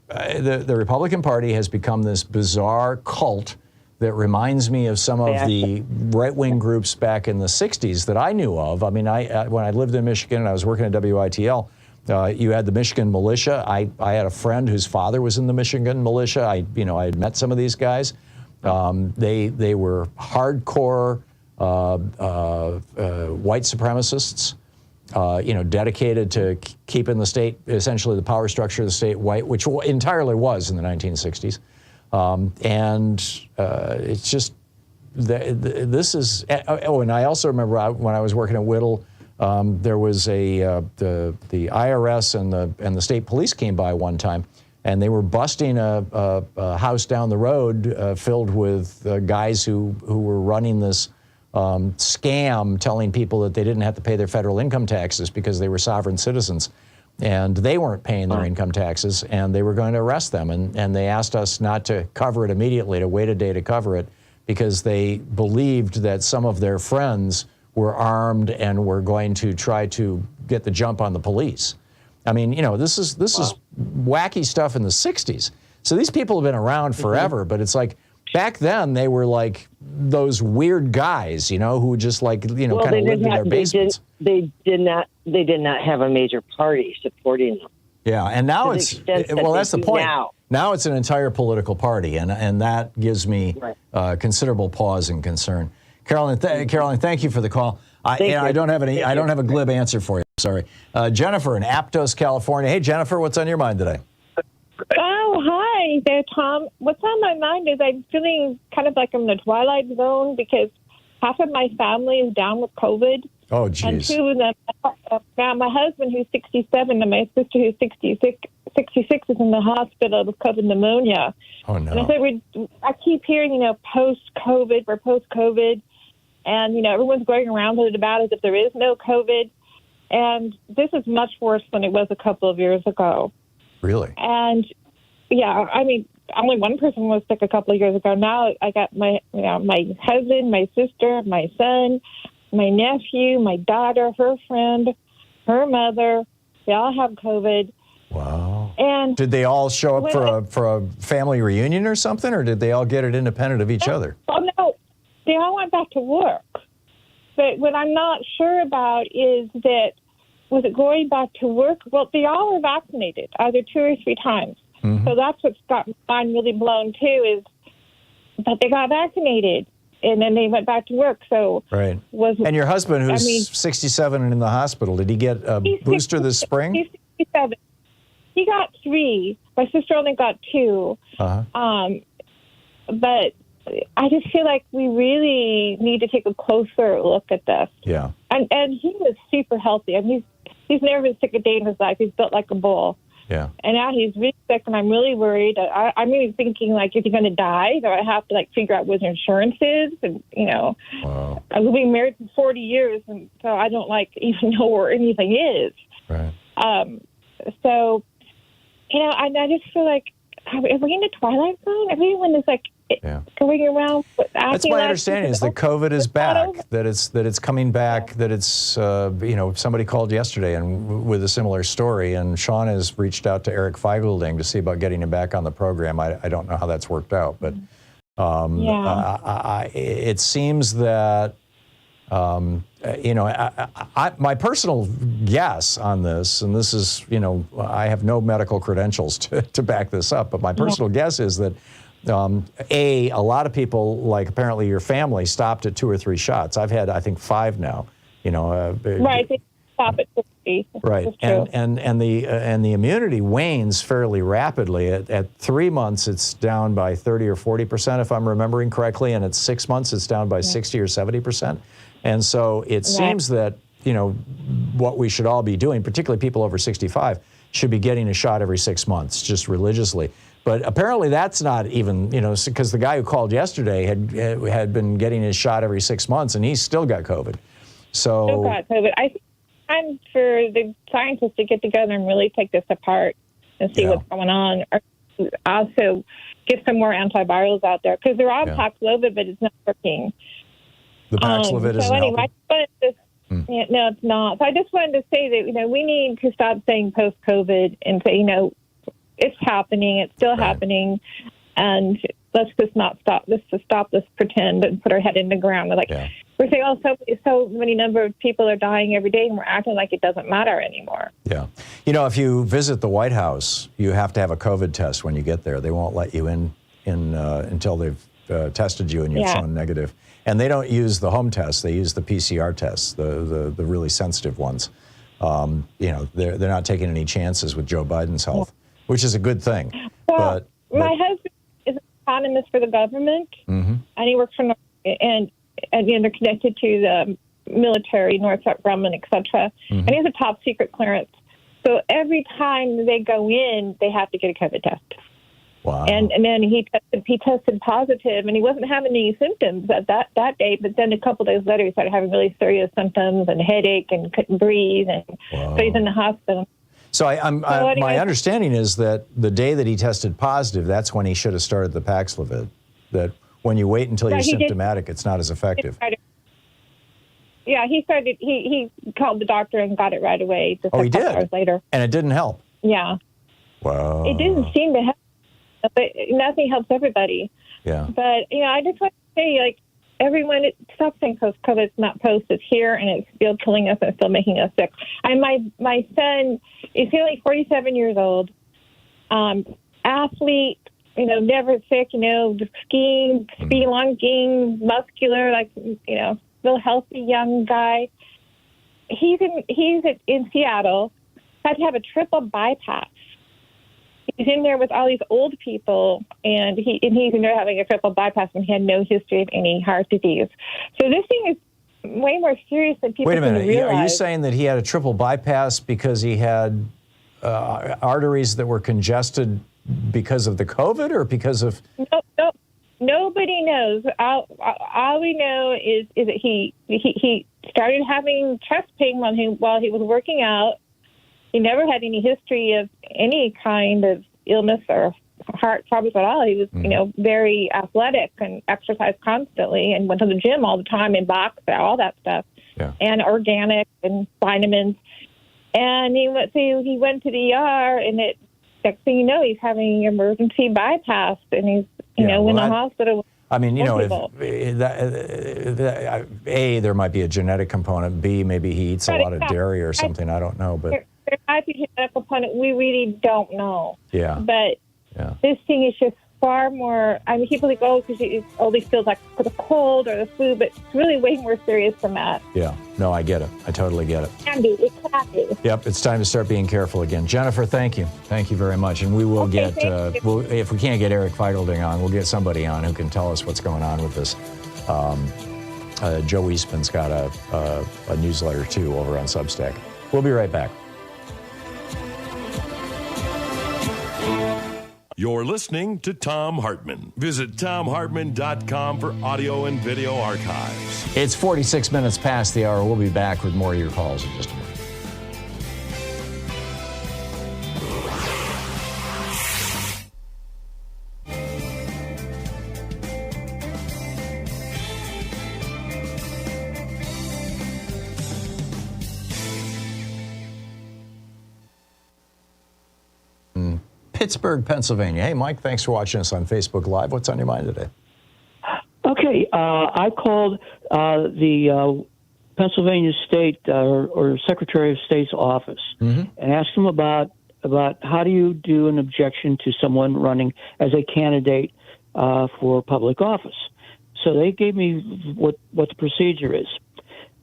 Speaker 1: the Republican Party has become this bizarre cult that reminds me of some of the right-wing groups back in the 60s that I knew of. I mean, when I lived in Michigan and I was working at WITL, you had the Michigan militia. I had a friend whose father was in the Michigan militia. I had met some of these guys. They were hardcore white supremacists, dedicated to keeping the state, essentially the power structure of the state white, which entirely was in the 1960s. It's just, this is, and I also remember when I was working at Whittle, there was the IRS and the state police came by one time, and they were busting a house down the road filled with guys who were running this scam, telling people that they didn't have to pay their federal income taxes because they were sovereign citizens, and they weren't paying their income taxes, and they were going to arrest them, and they asked us not to cover it immediately, to wait a day to cover it, because they believed that some of their friends were armed and were going to try to get the jump on the police. I mean, this is wacky stuff in the 60s. So these people have been around forever, but it's like Back then, they were like those weird guys, who just kind of lived in their basements.
Speaker 14: They did not have a major party supporting them.
Speaker 1: Yeah, and now that's the point. Now it's an entire political party, and that gives me considerable pause and concern. Carolyn, thank you for the call. I don't have a glib answer for you. Sorry, Jennifer in Aptos, California. Hey, Jennifer, what's on your mind today?
Speaker 15: Oh, hi there, Tom. What's on my mind is I'm feeling kind of like I'm in the twilight zone because half of my family is down with COVID.
Speaker 1: Oh, geez.
Speaker 15: And two of them, my husband, who's 67, and my sister, who's 66, is in the hospital with COVID pneumonia.
Speaker 1: Oh, no.
Speaker 15: And I keep hearing, post-COVID, we're post-COVID, and, everyone's going around with it about as if there is no COVID. And this is much worse than it was a couple of years ago.
Speaker 1: Really?
Speaker 15: And, only one person was sick a couple of years ago. Now I got my husband, my sister, my son, my nephew, my daughter, her friend, her mother. They all have COVID.
Speaker 1: Wow.
Speaker 15: And
Speaker 1: did they all show up for a family reunion or something, or did they all get it independent of each other?
Speaker 15: Oh, no. They all went back to work. But what I'm not sure about is that, was it going back to work? Well, they all were vaccinated, either 2 or 3 times. Mm-hmm. So that's what's got my mind really blown, too, is that they got vaccinated, and then they went back to work. So
Speaker 1: right. And your husband, who's 67 and in the hospital, did he get a booster this spring?
Speaker 15: He's 67. He got 3. My sister only got 2.
Speaker 1: Uh-huh.
Speaker 15: But I just feel like we really need to take a closer look at this.
Speaker 1: Yeah.
Speaker 15: And he was super healthy. I mean, he's never been sick a day in his life. He's built like a bull.
Speaker 1: Yeah.
Speaker 15: And now he's really sick, and I'm really worried. I'm even thinking, like, is he going to die? Do I have to, figure out what his insurance is? And,
Speaker 1: wow.
Speaker 15: I've been married for 40 years, and so I don't, even know where anything is.
Speaker 1: Right.
Speaker 15: So, I just feel like, are we in the twilight zone? Everyone is, going around.
Speaker 1: That's my understanding is that COVID is back, that it's coming back, that it's, somebody called yesterday and with a similar story, and Sean has reached out to Eric Feigl to see about getting him back on the program. I don't know how that's worked out, but it seems that, my personal guess on this, and this is, I have no medical credentials to back this up, but my personal guess is that a lot of people, apparently your family, stopped at 2 or 3 shots. I've had, I think, 5 now.
Speaker 15: Right, they stop at 50.
Speaker 1: Right, and the immunity wanes fairly rapidly. At 3 months, it's down by 30 or 40%, if I'm remembering correctly, and at 6 months, it's down by 60 or 70%. And so it seems that what we should all be doing, particularly people over 65, should be getting a shot every 6 months, just religiously. But apparently that's not even, because the guy who called yesterday had been getting his shot every 6 months, and he's still got COVID.
Speaker 15: Still got COVID. I think it's time for the scientists to get together and really take this apart and see what's going on. Or also get some more antivirals out there, because they're all Paxlovid, but it's not working.
Speaker 1: The Paxlovid isn't helping?
Speaker 15: No, it's not. So I just wanted to say that, we need to stop saying post-COVID and say, it's happening. It's still happening, and let's just not stop. Let's just stop this pretend and put our head in the ground. We're saying, so many number of people are dying every day, and we're acting like it doesn't matter anymore.
Speaker 1: Yeah, if you visit the White House, you have to have a COVID test when you get there. They won't let you in until they've tested you and you've shown negative. And they don't use the home tests; they use the PCR tests, the really sensitive ones. They're not taking any chances with Joe Biden's health. Which is a good thing.
Speaker 15: Well, my husband is an economist for the government, and he works for and they're connected to the military, Northrop Grumman, etc. And he has a top secret clearance. So every time they go in, they have to get a COVID test.
Speaker 1: Wow.
Speaker 15: And then he tested positive, and he wasn't having any symptoms at that day. But then a couple days later, he started having really serious symptoms and headache and couldn't breathe, and so he's in the hospital.
Speaker 1: So my understanding is that the day that he tested positive, that's when he should have started the Paxlovid. That when you wait until you're symptomatic, it's not as effective.
Speaker 15: He started. He called the doctor and got it right away. Just
Speaker 1: he did?
Speaker 15: Hours later.
Speaker 1: And it didn't help?
Speaker 15: Yeah.
Speaker 1: Wow.
Speaker 15: It didn't seem to help, but nothing helps everybody.
Speaker 1: Yeah.
Speaker 15: But, I just want to say, like, everyone, stop saying post-COVID. It's not post. It's here, and it's still killing us and still making us sick. My son is only 47 years old, athlete, never sick, just skiing, spelunking, muscular, like, real healthy young guy. He's in Seattle, had to have a triple bypass. He's in there with all these old people, and he's in there having a triple bypass, and he had no history of any heart disease. So this thing is way more serious than people
Speaker 1: Wait a minute.
Speaker 15: realize.
Speaker 1: Are you saying that he had a triple bypass because he had arteries that were congested because of the COVID, or because of?
Speaker 15: No. Nobody knows. All we know is that he started having chest pain while he was working out. He never had any history of any kind of illness or heart problems at all. He was, very athletic and exercised constantly and went to the gym all the time and boxed, all that stuff, and organic and vitamins. And he went to the ER, and next thing you know, he's having an emergency bypass, and he's, in the hospital.
Speaker 1: I mean, A, there might be a genetic component. B, maybe he eats a lot of dairy or something. I don't know, but
Speaker 15: there might be a genetic component. We really don't know.
Speaker 1: Yeah.
Speaker 15: But this thing is just far more. I mean, people think, because it always feels like for the cold or the flu, but it's really way more serious than that.
Speaker 1: Yeah. No, I get it. I totally get it.
Speaker 15: It can be.
Speaker 1: Yep. It's time to start being careful again. Jennifer, thank you. Thank you very much. And we will get, if we can't get Eric Feitelding on, we'll get somebody on who can tell us what's going on with this. Joe Eastman's got a newsletter, too, over on Substack. We'll be right back.
Speaker 3: You're listening to Thom Hartmann. Visit ThomHartmann.com for audio and video archives.
Speaker 1: It's 46 minutes past the hour. We'll be back with more of your calls in just a minute. Pittsburgh, Pennsylvania. Hey, Mike, thanks for watching us on Facebook Live. What's on your mind today?
Speaker 16: Okay, I called the Pennsylvania State or Secretary of State's office and asked them about how do you do an objection to someone running as a candidate for public office. So they gave me what the procedure is.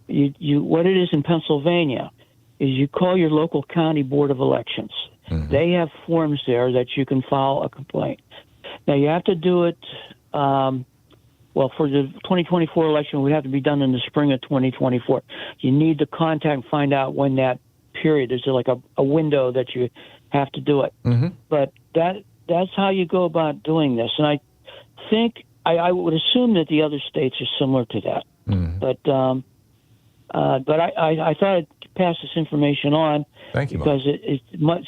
Speaker 16: What it is in Pennsylvania is you call your local county board of elections. They have forms there that you can file a complaint. Now, you have to do it, for the 2024 election, it would have to be done in the spring of 2024. You need to contact and find out when that period is, like a window that you have to do it. But that's how you go about doing this. And I think, I would assume that the other states are similar to that. But I thought I'd pass this information on.
Speaker 1: Thank you,
Speaker 16: because it's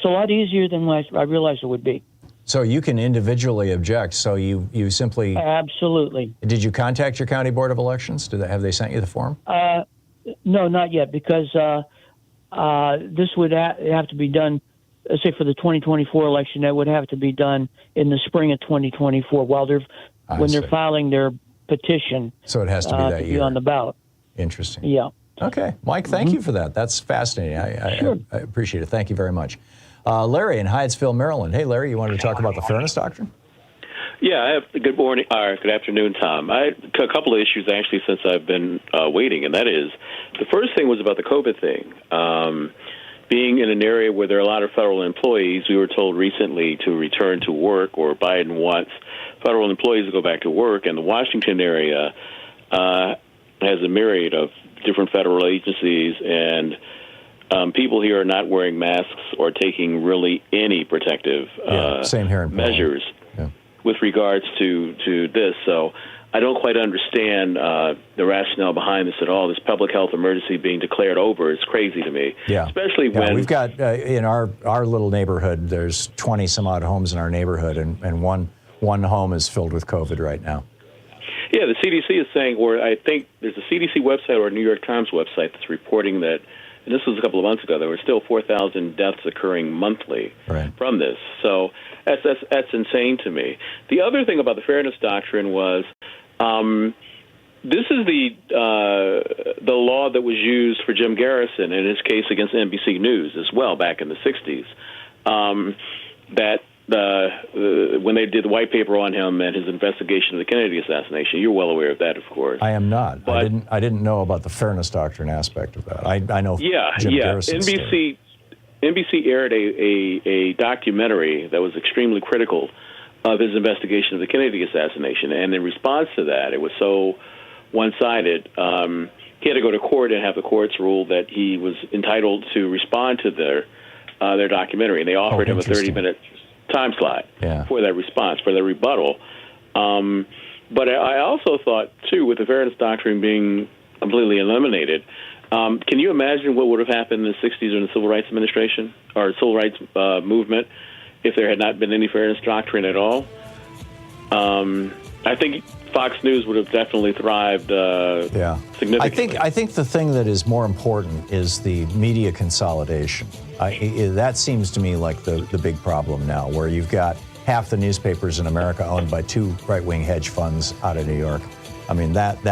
Speaker 16: a lot easier than I realized it would be.
Speaker 1: So you can individually object. So you simply...
Speaker 16: Absolutely.
Speaker 1: Did you contact your county board of elections? Have they sent you the form?
Speaker 16: No, not yet, because this would have to be done, let's say for the 2024 election, that would have to be done in the spring of 2024 when they're filing their petition.
Speaker 1: So it has to be that year.
Speaker 16: Be on the ballot.
Speaker 1: Interesting.
Speaker 16: Yeah.
Speaker 1: Okay. Mike, thank you for that. That's fascinating. I appreciate it. Thank you very much. Larry in Hyattsville, Maryland. Hey, Larry, you wanted to talk about the fairness doctrine?
Speaker 17: Yeah, I have. Good morning, or good afternoon, Tom. I had a couple of issues, actually, since I've been waiting, and that is, the first thing was about the COVID thing. Being in an area where there are a lot of federal employees, we were told recently to return to work, or Biden wants federal employees to go back to work, and the Washington area has a myriad of different federal agencies, and people here are not wearing masks or taking really any protective
Speaker 1: same here in
Speaker 17: measures with regards to this. So I don't quite understand the rationale behind this at all. This public health emergency being declared over is crazy to me.
Speaker 1: Yeah.
Speaker 17: Especially when
Speaker 1: we've got in our little neighborhood, there's 20 some odd homes in our neighborhood, and one home is filled with COVID right now.
Speaker 17: Yeah, the CDC is saying, or I think there's a CDC website or a New York Times website that's reporting that and this was a couple of months ago, there were still 4,000 deaths occurring monthly from this. So that's insane to me. The other thing about the fairness doctrine was this is the law that was used for Jim Garrison in his case against NBC News as well back in the 60s. When they did the white paper on him and his investigation of the Kennedy assassination, you're well aware of that, of course.
Speaker 1: I am not. But I didn't know about the fairness doctrine aspect of that. I know. Jim Garrison's story.
Speaker 17: NBC aired a documentary that was extremely critical of his investigation of the Kennedy assassination, and in response to that, it was so one-sided. He had to go to court and have the courts rule that he was entitled to respond to their documentary, and they offered him a 30-minute time slot for that response, for the rebuttal. But I also thought, too, with the fairness doctrine being completely eliminated, can you imagine what would have happened in the 60s in the Civil Rights Administration or Civil Rights movement if there had not been any fairness doctrine at all? I think Fox News would have definitely thrived significantly.
Speaker 1: I think the thing that is more important is the media consolidation. That seems to me like the big problem now, where you've got half the newspapers in America owned by two right-wing hedge funds out of New York. I mean, that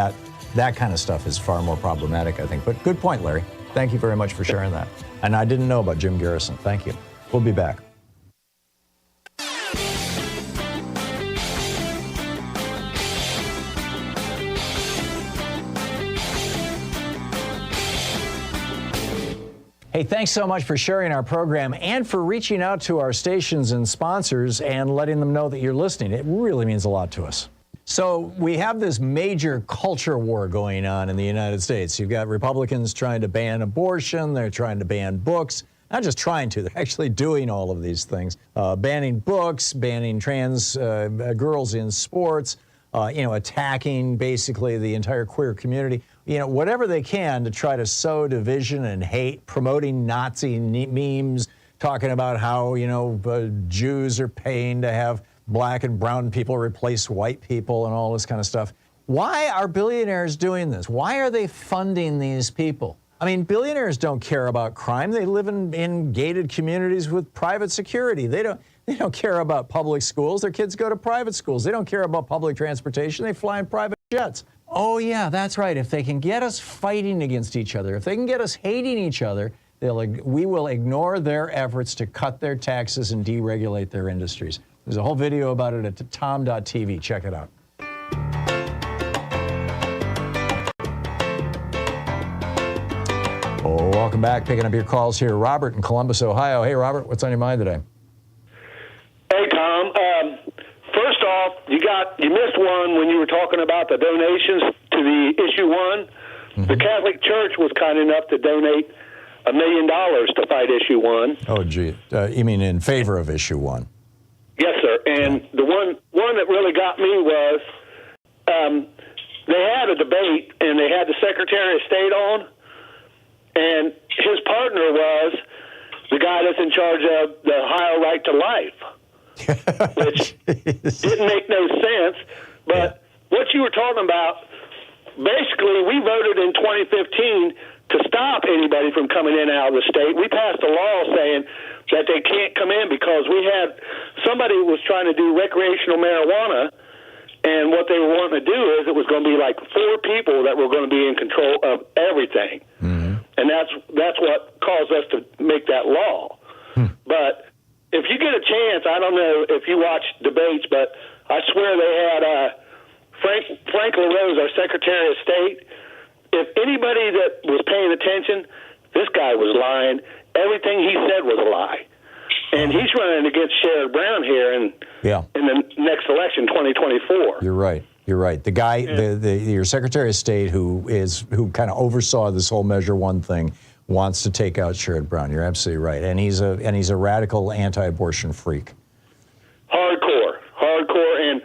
Speaker 1: kind of stuff is far more problematic, I think. But good point, Larry. Thank you very much for sharing that. And I didn't know about Jim Garrison. Thank you. We'll be back. Hey, thanks so much for sharing our program and for reaching out to our stations and sponsors and letting them know that you're listening. It really means a lot to us. So we have this major culture war going on in the United States. You've got Republicans trying to ban abortion. They're trying to ban books. Not just trying to, they're actually doing all of these things. Banning books, banning trans girls in sports, attacking basically the entire queer community. Whatever they can to try to sow division and hate, promoting Nazi memes, talking about how, Jews are paying to have black and brown people replace white people and all this kind of stuff. Why are billionaires doing this? Why are they funding these people? I mean, billionaires don't care about crime. They live in gated communities with private security. They don't care about public schools. Their kids go to private schools. They don't care about public transportation. They fly in private jets. Oh, yeah, that's right. If they can get us fighting against each other, if they can get us hating each other, we will ignore their efforts to cut their taxes and deregulate their industries. There's a whole video about it at tom.tv. Check it out. Oh, welcome back. Picking up your calls here. Robert in Columbus, Ohio. Hey, Robert, what's on your mind today?
Speaker 18: Hey, Tom. First off, you missed one when you were talking about the donations to the issue one. Mm-hmm. The Catholic Church was kind enough to donate $1 million to fight issue one.
Speaker 1: Oh, gee. You mean in favor of issue one?
Speaker 18: Yes, sir. And the one that really got me was they had a debate, and they had the Secretary of State on, and his partner was the guy that's in charge of the Ohio Right to Life, which didn't make no sense. But what you were talking about, basically, we voted in 2015 to stop anybody from coming in out of the state. We passed a law saying that they can't come in because we had somebody who was trying to do recreational marijuana, and what they were wanting to do is it was going to be like 4 people that were going to be in control of everything. Mm-hmm. And that's what caused us to make that law. But if you get a chance, I don't know if you watch debates, but I swear they had Frank LaRose, our Secretary of State. If anybody that was paying attention, this guy was lying. Everything he said was a lie. And he's running against Sherrod Brown here in the next election, 2024.
Speaker 1: You're right. You're right. The guy, your Secretary of State, who kind of oversaw this whole Measure One thing, wants to take out Sherrod Brown. You're absolutely right, and he's a radical anti-abortion freak.
Speaker 18: Hardcore, and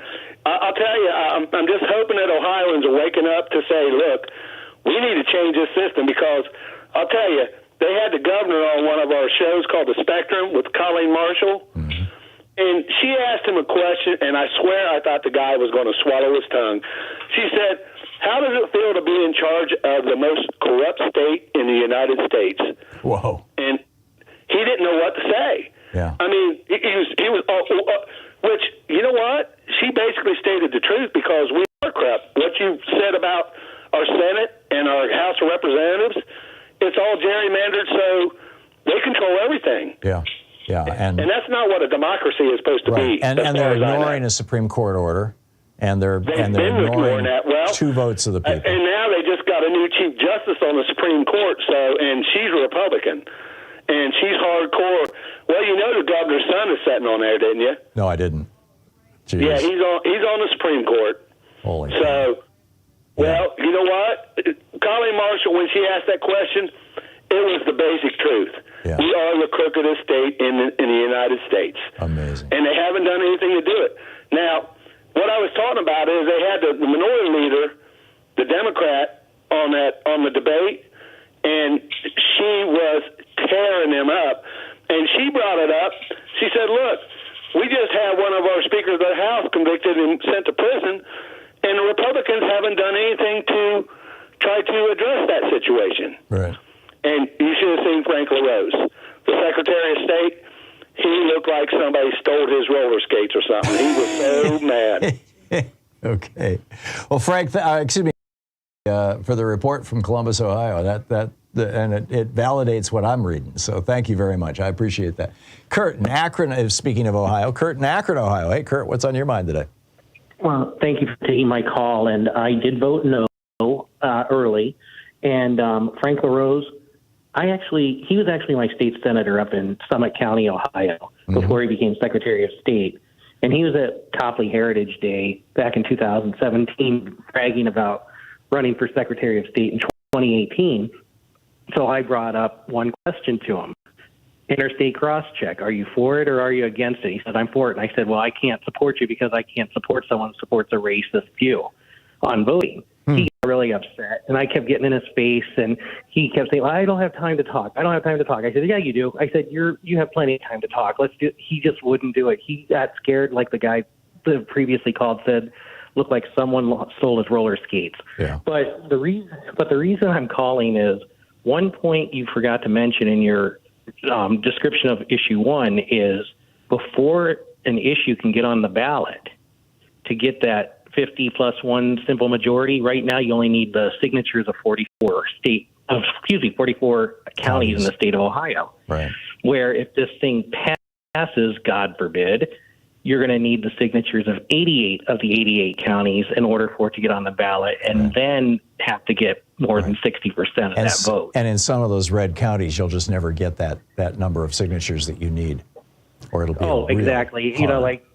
Speaker 18: I'll tell you, I'm just hoping that Ohioans are waking up to say, look, we need to change this system, because I'll tell you, they had the governor on one of our shows called The Spectrum with Colleen Marshall. Mm-hmm. And she asked him a question, and I swear I thought the guy was going to swallow his tongue. She said, how does it feel to be in charge of the most corrupt state in the United States?
Speaker 1: Whoa.
Speaker 18: And he didn't know what to say.
Speaker 1: Yeah.
Speaker 18: I mean, he was which, you know what? She basically stated the truth because we are corrupt. What you said about our Senate and our House of Representatives, it's all gerrymandered, so they control everything.
Speaker 1: Yeah. Yeah.
Speaker 18: And that's not what a democracy is supposed to be.
Speaker 1: And they're ignoring a Supreme Court order, and they're ignoring
Speaker 18: that. Well,
Speaker 1: 2 votes of the people.
Speaker 18: And now they just got a new Chief Justice on the Supreme Court, and she's a Republican. And she's hardcore. Well, you know the governor's son is sitting on there, didn't you?
Speaker 1: No, I didn't. Jeez.
Speaker 18: Yeah, he's on the Supreme Court.
Speaker 1: Holy.
Speaker 18: So, well, you know what? Colleen Marshall, when she asked that question, it was the basic truth.
Speaker 1: Yeah.
Speaker 18: We are the crookedest state in the United States.
Speaker 1: Amazing.
Speaker 18: And they haven't done anything to do it. Now, what I was talking about is they had the minority leader, the Democrat, on the debate, and she was tearing them up. And she brought it up. She said, look, we just had one of our speakers of the House convicted and sent to prison, and the Republicans haven't done anything to try to address that situation.
Speaker 1: Right.
Speaker 18: And you should have seen Frank LaRose, the Secretary of State. He looked like somebody stole his roller skates or something. He was so mad.
Speaker 1: Okay. Well, Frank, excuse me, for the report from Columbus, Ohio. And it validates what I'm reading. So thank you very much. I appreciate that. Kurt in Akron, speaking of Ohio, Kurt in Akron, Ohio. Hey, Kurt, what's on your mind today?
Speaker 19: Well, thank you for taking my call. And I did vote no early. And Frank LaRose, he was actually my state senator up in Summit County, Ohio, before he became Secretary of State. And he was at Copley Heritage Day back in 2017 bragging about running for Secretary of State in 2018. So I brought up one question to him. Interstate cross-check. Are you for it or are you against it? He said, I'm for it. And I said, well, I can't support you because I can't support someone who supports a racist view on voting. He got really upset, and I kept getting in his face, and he kept saying, well, I don't have time to talk. I don't have time to talk. I said, yeah, you do. I said, you have plenty of time to talk. Let's do it. He just wouldn't do it. He got scared, like the guy that previously called said, looked like someone stole his roller skates.
Speaker 1: Yeah.
Speaker 19: But the reason I'm calling is one point you forgot to mention in your description of issue 1 is before an issue can get on the ballot to get that 50 plus 1 simple majority. Right now, you only need the signatures of 44 counties in the state of Ohio.
Speaker 1: Right.
Speaker 19: Where if this thing passes, God forbid, you're going to need the signatures of 88 of the 88 counties in order for it to get on the ballot, and then have to get more than 60% of that vote.
Speaker 1: And in some of those red counties, you'll just never get that number of signatures that you need, or it'll be
Speaker 19: exactly.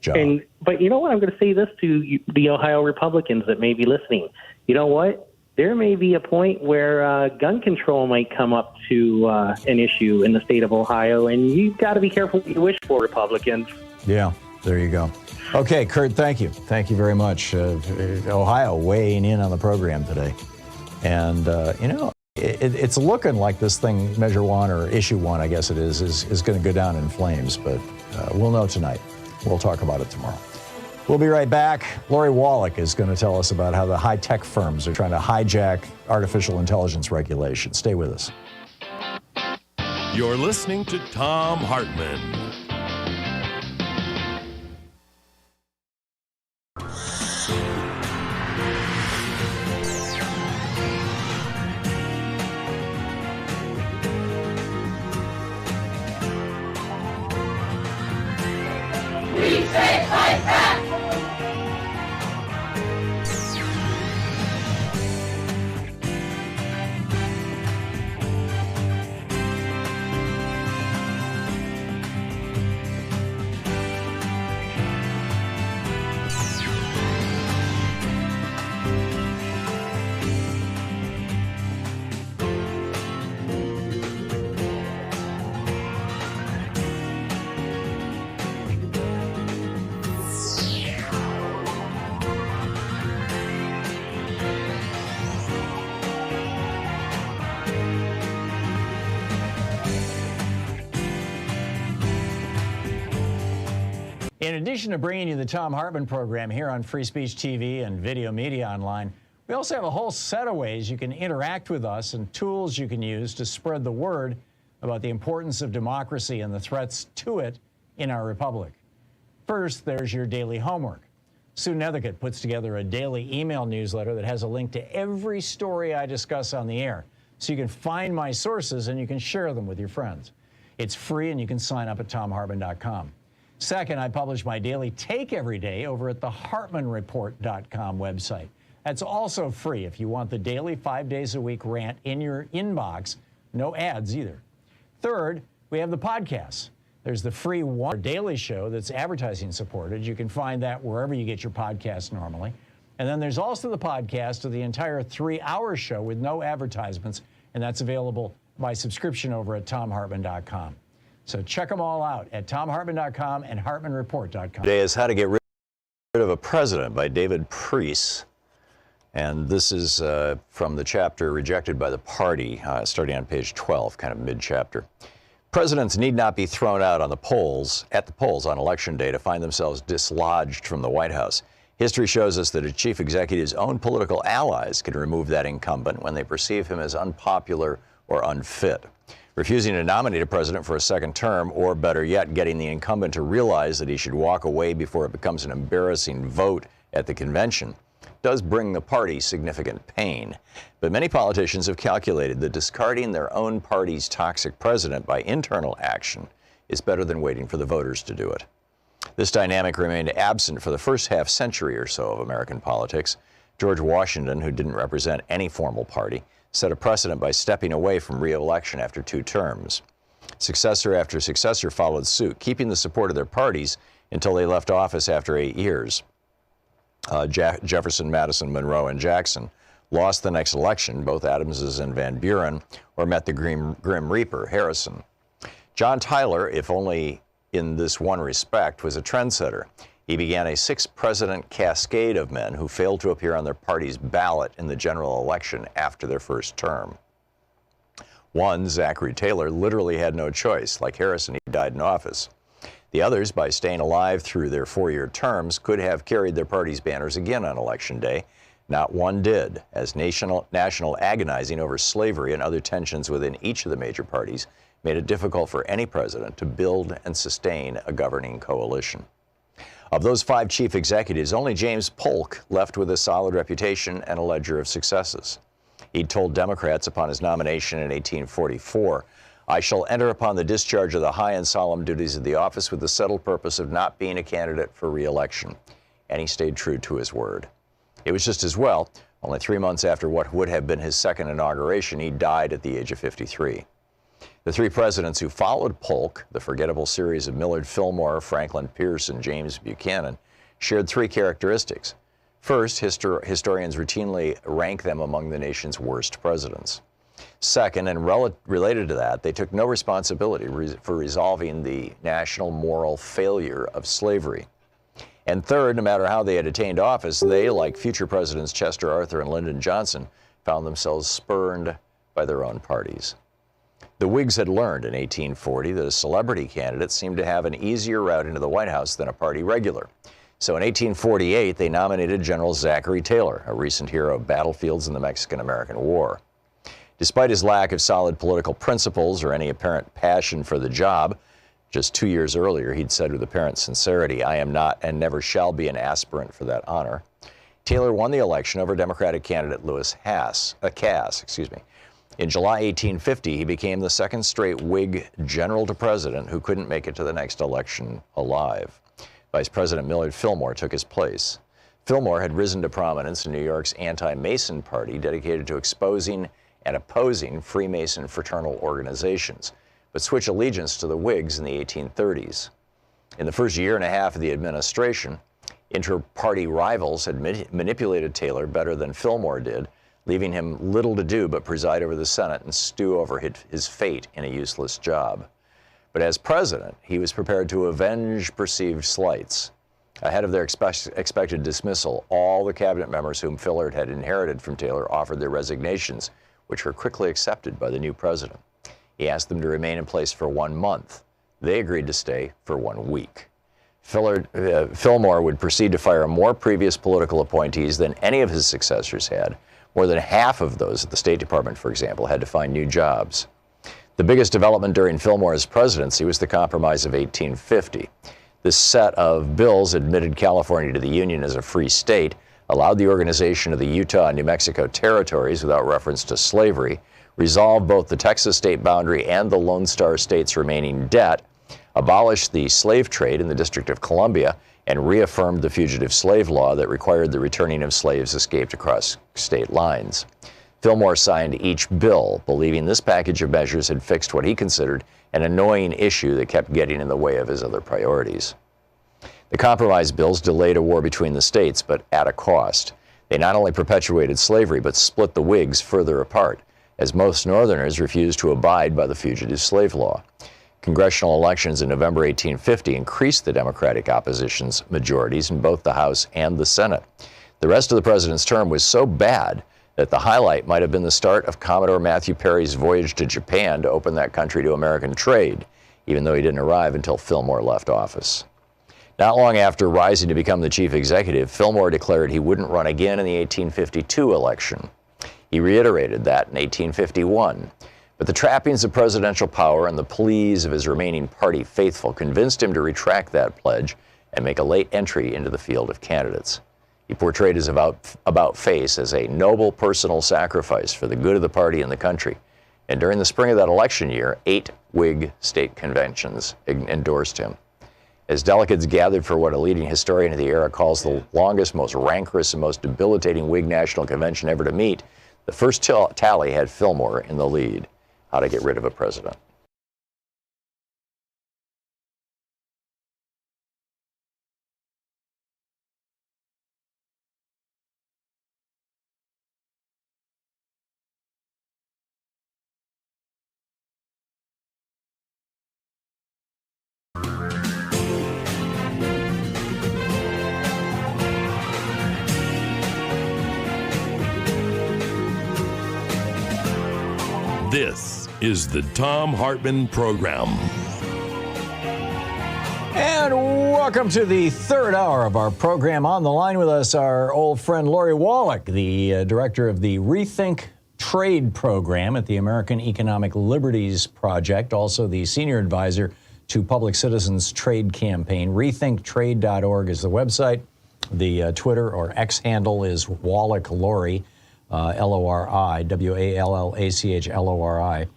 Speaker 1: Job.
Speaker 19: But you know what? I'm going to say this to the Ohio Republicans that may be listening. You know what? There may be a point where gun control might come up to an issue in the state of Ohio, and you've got to be careful what you wish for, Republicans.
Speaker 1: Yeah, there you go. Okay, Kurt, thank you. Thank you very much. Ohio weighing in on the program today. And, it's looking like this thing, Measure 1 or Issue 1, I guess it is going to go down in flames. But we'll know tonight. We'll talk about it tomorrow. We'll be right back. Lori Wallach is going to tell us about how the high-tech firms are trying to hijack artificial intelligence regulation. Stay with us.
Speaker 3: You're listening to Thom Hartmann.
Speaker 11: We say fight back!
Speaker 1: In addition to bringing you the Thom Hartmann program here on Free Speech TV and Video Media Online, we also have a whole set of ways you can interact with us and tools you can use to spread the word about the importance of democracy and the threats to it in our republic. First, there's your daily homework. Sue Nethercutt puts together a daily email newsletter that has a link to every story I discuss on the air, so you can find my sources and you can share them with your friends. It's free and you can sign up at thomhartmann.com. Second, I publish my daily take every day over at the hartmannreport.com website. That's also free if you want the daily 5 days a week rant in your inbox. No ads either. Third, we have the podcasts. There's the free One Daily Show that's advertising supported. You can find that wherever you get your podcasts normally. And then there's also the podcast of the entire 3-hour show with no advertisements, and that's available by subscription over at thomhartmann.com. So check them all out at thomhartmann.com and hartmannreport.com. Today is How to Get Rid of a President by David Priess. And this is from the chapter Rejected by the Party, starting on page 12, kind of mid-chapter. Presidents need not be thrown out at the polls on Election Day to find themselves dislodged from the White House. History shows us that a chief executive's own political allies can remove that incumbent when they perceive him as unpopular or unfit. Refusing to nominate a president for a second term, or better yet, getting the incumbent to realize that he should walk away before it becomes an embarrassing vote at the convention, does bring the party significant pain. But many politicians have calculated that discarding their own party's toxic president by internal action is better than waiting for the voters to do it. This dynamic remained absent for the first half century or so of American politics. George Washington, who didn't represent any formal party, set a precedent by stepping away from re-election after 2 terms. Successor after successor followed suit, keeping the support of their parties until they left office after 8 years. Jefferson, Madison, Monroe, and Jackson lost the next election, both Adamses and Van Buren, or met the Grim Reaper, Harrison. John Tyler, if only in this one respect, was a trendsetter. He began a 6-president cascade of men who failed to appear on their party's ballot in the general election after their first term. One, Zachary Taylor, literally had no choice. Like Harrison, he died in office. The others, by staying alive through their 4-year terms, could have carried their party's banners again on Election Day. Not one did, as national agonizing over slavery and other tensions within each of the major parties made it difficult for any president to build and sustain a governing coalition. Of those 5 chief executives, only James Polk left with a solid reputation and a ledger of successes. He'd told Democrats upon his nomination in 1844, "I shall enter upon the discharge of the high and solemn duties of the office with the settled purpose of not being a candidate for re-election." And he stayed true to his word. It was just as well. Only 3 months after what would have been his second inauguration, he died at the age of 53. The 3 presidents who followed Polk, the forgettable series of Millard Fillmore, Franklin Pierce, and James Buchanan, shared 3 characteristics. First, historians routinely rank them among the nation's worst presidents. Second, and related to that, they took no responsibility for resolving the national moral failure of slavery. And third, no matter how they had attained office, they, like future presidents Chester Arthur and Lyndon Johnson, found themselves spurned by their own parties. The Whigs had learned in 1840 that a celebrity candidate seemed to have an easier route into the White House than a party regular. So in 1848, they nominated General Zachary Taylor, a recent hero of battlefields in the Mexican-American War. Despite his lack of solid political principles or any apparent passion for the job, just 2 years earlier he'd said with apparent sincerity, "I am not and never shall be an aspirant for that honor," Taylor won the election over Democratic candidate Lewis Cass. In July 1850, he became the second straight Whig general to president who couldn't make it to the next election alive. Vice President Millard Fillmore took his place. Fillmore had risen to prominence in New York's anti-Mason party dedicated to exposing and opposing Freemason fraternal organizations, but switched allegiance to the Whigs in the 1830s. In the first year and a half of the administration, inter-party rivals had manipulated Taylor better than Fillmore did, leaving him little to do but preside over the Senate and stew over his fate in a useless job. But as president, he was prepared to avenge perceived slights. Ahead of their expected dismissal, all the cabinet members whom Fillard had inherited from Taylor offered their resignations, which were quickly accepted by the new president. He asked them to remain in place for 1 month. They agreed to stay for 1 week. Fillmore would proceed to fire more previous political appointees than any of his successors had. More than half of those at the State Department, for example, had to find new jobs. The biggest development during Fillmore's presidency was the Compromise of 1850. This set of bills admitted California to the Union as a free state, allowed the organization of the Utah and New Mexico territories without reference to slavery, resolved both the Texas state boundary and the Lone Star State's remaining debt, abolished the slave trade in the District of Columbia, and reaffirmed the fugitive slave law that required the returning of slaves escaped across state lines. Fillmore signed each bill, believing this package of measures had fixed what he considered an annoying issue that kept getting in the way of his other priorities. The compromise bills delayed a war between the states, but at a cost. They not only perpetuated slavery, but split the Whigs further apart, as most Northerners refused to abide by the fugitive slave law. Congressional elections in November 1850 increased the Democratic opposition's majorities in both the House and the Senate. The rest of the president's term was so bad that the highlight might have been the start of Commodore Matthew Perry's voyage to Japan to open that country to American trade, even though he didn't arrive until Fillmore left office. Not long after rising to become the chief executive, Fillmore declared he wouldn't run again in the 1852 election. He reiterated that in 1851, but the trappings of presidential power and the pleas of his remaining party faithful convinced him to retract that pledge and make a late entry into the field of candidates. He portrayed his about-face as a noble personal sacrifice for the good of the party and the country. And during the spring of that election year, 8 Whig state conventions endorsed him. As delegates gathered for what a leading historian of the era calls the longest, most rancorous, and most debilitating Whig National Convention ever to meet, the first tally had Fillmore in the lead. How to get rid of a president.
Speaker 3: This is the Thom Hartmann Program.
Speaker 1: And welcome to the third hour of our program. On the line with us, our old friend Lori Wallach, the director of the Rethink Trade program at the American Economic Liberties Project, also the senior advisor to Public Citizens Trade Campaign. RethinkTrade.org is the website. The Twitter or X handle is Wallach Lori. Lori, Wallachlori.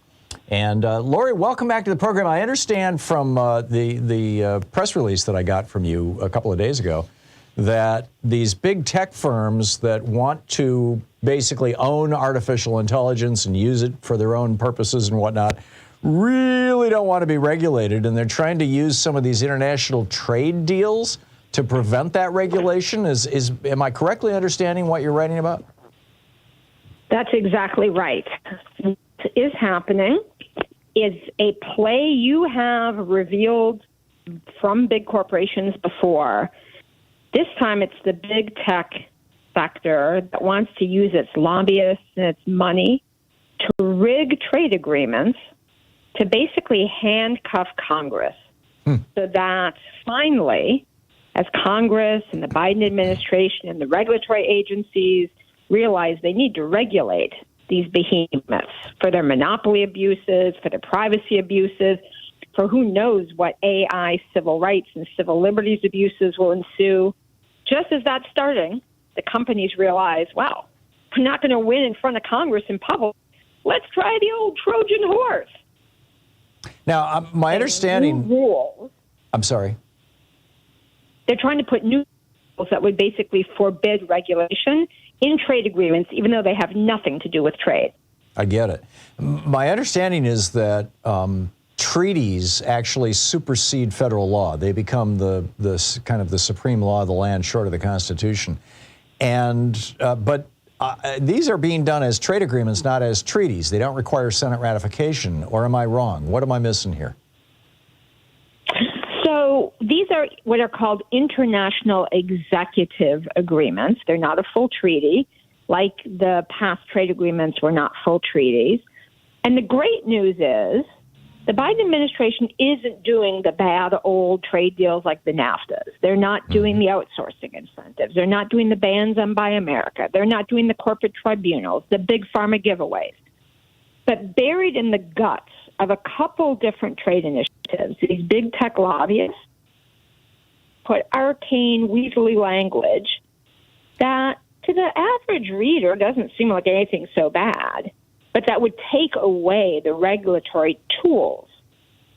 Speaker 1: And Lori, welcome back to the program. I understand from the press release that I got from you a couple of days ago that these big tech firms that want to basically own artificial intelligence and use it for their own purposes and whatnot really don't want to be regulated, and they're trying to use some of these international trade deals to prevent that regulation. Am I correctly understanding what you're writing about?
Speaker 20: That's exactly right. What is happening is a play you have revealed from big corporations before. This time it's the big tech sector that wants to use its lobbyists and its money to rig trade agreements to basically handcuff Congress so that finally, as Congress and the Biden administration and the regulatory agencies realize they need to regulate these behemoths for their monopoly abuses, for their privacy abuses, for who knows what AI civil rights and civil liberties abuses will ensue. Just as that's starting, the companies realize, wow, we're not going to win in front of Congress in public. Let's try the old Trojan horse.
Speaker 1: Now, my understanding...
Speaker 20: New rules.
Speaker 1: I'm sorry.
Speaker 20: They're trying to put new rules that would basically forbid regulation in trade agreements, even though they have nothing to do with trade.
Speaker 1: I get it. My understanding is that treaties actually supersede federal law. They become the kind of the supreme law of the land, short of the Constitution. And but these are being done as trade agreements, not as treaties. They don't require Senate ratification. Or am I wrong? What am I missing here?
Speaker 20: So these are what are called international executive agreements. They're not a full treaty, like the past trade agreements were not full treaties. And the great news is the Biden administration isn't doing the bad old trade deals like the NAFTAs. They're not doing the outsourcing incentives. They're not doing the bans on Buy America. They're not doing the corporate tribunals, the big pharma giveaways. But buried in the guts of a couple different trade initiatives. These big tech lobbyists put arcane, weaselly language that to the average reader doesn't seem like anything so bad, but that would take away the regulatory tools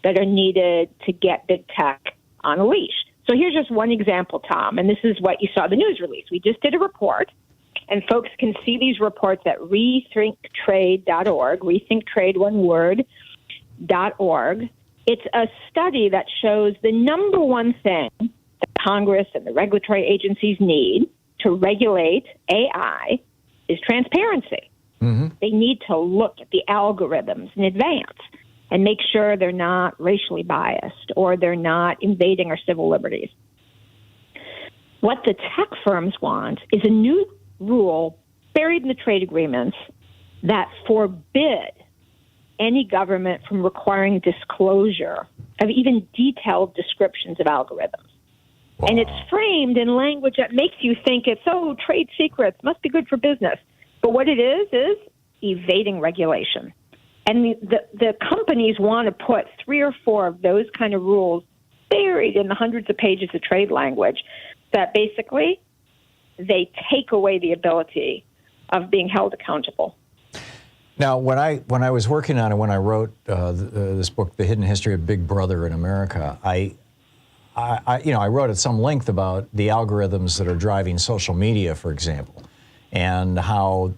Speaker 20: that are needed to get big tech on a leash. So here's just one example, Tom, and this is what you saw the news release. We just did a report, and folks can see these reports at rethinktrade.org, rethinktrade, one word, .org. It's a study that shows the number one thing that Congress and the regulatory agencies need to regulate AI is transparency. They need to look at the algorithms in advance and make sure they're not racially biased or they're not invading our civil liberties. What the tech firms want is a new rule buried in the trade agreements that forbid any government from requiring disclosure of even detailed descriptions of algorithms. Wow. And it's framed in language that makes you think it's, oh, trade secrets, must be good for business. But what it is evading regulation. And the companies want to put 3 or 4 of those kind of rules buried in the hundreds of pages of trade language that basically they take away the ability of being held accountable.
Speaker 1: Now, when I was working on it, when I wrote this book, The Hidden History of Big Brother in America, I wrote at some length about the algorithms that are driving social media, for example, and how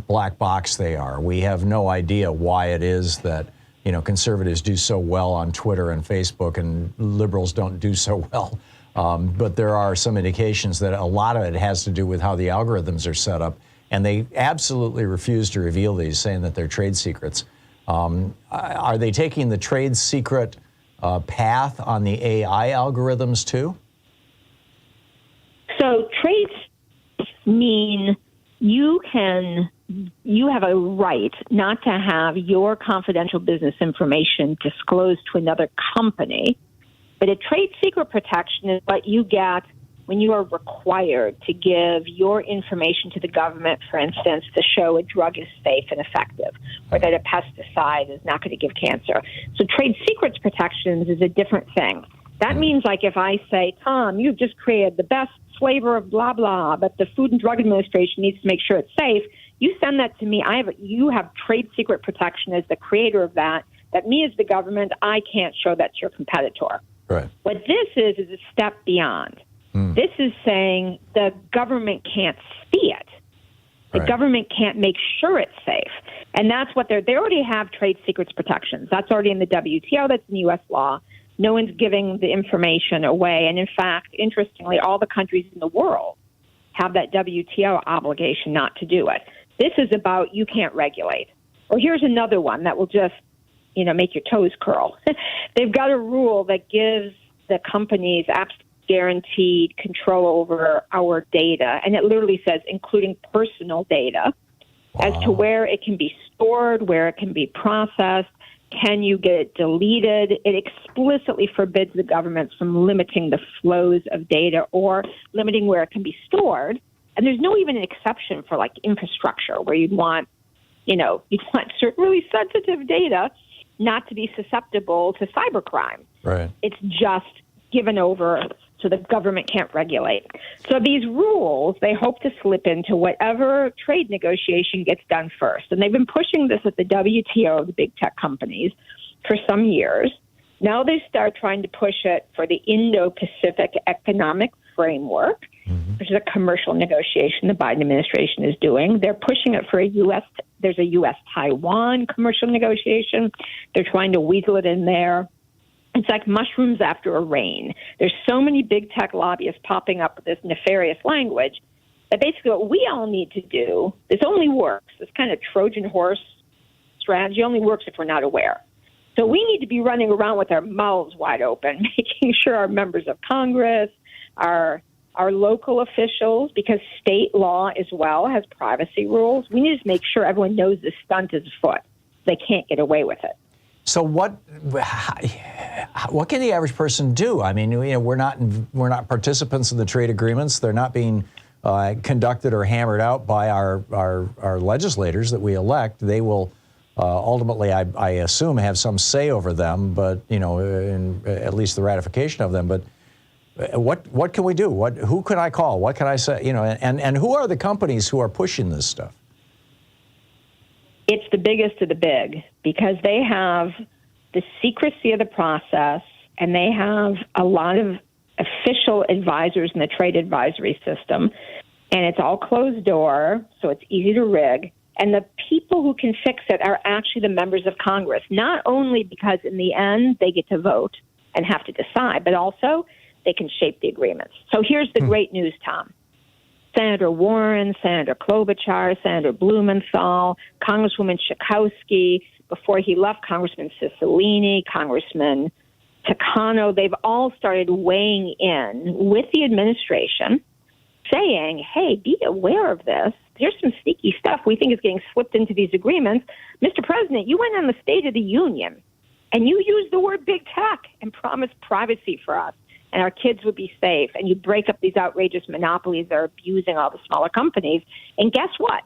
Speaker 1: black box they are. We have no idea why it is that, you know, conservatives do so well on Twitter and Facebook and liberals don't do so well. But there are some indications that a lot of it has to do with how the algorithms are set up, and they absolutely refuse to reveal these, saying that they're trade secrets. Are they taking the trade secret path on the AI algorithms too?
Speaker 20: So trades mean you have a right not to have your confidential business information disclosed to another company, but a trade secret protection is what you get when you are required to give your information to the government, for instance, to show a drug is safe and effective, or that a pesticide is not going to give cancer. So trade secrets protections is a different thing. That means, like, if I say, Tom, you've just created the best flavor of blah, blah, but the Food and Drug Administration needs to make sure it's safe, you send that to me. You have trade secret protection as the creator of that. That me as the government, I can't show that to your competitor.
Speaker 1: Right.
Speaker 20: What this is a step beyond. This is saying the government can't see it. The government can't make sure it's safe. And that's what they already have trade secrets protections. That's already in the WTO. That's in U.S. law. No one's giving the information away. And in fact, interestingly, all the countries in the world have that WTO obligation not to do it. This is about you can't regulate. Or here's another one that will just, make your toes curl. They've got a rule that gives the companies absolute guaranteed control over our data. And it literally says, including personal data, as to where it can be stored, where it can be processed. Can you get it deleted? It explicitly forbids the governments from limiting the flows of data or limiting where it can be stored. And there's no even an exception for like infrastructure where you'd want certain really sensitive data not to be susceptible to cybercrime.
Speaker 1: Right.
Speaker 20: It's just given over so the government can't regulate. So these rules, they hope to slip into whatever trade negotiation gets done first. And they've been pushing this at the WTO, the big tech companies, for some years. Now they start trying to push it for the Indo-Pacific Economic Framework, which is a commercial negotiation the Biden administration is doing. They're pushing it for there's a U.S.-Taiwan commercial negotiation. They're trying to weasel it in there. It's like mushrooms after a rain. There's so many big tech lobbyists popping up with this nefarious language that basically what we all need to do, this only works, this kind of Trojan horse strategy only works if we're not aware. So we need to be running around with our mouths wide open, making sure our members of Congress, our local officials, because state law as well has privacy rules. We need to make sure everyone knows this stunt is afoot. They can't get away with it.
Speaker 1: So what can the average person do? I mean, we're not participants in the trade agreements. They're not being conducted or hammered out by our legislators that we elect. They will ultimately, I assume, have some say over them, but, in at least the ratification of them. But what can we do? Who could I call? What can I say? And who are the companies who are pushing this stuff?
Speaker 20: It's the biggest of the big, because they have the secrecy of the process, and they have a lot of official advisors in the trade advisory system, and it's all closed door, so it's easy to rig. And the people who can fix it are actually the members of Congress, not only because in the end they get to vote and have to decide, but also they can shape the agreements. So here's the great news, Tom. Senator Warren, Senator Klobuchar, Senator Blumenthal, Congresswoman Schakowsky, before he left, Congressman Cicilline, Congressman Takano, they've all started weighing in with the administration, saying, hey, be aware of this. There's some sneaky stuff we think is getting slipped into these agreements. Mr. President, you went on the State of the Union, and you used the word big tech and promised privacy for us, and our kids would be safe, and you break up these outrageous monopolies that are abusing all the smaller companies. And guess what?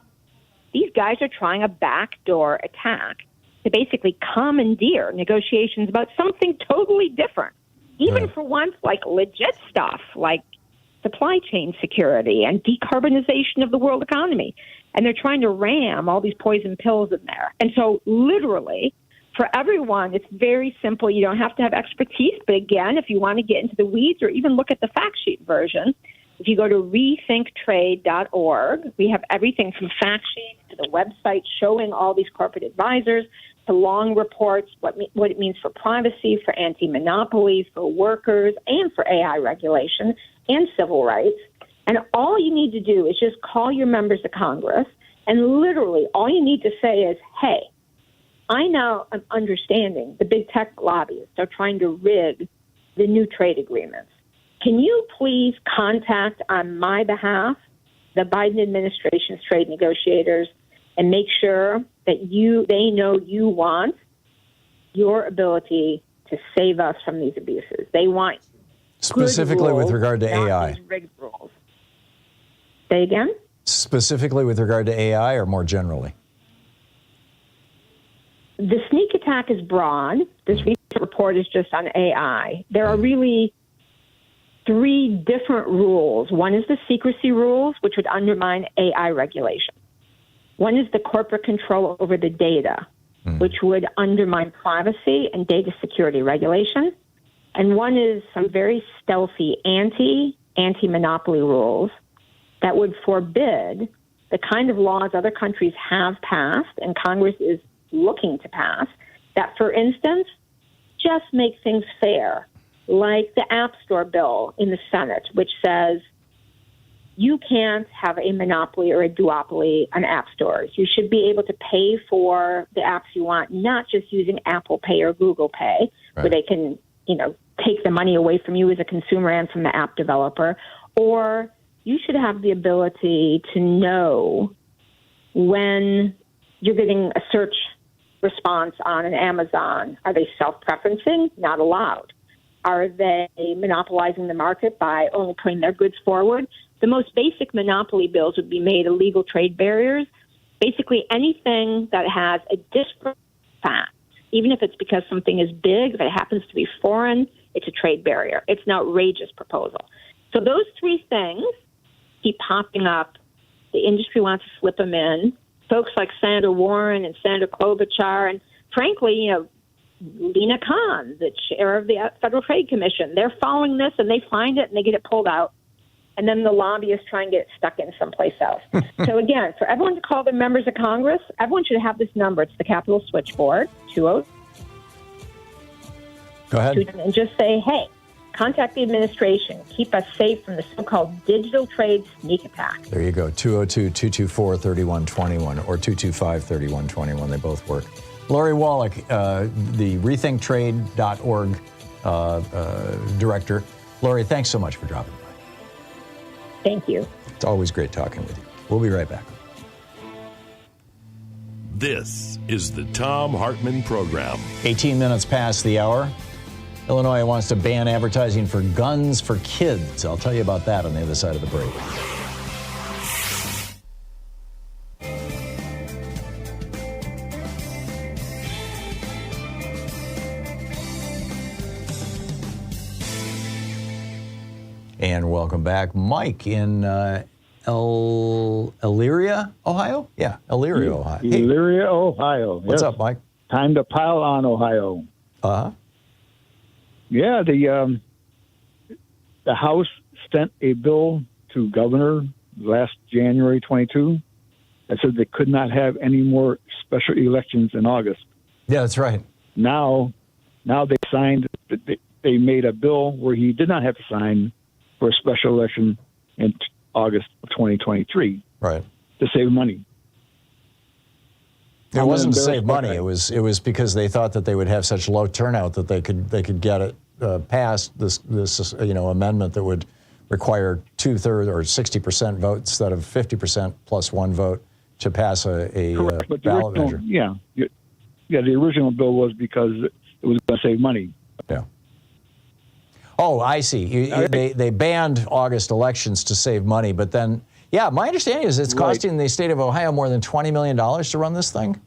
Speaker 20: These guys are trying a backdoor attack to basically commandeer negotiations about something totally different, even for once, like legit stuff, like supply chain security and decarbonization of the world economy. And they're trying to ram all these poison pills in there. And so literally, for everyone, it's very simple. You don't have to have expertise. But again, if you want to get into the weeds or even look at the fact sheet version, if you go to rethinktrade.org, we have everything from fact sheets to the website showing all these corporate advisors to long reports, what it means for privacy, for anti-monopoly, for workers, and for AI regulation and civil rights. And all you need to do is just call your members of Congress, and literally all you need to say is, hey, I now am understanding the big tech lobbyists are trying to rig the new trade agreements. Can you please contact on my behalf the Biden administration's trade negotiators and make sure that they know you want your ability to save us from these abuses. They want
Speaker 1: specifically
Speaker 20: rules,
Speaker 1: with regard to AI.
Speaker 20: Rigged rules. Say again?
Speaker 1: Specifically with regard to AI, or more generally?
Speaker 20: The sneak attack is broad. This recent report is just on AI. There are really three different rules. One is the secrecy rules, which would undermine AI regulation. One is the corporate control over the data, which would undermine privacy and data security regulation. And one is some very stealthy anti-monopoly rules that would forbid the kind of laws other countries have passed and Congress is looking to pass that, for instance, just make things fair, like the App Store bill in the Senate, which says you can't have a monopoly or a duopoly on app stores. You should be able to pay for the apps you want, not just using Apple Pay or Google Pay, where they can, take the money away from you as a consumer and from the app developer. Or you should have the ability to know when you're getting a search response on an Amazon. Are they self-preferencing? Not allowed. Are they monopolizing the market by only putting their goods forward? The most basic monopoly bills would be made illegal trade barriers. Basically anything that has a disparate fact, even if it's because something is big, if it happens to be foreign, it's a trade barrier. It's an outrageous proposal. So those three things keep popping up. The industry wants to slip them in. Folks like Senator Warren and Senator Klobuchar, and frankly, Lena Khan, the chair of the Federal Trade Commission, they're following this and they find it and they get it pulled out. And then the lobbyists try and get it stuck in someplace else. So again, for everyone to call their members of Congress, everyone should have this number. It's the Capitol Switchboard, 20.
Speaker 1: Go ahead.
Speaker 20: And just say, hey, contact the administration. Keep us safe from the so-called digital trade sneak attack.
Speaker 1: There you go, 202-224-3121 or 225-3121. They both work. Lori Wallach, the rethinktrade.org director. Lori, thanks so much for dropping by.
Speaker 20: Thank you.
Speaker 1: It's always great talking with you. We'll be right back.
Speaker 3: This is the Thom Hartmann Program.
Speaker 1: 18 minutes past the hour. Illinois wants to ban advertising for guns for kids. I'll tell you about that on the other side of the break. And welcome back, Mike in Elyria, Ohio? Yeah, Elyria, Ohio. Hey.
Speaker 21: Elyria, Ohio.
Speaker 1: What's up, Mike?
Speaker 21: Time to pile on Ohio.
Speaker 1: Uh-huh.
Speaker 21: Yeah, the House sent a bill to governor last January 22 that said they could not have any more special elections in August.
Speaker 1: Yeah, that's right.
Speaker 21: Now they signed, they made a bill where he did not have to sign for a special election in August of 2023.
Speaker 1: Right.
Speaker 21: To save money.
Speaker 1: It wasn't to save money. It was because they thought that they would have such low turnout that they could get it passed, this amendment that would require 2/3 or 60% vote instead of 50% plus one vote to pass a ballot measure.
Speaker 21: Yeah, the original bill was because it was going to save money.
Speaker 1: Yeah. Oh, I see. They banned August elections to save money, but then, yeah, my understanding is it's costing the state of Ohio more than $20 million to run this thing?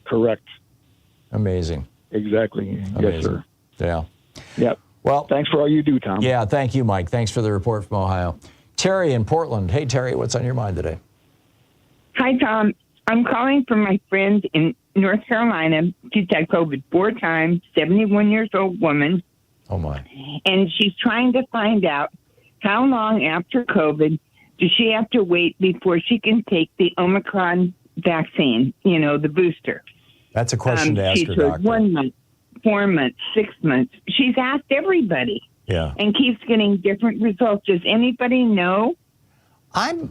Speaker 21: Correct.
Speaker 1: Amazing.
Speaker 21: Exactly.
Speaker 1: Amazing.
Speaker 21: Yes, sir.
Speaker 1: Yeah.
Speaker 21: Yep.
Speaker 1: Well,
Speaker 21: thanks for all you do, Tom.
Speaker 1: Yeah, thank you, Mike. Thanks for the report from Ohio. Terry in Portland. Hey, Terry, what's on your mind today?
Speaker 22: Hi, Tom. I'm calling from my friend in North Carolina. She's had COVID 4 times, 71 years old woman.
Speaker 1: Oh, my.
Speaker 22: And she's trying to find out how long after COVID does she have to wait before she can take the Omicron vaccine, the booster.
Speaker 1: That's a question to ask
Speaker 22: she's
Speaker 1: her
Speaker 22: heard
Speaker 1: doctor.
Speaker 22: 1 month, 4 months, 6 months. She's asked everybody.
Speaker 1: Yeah.
Speaker 22: And keeps getting different results. Does anybody know?
Speaker 1: I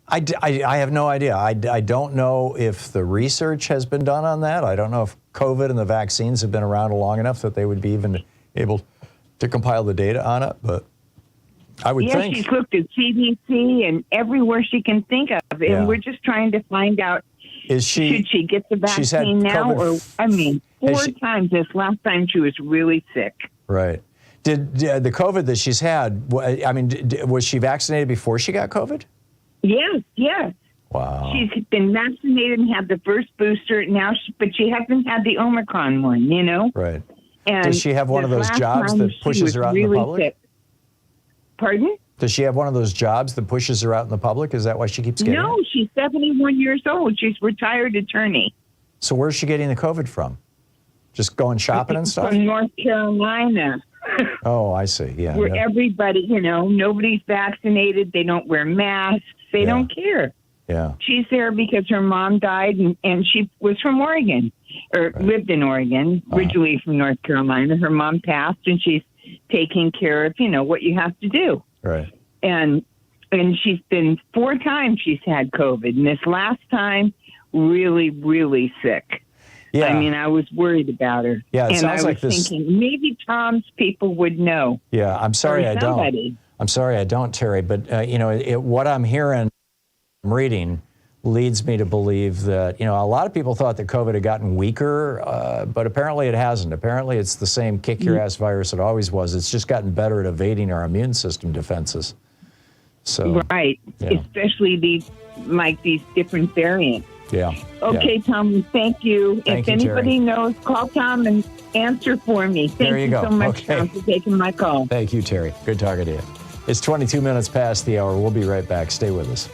Speaker 1: have no idea. I don't know if the research has been done on that. I don't know if COVID and the vaccines have been around long enough that they would be even able to compile the data on it, but I would think.
Speaker 22: She's looked at CDC and everywhere she can think of, and we're just trying to find out, should she get the vaccine now? Or 4 times this last time she was really sick.
Speaker 1: Right. Did the COVID that she's had, was she vaccinated before she got COVID?
Speaker 22: Yes.
Speaker 1: Wow.
Speaker 22: She's been vaccinated and had the first booster now, but she hasn't had the Omicron one,
Speaker 1: Right.
Speaker 22: And
Speaker 1: does she have one of those jobs that pushes her out in the public?
Speaker 22: Sick. Pardon?
Speaker 1: Does she have one of those jobs that pushes her out in the public? Is that why she keeps getting
Speaker 22: No,
Speaker 1: it?
Speaker 22: she's 71 years old. She's retired attorney.
Speaker 1: So where's she getting the COVID from? Just going shopping and stuff?
Speaker 22: From North Carolina.
Speaker 1: Oh, I see. Yeah.
Speaker 22: Where everybody, nobody's vaccinated. They don't wear masks. They don't care.
Speaker 1: Yeah.
Speaker 22: She's there because her mom died, and she was from Oregon, or lived in Oregon, originally from North Carolina. Her mom passed, and she's taking care of, what you have to do.
Speaker 1: Right.
Speaker 22: And she's been 4 times she's had COVID, and this last time, really, really sick.
Speaker 1: Yeah.
Speaker 22: I was worried about her.
Speaker 1: Yeah, it
Speaker 22: and
Speaker 1: sounds
Speaker 22: I
Speaker 1: like
Speaker 22: was
Speaker 1: this.
Speaker 22: thinking maybe Tom's people would know.
Speaker 1: Yeah, I'm sorry
Speaker 22: Or
Speaker 1: I
Speaker 22: somebody.
Speaker 1: don't. I'm sorry I don't, Terry. But what I'm hearing, reading, leads me to believe that a lot of people thought that COVID had gotten weaker, but apparently it hasn't. Apparently it's the same kick your ass virus it always was. It's just gotten better at evading our immune system defenses. So
Speaker 22: Right, especially these different variants.
Speaker 1: Yeah.
Speaker 22: Okay, Tom, thank you.
Speaker 1: Thank
Speaker 22: if
Speaker 1: you,
Speaker 22: anybody
Speaker 1: Terry.
Speaker 22: knows, call Tom and answer for me. Thank
Speaker 1: There you go.
Speaker 22: so much,
Speaker 1: Okay.
Speaker 22: Tom, for taking my call.
Speaker 1: Thank you, Terry. Good talking to you. It's 22 minutes past the hour. We'll be right back. Stay with us.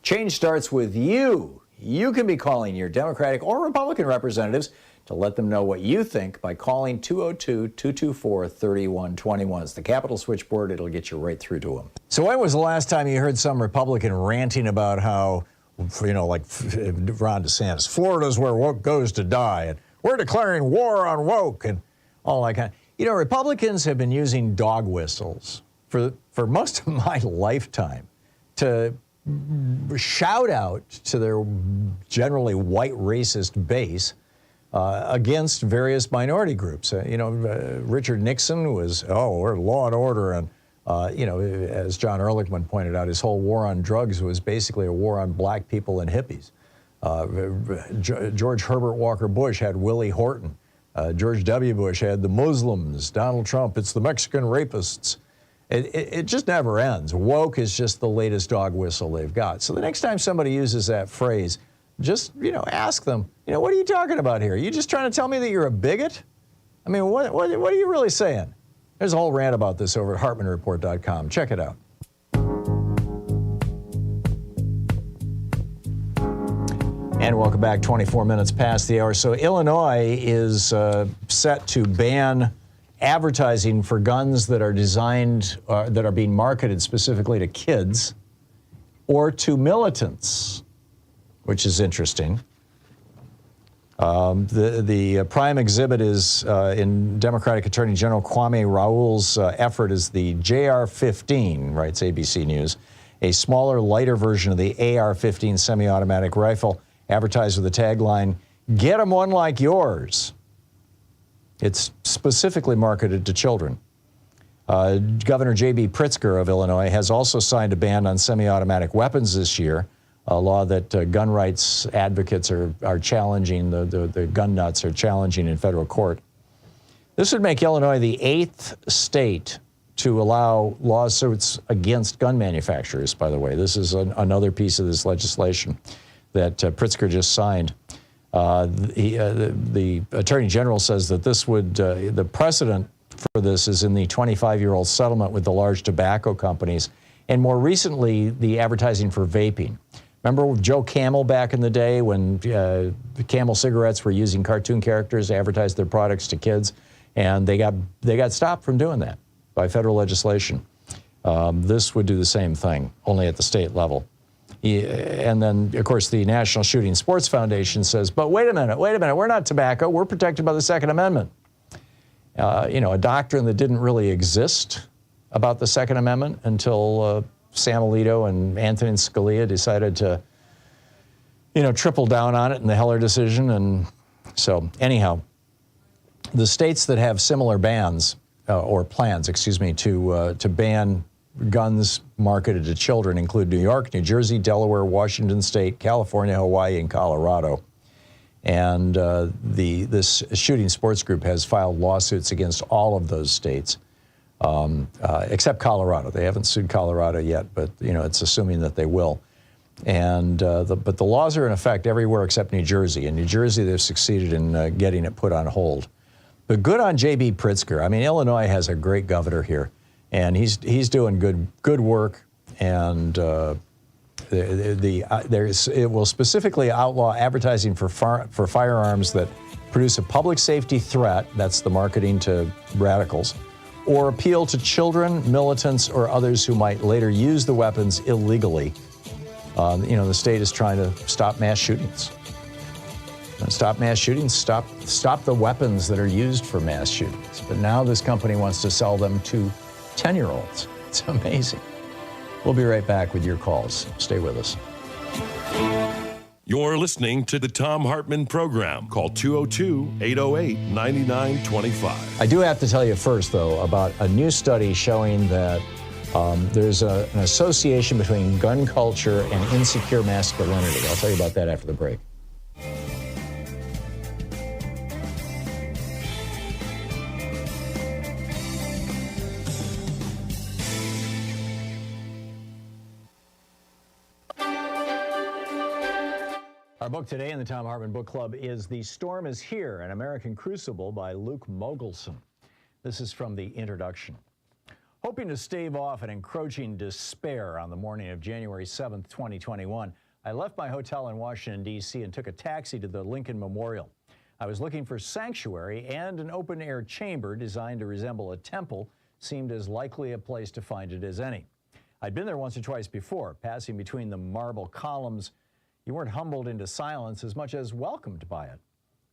Speaker 1: Change starts with you. You can be calling your Democratic or Republican representatives to let them know what you think by calling 202-224-3121. It's the Capitol switchboard. It'll get you right through to them. So when was the last time you heard some Republican ranting about how, like Ron DeSantis, Florida's where woke goes to die, and we're declaring war on woke, and all that kind of. Republicans have been using dog whistles for most of my lifetime to shout out to their generally white racist base against various minority groups. Richard Nixon was, we're law and order, and As John Ehrlichman pointed out, his whole war on drugs was basically a war on black people and hippies. George Herbert Walker Bush had Willie Horton. George W. Bush had the Muslims. Donald Trump, it's the Mexican rapists. It just never ends. Woke is just the latest dog whistle they've got. So the next time somebody uses that phrase, just, ask them, what are you talking about here? Are you just trying to tell me that you're a bigot? I mean, what are you really saying? There's a whole rant about this over at HartmannReport.com. Check it out. And welcome back, 24 minutes past the hour. So Illinois is set to ban advertising for guns that are designed, that are being marketed specifically to kids or to militants, which is interesting. The prime exhibit is in Democratic Attorney General Kwame Raoul's effort is the JR-15, writes ABC News, a smaller, lighter version of the AR-15 semi-automatic rifle, advertised with the tagline, "Get 'em one like yours." It's specifically marketed to children. Governor J.B. Pritzker of Illinois has also signed a ban on semi-automatic weapons this year, a law that gun rights advocates are challenging, the gun nuts are challenging in federal court. This would make Illinois the 8th state to allow lawsuits against gun manufacturers, by the way. This is another piece of this legislation that Pritzker just signed. The Attorney General says that this would, the precedent for this is in the 25-year-old settlement with the large tobacco companies, and more recently, the advertising for vaping. Remember Joe Camel back in the day when the Camel cigarettes were using cartoon characters to advertise their products to kids, and they got stopped from doing that by federal legislation. This would do the same thing, only at the state level. And then, of course, the National Shooting Sports Foundation says, but wait a minute, we're not tobacco, we're protected by the Second Amendment. A doctrine that didn't really exist about the Second Amendment until Sam Alito and Antonin Scalia decided to, triple down on it in the Heller decision. And so, anyhow, the states that have similar bans, or plans, to ban guns marketed to children include New York, New Jersey, Delaware, Washington State, California, Hawaii, and Colorado. And this shooting sports group has filed lawsuits against all of those states, except Colorado. They haven't sued Colorado yet, but it's assuming that they will. And but the laws are in effect everywhere except New Jersey. In New Jersey, they've succeeded in getting it put on hold. But good on J.B. Pritzker. I mean, Illinois has a great governor here. And he's doing good work, and it will specifically outlaw advertising for firearms that produce a public safety threat, that's the marketing to radicals, or appeal to children, militants, or others who might later use the weapons illegally. The state is trying to stop mass shootings. Stop mass shootings, stop the weapons that are used for mass shootings. But now this company wants to sell them to 10-year-olds. It's amazing. We'll be right back with your calls. Stay with us.
Speaker 3: You're listening to the Thom Hartmann Program. Call 202-808-9925.
Speaker 1: I do have to tell you first, though, about a new study showing that there's an association between gun culture and insecure masculinity. I'll tell you about that after the break. Our book today in the Thom Hartmann Book Club is The Storm is Here, An American Crucible by Luke Mogelson. This is from the introduction. Hoping to stave off an encroaching despair on the morning of January 7th, 2021, I left my hotel in Washington, D.C. and took a taxi to the Lincoln Memorial. I was looking for sanctuary, and an open-air chamber designed to resemble a temple seemed as likely a place to find it as any. I'd been there once or twice before, passing between the marble columns. You weren't humbled into silence as much as welcomed by it.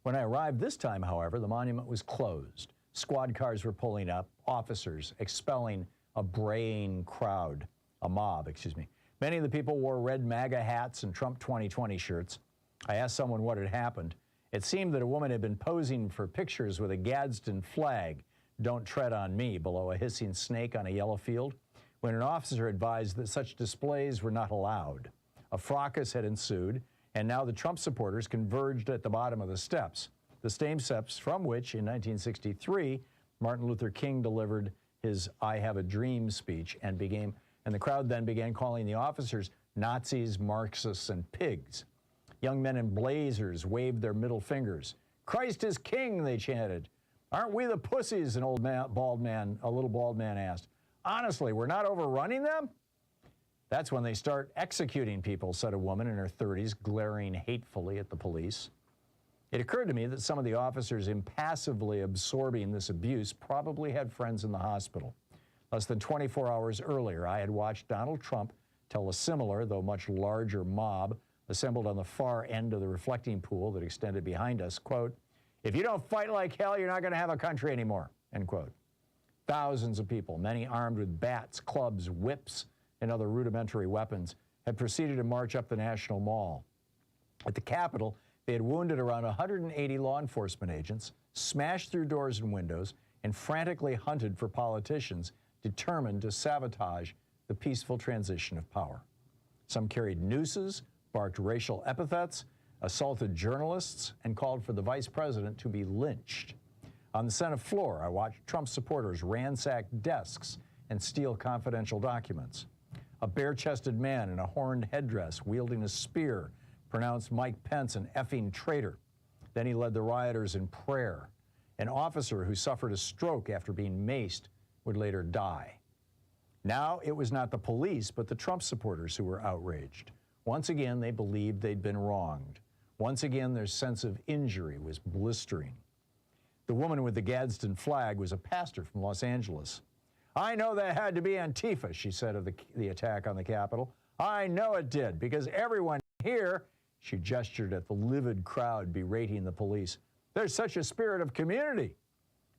Speaker 1: When I arrived this time, however, the monument was closed. Squad cars were pulling up, officers expelling a braying crowd, a mob, excuse me. Many of the people wore red MAGA hats and Trump 2020 shirts. I asked someone what had happened. It seemed that a woman had been posing for pictures with a Gadsden flag "Don't tread on me," below a hissing snake on a yellow field, when an officer advised that such displays were not allowed. A fracas had ensued, and now the Trump supporters converged at the bottom of the steps, the same steps from which, in 1963, Martin Luther King delivered his "I Have a Dream" speech, and the crowd then began calling the officers Nazis, Marxists, and pigs. Young men in blazers waved their middle fingers. "Christ is king," they chanted. "Aren't we the pussies?" a little bald man asked. "Honestly, we're not overrunning them?" "That's when they start executing people," said a woman in her 30s, glaring hatefully at the police. It occurred to me that some of the officers impassively absorbing this abuse probably had friends in the hospital. Less than 24 hours earlier, I had watched Donald Trump tell a similar, though much larger, mob assembled on the far end of the reflecting pool that extended behind us, quote, "If you don't fight like hell, you're not going to have a country anymore," end quote. Thousands of people, many armed with bats, clubs, whips, and other rudimentary weapons, had proceeded to march up the National Mall. At the Capitol, they had wounded around 180 law enforcement agents, smashed through doors and windows, and frantically hunted for politicians determined to sabotage the peaceful transition of power. Some carried nooses, barked racial epithets, assaulted journalists, and called for the vice president to be lynched. On the Senate floor, I watched Trump supporters ransack desks and steal confidential documents. A bare-chested man in a horned headdress wielding a spear pronounced Mike Pence an effing traitor. Then he led the rioters in prayer. An officer who suffered a stroke after being maced would later die. Now it was not the police, but the Trump supporters who were outraged. Once again, they believed they'd been wronged. Once again, their sense of injury was blistering. The woman with the Gadsden flag was a pastor from Los Angeles. "I know that had to be Antifa," she said of the attack on the Capitol. "I know it did, because everyone here," she gestured at the livid crowd berating the police, "there's such a spirit of community."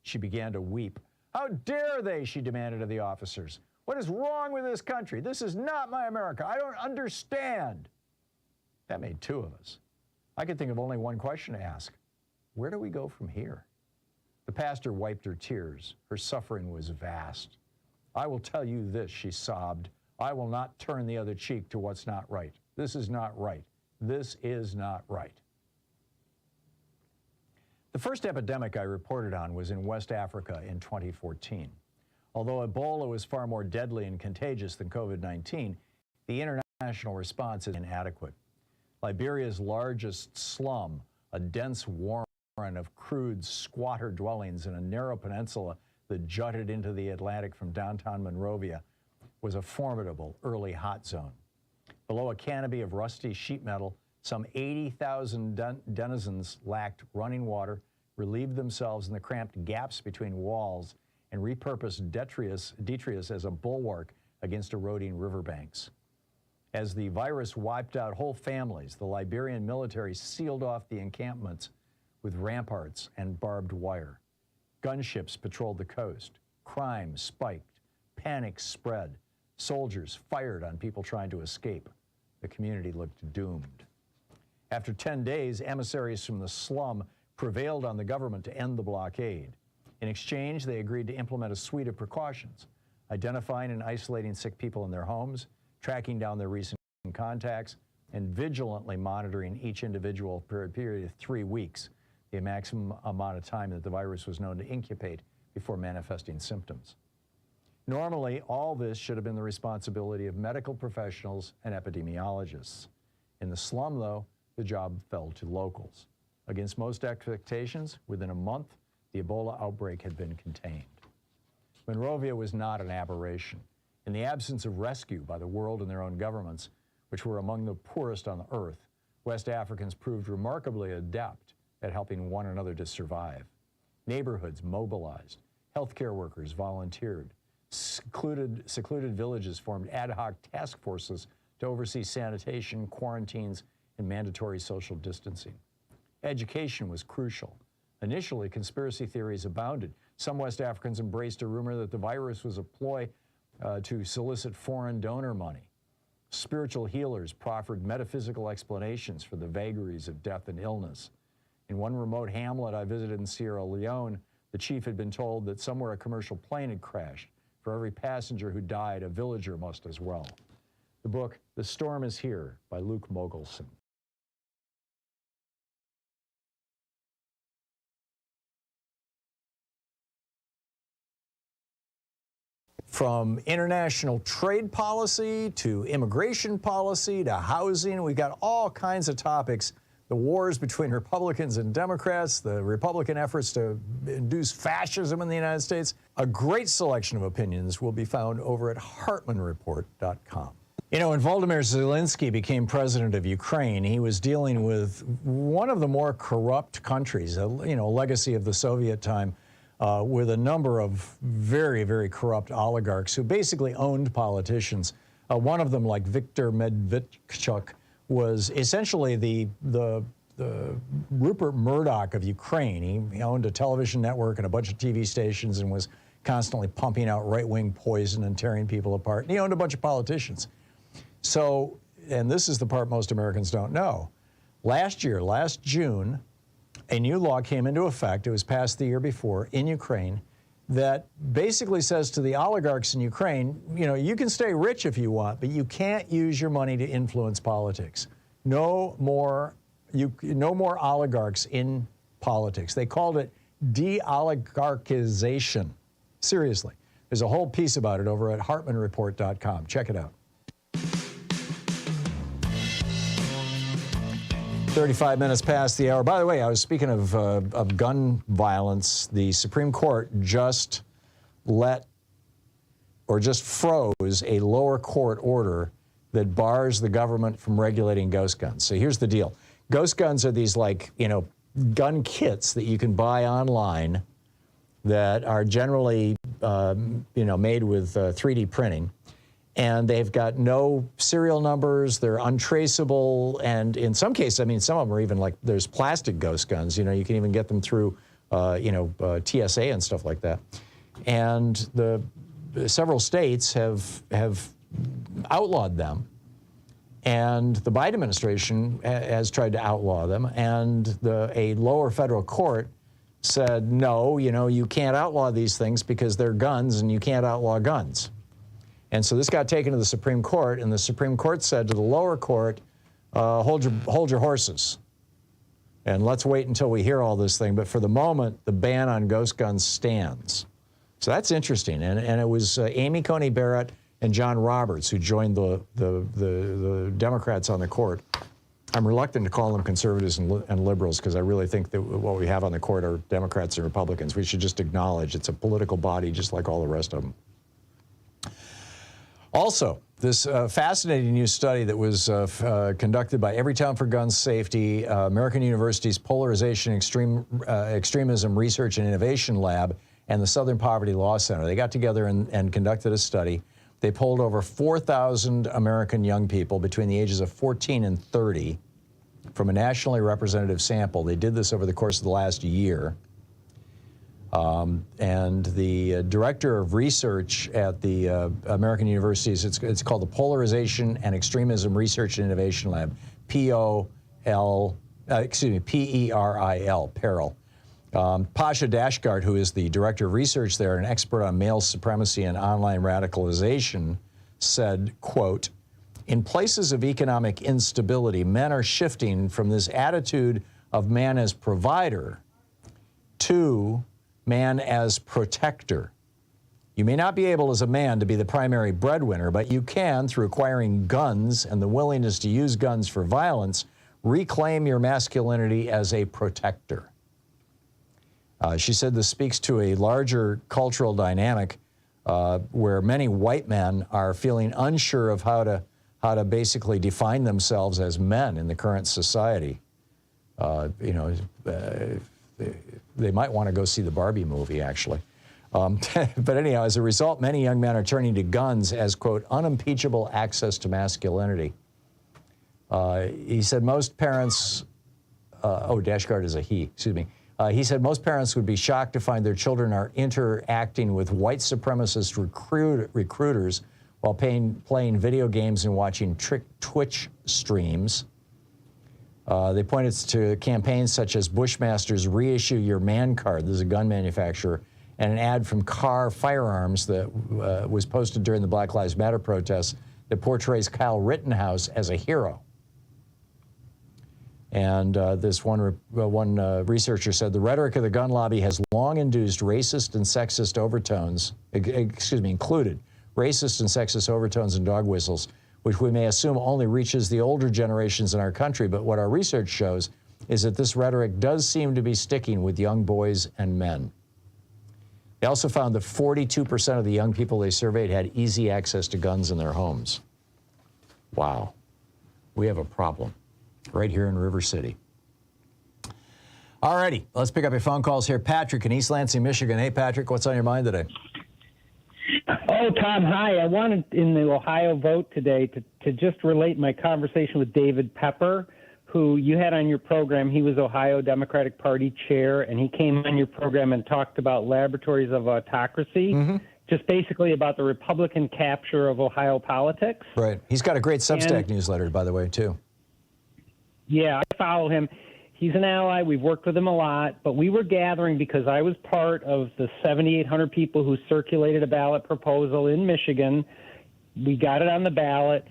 Speaker 1: She began to weep. "How dare they?" she demanded of the officers. "What is wrong with this country? This is not my America. I don't understand." That made two of us. I could think of only one question to ask. Where do we go from here? The pastor wiped her tears. Her suffering was vast. "I will tell you this," she sobbed. "I will not turn the other cheek to what's not right. This is not right. This is not right." The first epidemic I reported on was in West Africa in 2014. Although Ebola was far more deadly and contagious than COVID-19, the international response is inadequate. Liberia's largest slum, a dense warren of crude squatter dwellings in a narrow peninsula that jutted into the Atlantic from downtown Monrovia, was a formidable early hot zone. Below a canopy of rusty sheet metal, some 80,000 denizens lacked running water, relieved themselves in the cramped gaps between walls, and repurposed detritus as a bulwark against eroding riverbanks. As the virus wiped out whole families, the Liberian military sealed off the encampments with ramparts and barbed wire. Gunships patrolled the coast. Crime spiked. Panic spread. Soldiers fired on people trying to escape. The community looked doomed. After 10 days, emissaries from the slum prevailed on the government to end the blockade. In exchange, they agreed to implement a suite of precautions, identifying and isolating sick people in their homes, tracking down their recent contacts, and vigilantly monitoring each individual for a period of 3 weeks, the maximum amount of time that the virus was known to incubate before manifesting symptoms. Normally, all this should have been the responsibility of medical professionals and epidemiologists. In the slum, though, the job fell to locals. Against most expectations, within a month, the Ebola outbreak had been contained. Monrovia was not an aberration. In the absence of rescue by the world and their own governments, which were among the poorest on the earth, West Africans proved remarkably adept at helping one another to survive. Neighborhoods mobilized, healthcare workers volunteered, secluded villages formed ad hoc task forces to oversee sanitation, quarantines, and mandatory social distancing. Education was crucial. Initially, conspiracy theories abounded. Some West Africans embraced a rumor that the virus was a ploy to solicit foreign donor money. Spiritual healers proffered metaphysical explanations for the vagaries of death and illness. In one remote hamlet I visited in Sierra Leone, The chief had been told that somewhere a commercial plane had crashed. For every passenger who died, a villager must as well. The book, The Storm is Here, by Luke Mogelson. From international trade policy to immigration policy to housing, we've got all kinds of topics. The wars between Republicans and Democrats, the Republican efforts to induce fascism in the United States. A great selection of opinions will be found over at HartmannReport.com. You know, when Volodymyr Zelensky became president of Ukraine, he was dealing with one of the more corrupt countries, a legacy of the Soviet time, with a number of very, very corrupt oligarchs who basically owned politicians. One of them, like Viktor Medvedchuk, was essentially the Rupert Murdoch of Ukraine. He owned a television network and a bunch of TV stations and was constantly pumping out right-wing poison and tearing people apart. And he owned a bunch of politicians. So, and this is the part most Americans don't know. Last June, a new law came into effect. It was passed the year before in Ukraine that basically says to the oligarchs in Ukraine, you can stay rich if you want, but you can't use your money to influence politics. No more oligarchs in politics. They called it de-oligarchization. Seriously. There's a whole piece about it over at HartmannReport.com. Check it out. 35 minutes past the hour. By the way, I was speaking of gun violence. The Supreme Court just froze a lower court order that bars the government from regulating ghost guns. So here's the deal. Ghost guns are these gun kits that you can buy online that are generally, made with 3D printing. And they've got no serial numbers, they're untraceable, and in some cases, some of them are even there's plastic ghost guns, you can even get them through, TSA and stuff like that. And the several states have outlawed them, and the Biden administration has tried to outlaw them, and a lower federal court said, no, you can't outlaw these things because they're guns, and you can't outlaw guns. And so this got taken to the Supreme Court, and the Supreme Court said to the lower court, hold your horses. And let's wait until we hear all this thing. But for the moment, the ban on ghost guns stands. So that's interesting. And it was Amy Coney Barrett and John Roberts who joined the Democrats on the court. I'm reluctant to call them conservatives and liberals because I really think that what we have on the court are Democrats and Republicans. We should just acknowledge it's a political body just like all the rest of them. Also, this fascinating new study that was conducted by Everytown for Gun Safety, American University's Polarization Extremism Research and Innovation Lab, and the Southern Poverty Law Center. They got together and conducted a study. They polled over 4,000 American young people between the ages of 14 and 30 from a nationally representative sample. They did this over the course of the last year. And the director of research at the American Universities, it's called the Polarization and Extremism Research and Innovation Lab, PERIL, PERIL. Pasha Dashgart, who is the director of research there, an expert on male supremacy and online radicalization, said, quote, in places of economic instability, men are shifting from this attitude of man as provider to man as protector. You may not be able as a man to be the primary breadwinner, but you can, through acquiring guns and the willingness to use guns for violence, reclaim your masculinity as a protector. She said this speaks to a larger cultural dynamic where many white men are feeling unsure of how to basically define themselves as men in the current society. They might want to go see the Barbie movie, actually. But anyhow, as a result, many young men are turning to guns as, quote, unimpeachable access to masculinity. He said most parents, Dashgard is a he, excuse me. He said most parents would be shocked to find their children are interacting with white supremacist recruiters while playing video games and watching Twitch streams. They pointed to campaigns such as Bushmaster's Reissue Your Man Card, this is a gun manufacturer, and an ad from Carr Firearms that was posted during the Black Lives Matter protests that portrays Kyle Rittenhouse as a hero. And this one researcher said, the rhetoric of the gun lobby has long induced racist and sexist overtones, included racist and sexist overtones and dog whistles, which we may assume only reaches the older generations in our country. But what our research shows is that this rhetoric does seem to be sticking with young boys and men. They also found that 42% of the young people they surveyed had easy access to guns in their homes. Wow. We have a problem right here in River City. All righty, let's pick up your phone calls here. Patrick in East Lansing, Michigan. Hey, Patrick, what's on your mind today?
Speaker 2: Oh, Tom, hi. I wanted in the Ohio vote today to just relate my conversation with David Pepper, who you had on your program. He was Ohio Democratic Party chair, and he came on your program and talked about laboratories of autocracy, just basically about the Republican capture of Ohio politics.
Speaker 1: Right. He's got a great Substack newsletter, by the way, too.
Speaker 2: Yeah, I follow him. He's an ally. We've worked with him a lot, but we were gathering because I was part of the 7,800 people who circulated a ballot proposal in Michigan. We got it on the ballot.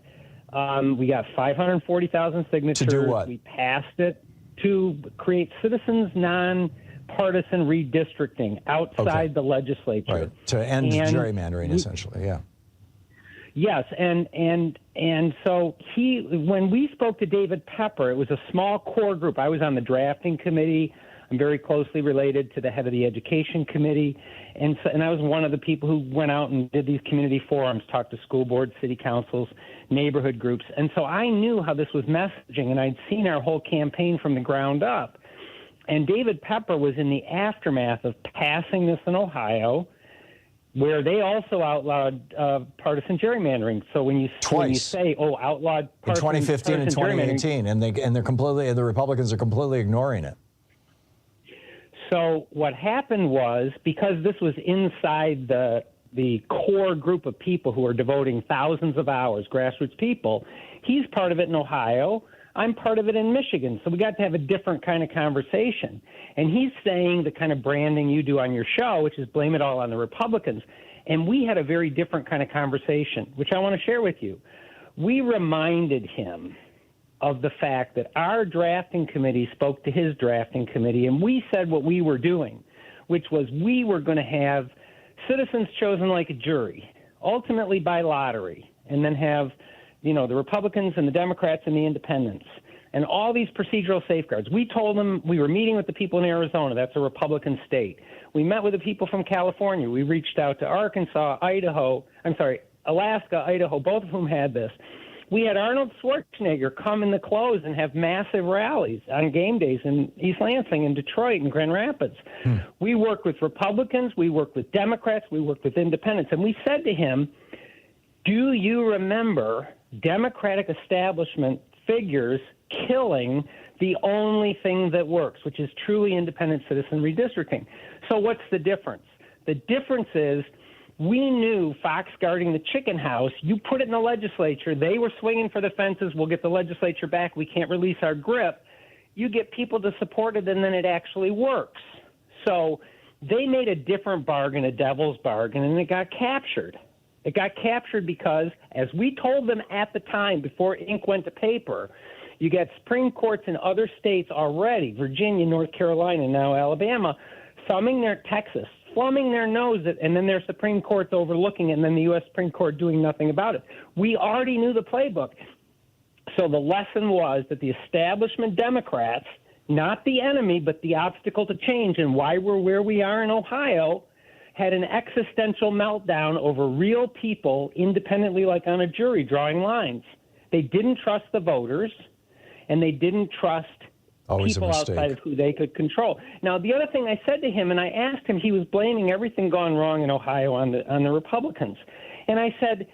Speaker 2: We got 540,000 signatures.
Speaker 1: To do what?
Speaker 2: We passed it to create citizens nonpartisan redistricting outside the legislature.
Speaker 1: Right. To end gerrymandering, essentially, yeah.
Speaker 2: Yes, and so when we spoke to David Pepper, it was a small core group. I was on the drafting committee. I'm very closely related to the head of the education committee, and I was one of the people who went out and did these community forums, talked to school boards, city councils, neighborhood groups, and so I knew how this was messaging, and I'd seen our whole campaign from the ground up. And David Pepper was in the aftermath of passing this in Ohio, where they also outlawed partisan gerrymandering. So when you say, "Oh, outlawed partisan
Speaker 1: in 2015 and 2018," and the Republicans are completely ignoring it.
Speaker 2: So what happened was, because this was inside the core group of people who are devoting thousands of hours, grassroots people, he's part of it in Ohio. I'm part of it in Michigan. So we got to have a different kind of conversation. And he's saying the kind of branding you do on your show, which is blame it all on the Republicans. And we had a very different kind of conversation, which I want to share with you. We reminded him of the fact that our drafting committee spoke to his drafting committee, and we said what we were doing, which was we were going to have citizens chosen like a jury, ultimately by lottery, and then have the Republicans and the Democrats and the independents, and all these procedural safeguards. We told them we were meeting with the people in Arizona. That's a Republican state. We met with the people from California. We reached out to Alaska, Idaho, both of whom had this. We had Arnold Schwarzenegger come in the close and have massive rallies on game days in East Lansing and Detroit and Grand Rapids. We worked with Republicans. We worked with Democrats. We worked with independents. And we said to him, do you remember Democratic establishment figures killing the only thing that works, which is truly independent citizen redistricting? So what's the difference? The difference is we knew Fox guarding the chicken house. You put it in the legislature. They were swinging for the fences. We'll get the legislature back. We can't release our grip. You get people to support it, and then it actually works. So they made a different bargain, a devil's bargain, and it got captured. It got captured because, as we told them at the time before ink went to paper, you got Supreme Courts in other states already, Virginia, North Carolina, now Alabama, thumbing their Texas, plumbing their nose at, and then their Supreme Court's overlooking it, and then the U.S. Supreme Court doing nothing about it. We already knew the playbook. So the lesson was that the establishment Democrats, not the enemy, but the obstacle to change and why we're where we are in Ohio, had an existential meltdown over real people independently, like on a jury, drawing lines. They didn't trust the voters, and they didn't trust people outside of who they could control. Now, the other thing I said to him, and I asked him, he was blaming everything gone wrong in Ohio on the Republicans. And I said,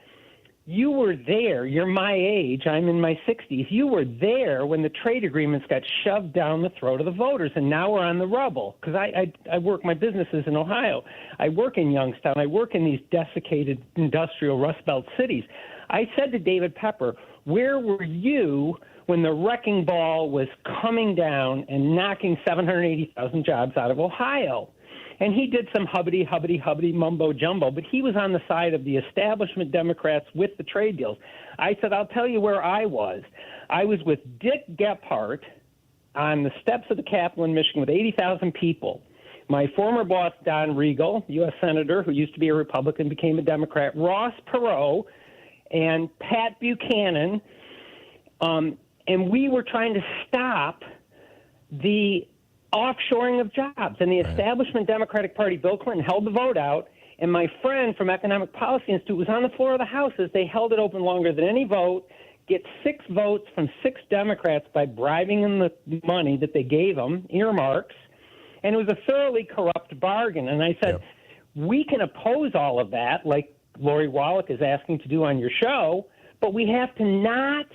Speaker 2: you were there. You're my age. I'm in my 60s. You were there when the trade agreements got shoved down the throat of the voters, and now we're on the rubble. Because I work, my businesses in Ohio. I work in Youngstown. I work in these desiccated industrial Rust Belt cities. I said to David Pepper, where were you when the wrecking ball was coming down and knocking 780,000 jobs out of Ohio? And he did some hubbity mumbo jumbo, but he was on the side of the establishment Democrats with the trade deals. I said, I'll tell you where I was. I was with Dick Gephardt on the steps of the Capitol in Michigan with 80,000 people. My former boss, Don Regal, U.S. Senator, who used to be a Republican, became a Democrat, Ross Perot, and Pat Buchanan, and we were trying to stop the offshoring of jobs. And the establishment Democratic Party, Bill Clinton, held the vote out, and my friend from Economic Policy Institute was on the floor of the House as they held it open longer than any vote, get 6 votes from 6 Democrats by bribing them the money that they gave them, earmarks, and it was a thoroughly corrupt bargain. And I said, we can oppose all of that, like Lori Wallach is asking to do on your show, but we have to not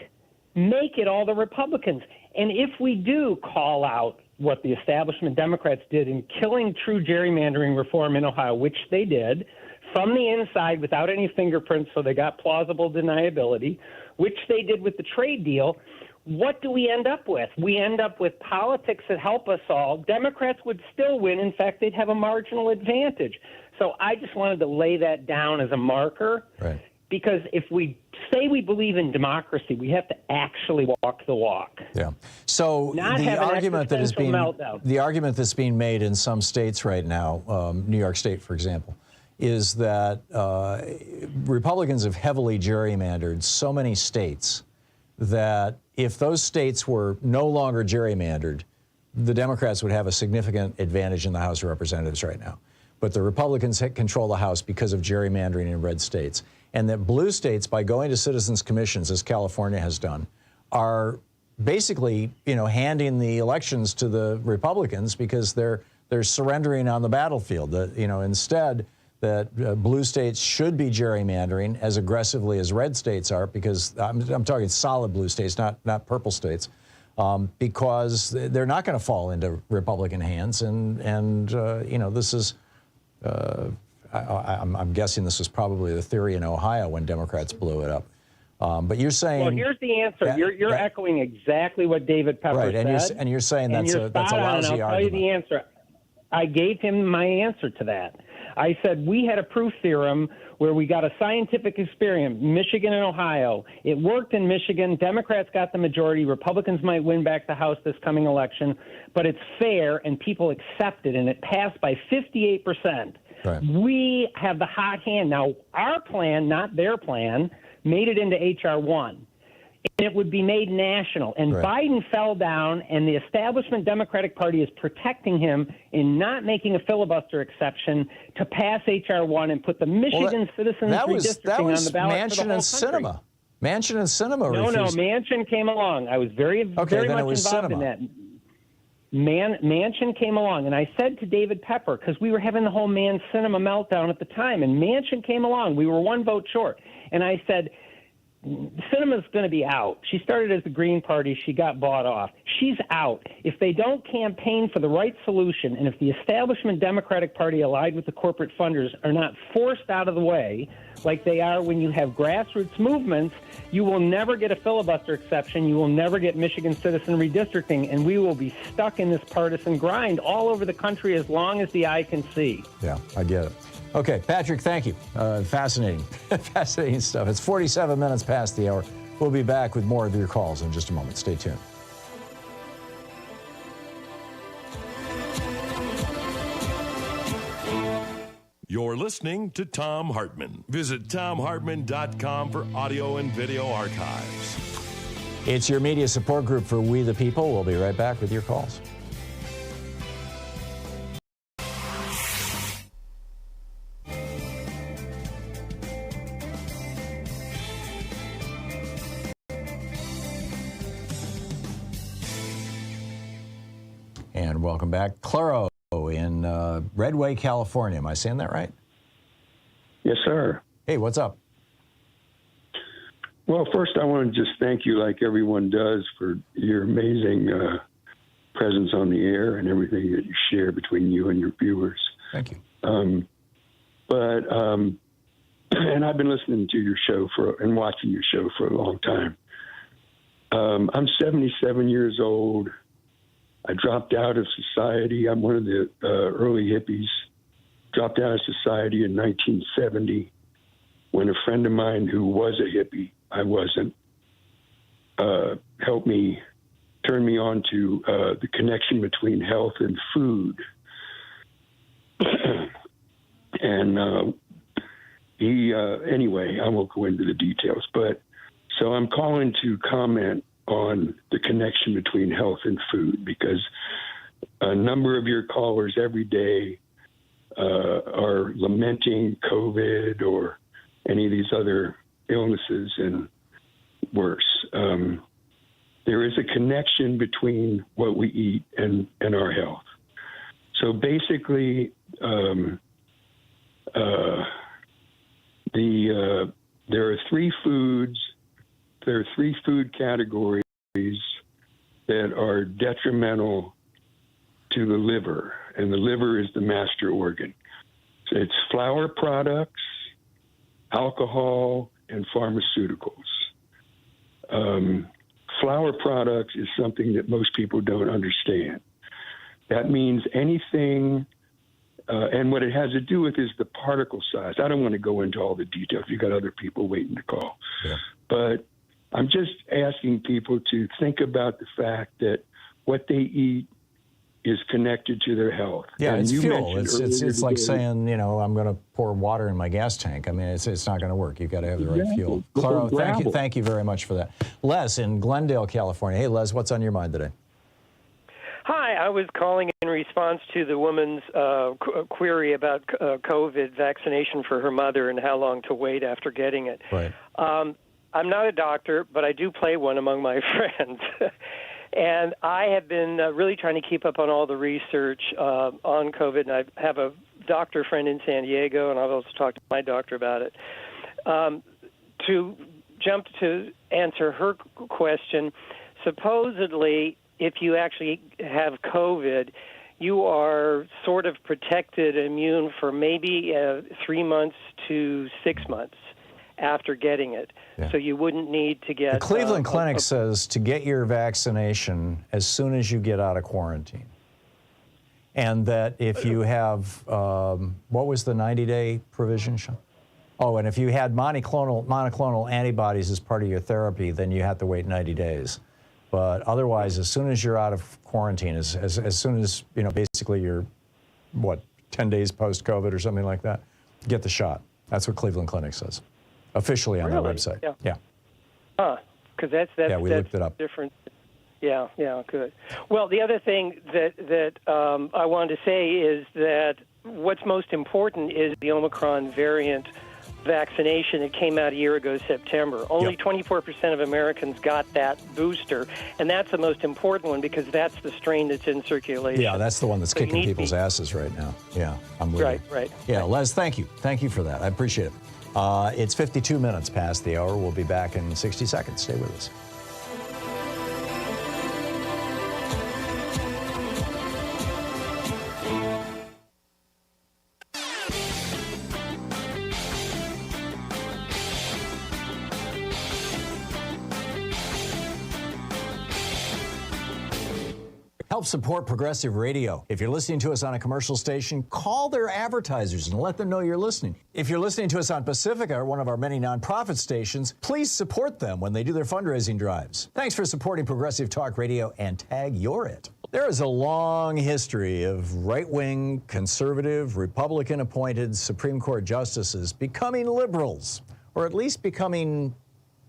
Speaker 2: make it all the Republicans. And if we do call out what the establishment Democrats did in killing true gerrymandering reform in Ohio, which they did, from the inside without any fingerprints, so they got plausible deniability, which they did with the trade deal, what do we end up with? We end up with politics that help us all. Democrats would still win. In fact, they'd have a marginal advantage. So I just wanted to lay that down as a marker.
Speaker 1: Right.
Speaker 2: Because if we say we believe in democracy, we have to actually walk the walk.
Speaker 1: Yeah. So the argument that's being made in some states right now, New York State, for example, is that Republicans have heavily gerrymandered so many states that if those states were no longer gerrymandered, the Democrats would have a significant advantage in the House of Representatives right now. But the Republicans control the House because of gerrymandering in red states. And that blue states, by going to citizens' commissions, as California has done, are basically, handing the elections to the Republicans because they're surrendering on the battlefield. Instead, that blue states should be gerrymandering as aggressively as red states are, because I'm talking solid blue states, not purple states, because they're not going to fall into Republican hands. And this is. I'm guessing this was probably the theory in Ohio when Democrats blew it up. But you're saying...
Speaker 2: Well, here's the answer. You're echoing exactly what David Pepper said.
Speaker 1: And you're saying that's a lousy argument.
Speaker 2: I'll tell you the answer. I gave him my answer to that. I said we had a proof theorem where we got a scientific experiment, Michigan and Ohio. It worked in Michigan. Democrats got the majority. Republicans might win back the House this coming election. But it's fair, and people accept it, and it passed by 58%.
Speaker 1: Right.
Speaker 2: We have the hot hand. Now, our plan, not their plan, made it into H.R. 1. And it would be made national. And Biden fell down, and the establishment Democratic Party is protecting him in not making a filibuster exception to pass H.R. 1 and put the Michigan citizens redistricting on the ballot
Speaker 1: Manchin
Speaker 2: for the whole
Speaker 1: and
Speaker 2: country.
Speaker 1: Sinema. Manchin and Sinema refused.
Speaker 2: No, Manchin came along. I was very much involved in that. Manchin came along, and I said to David Pepper, because we were having the whole Sinema meltdown at the time, and Manchin came along. We were 1 vote short. And I said, Sinema's going to be out. She started as the Green Party. She got bought off. She's out. If they don't campaign for the right solution, and if the establishment Democratic Party allied with the corporate funders are not forced out of the way, like they are when you have grassroots movements, you will never get a filibuster exception. You will never get Michigan citizen redistricting, and we will be stuck in this partisan grind all over the country as long as the eye can see.
Speaker 1: Yeah, I get it. Okay, Patrick, thank you. Fascinating. Fascinating stuff. It's 47 minutes past the hour. We'll be back with more of your calls in just a moment. Stay tuned.
Speaker 3: You're listening to Thom Hartmann. Visit ThomHartmann.com for audio and video archives.
Speaker 1: It's your media support group for We the People. We'll be right back with your calls. And welcome back. Claro in Redway, California. Am I saying that right?
Speaker 4: Yes, sir.
Speaker 1: Hey, what's up?
Speaker 4: Well, first, I want to just thank you, like everyone does, for your amazing presence on the air and everything that you share between you and your viewers.
Speaker 1: Thank you.
Speaker 4: And I've been listening to your show and watching your show for a long time. I'm 77 years old. I dropped out of society. I'm one of the early hippies. Dropped out of society in 1970 when a friend of mine who was a hippie, I wasn't, helped me, turn me on to the connection between health and food. And anyway, I won't go into the details, but so I'm calling to comment on the connection between health and food, because a number of your callers every day are lamenting COVID or any of these other illnesses and worse. There is a connection between what we eat and our health. So basically, there are three foods. There are three food categories that are detrimental to the liver, and the liver is the master organ. So it's flour products, alcohol, and pharmaceuticals. Flour products is something that most people don't understand. That means anything, and what it has to do with is the particle size. I don't want to go into all the details. You've got other people waiting to call. Yeah. But I'm just asking people to think about the fact that what they eat is connected to their health.
Speaker 1: Yeah,
Speaker 4: and
Speaker 1: it's
Speaker 4: you
Speaker 1: fuel. It's like
Speaker 4: today,
Speaker 1: saying, I'm going to pour water in my gas tank. I mean, it's not going to work. You've got to have the right fuel. Claro, thank you very much for that. Les in Glendale, California. Hey, Les, what's on your mind today?
Speaker 5: Hi, I was calling in response to the woman's query about COVID vaccination for her mother and how long to wait after getting it.
Speaker 1: Right.
Speaker 5: I'm not a doctor, but I do play one among my friends. And I have been really trying to keep up on all the research on COVID, and I have a doctor friend in San Diego, and I've also talked to my doctor about it. To jump to answer her question, supposedly, if you actually have COVID, you are sort of protected, immune for maybe 3 months to 6 months after getting it. Yeah. So you wouldn't need to get...
Speaker 1: The Cleveland Clinic says to get your vaccination as soon as you get out of quarantine. And that if you have, what was the 90-day provision, Sean? Oh, and if you had monoclonal antibodies as part of your therapy, then you have to wait 90 days. But otherwise, as soon as you're out of quarantine, as soon as, basically you're, 10 days post-COVID or something like that, get the shot. That's what Cleveland Clinic says. Officially on their website.
Speaker 5: Yeah. Huh. Because that's
Speaker 1: we looked it up.
Speaker 5: Different. Yeah, good. Well, the other thing that I wanted to say is that what's most important is the Omicron variant vaccination. It came out a year ago, September. Only 24% of Americans got that booster, and that's the most important one because that's the strain that's in circulation.
Speaker 1: Yeah, that's the one that's kicking people's asses right now. Yeah, I'm with you.
Speaker 5: Right.
Speaker 1: Yeah, Les, thank you. Thank you for that. I appreciate it. It's 52 minutes past the hour. We'll be back in 60 seconds. Stay with us. Help support progressive radio. If you're listening to us on a commercial station, call their advertisers and let them know you're listening. If you're listening to us on Pacifica, one of our many nonprofit stations, please support them when they do their fundraising drives. Thanks for supporting Progressive Talk Radio and tag you're it. There is a long history of right-wing, conservative, Republican-appointed Supreme Court justices becoming liberals, or at least becoming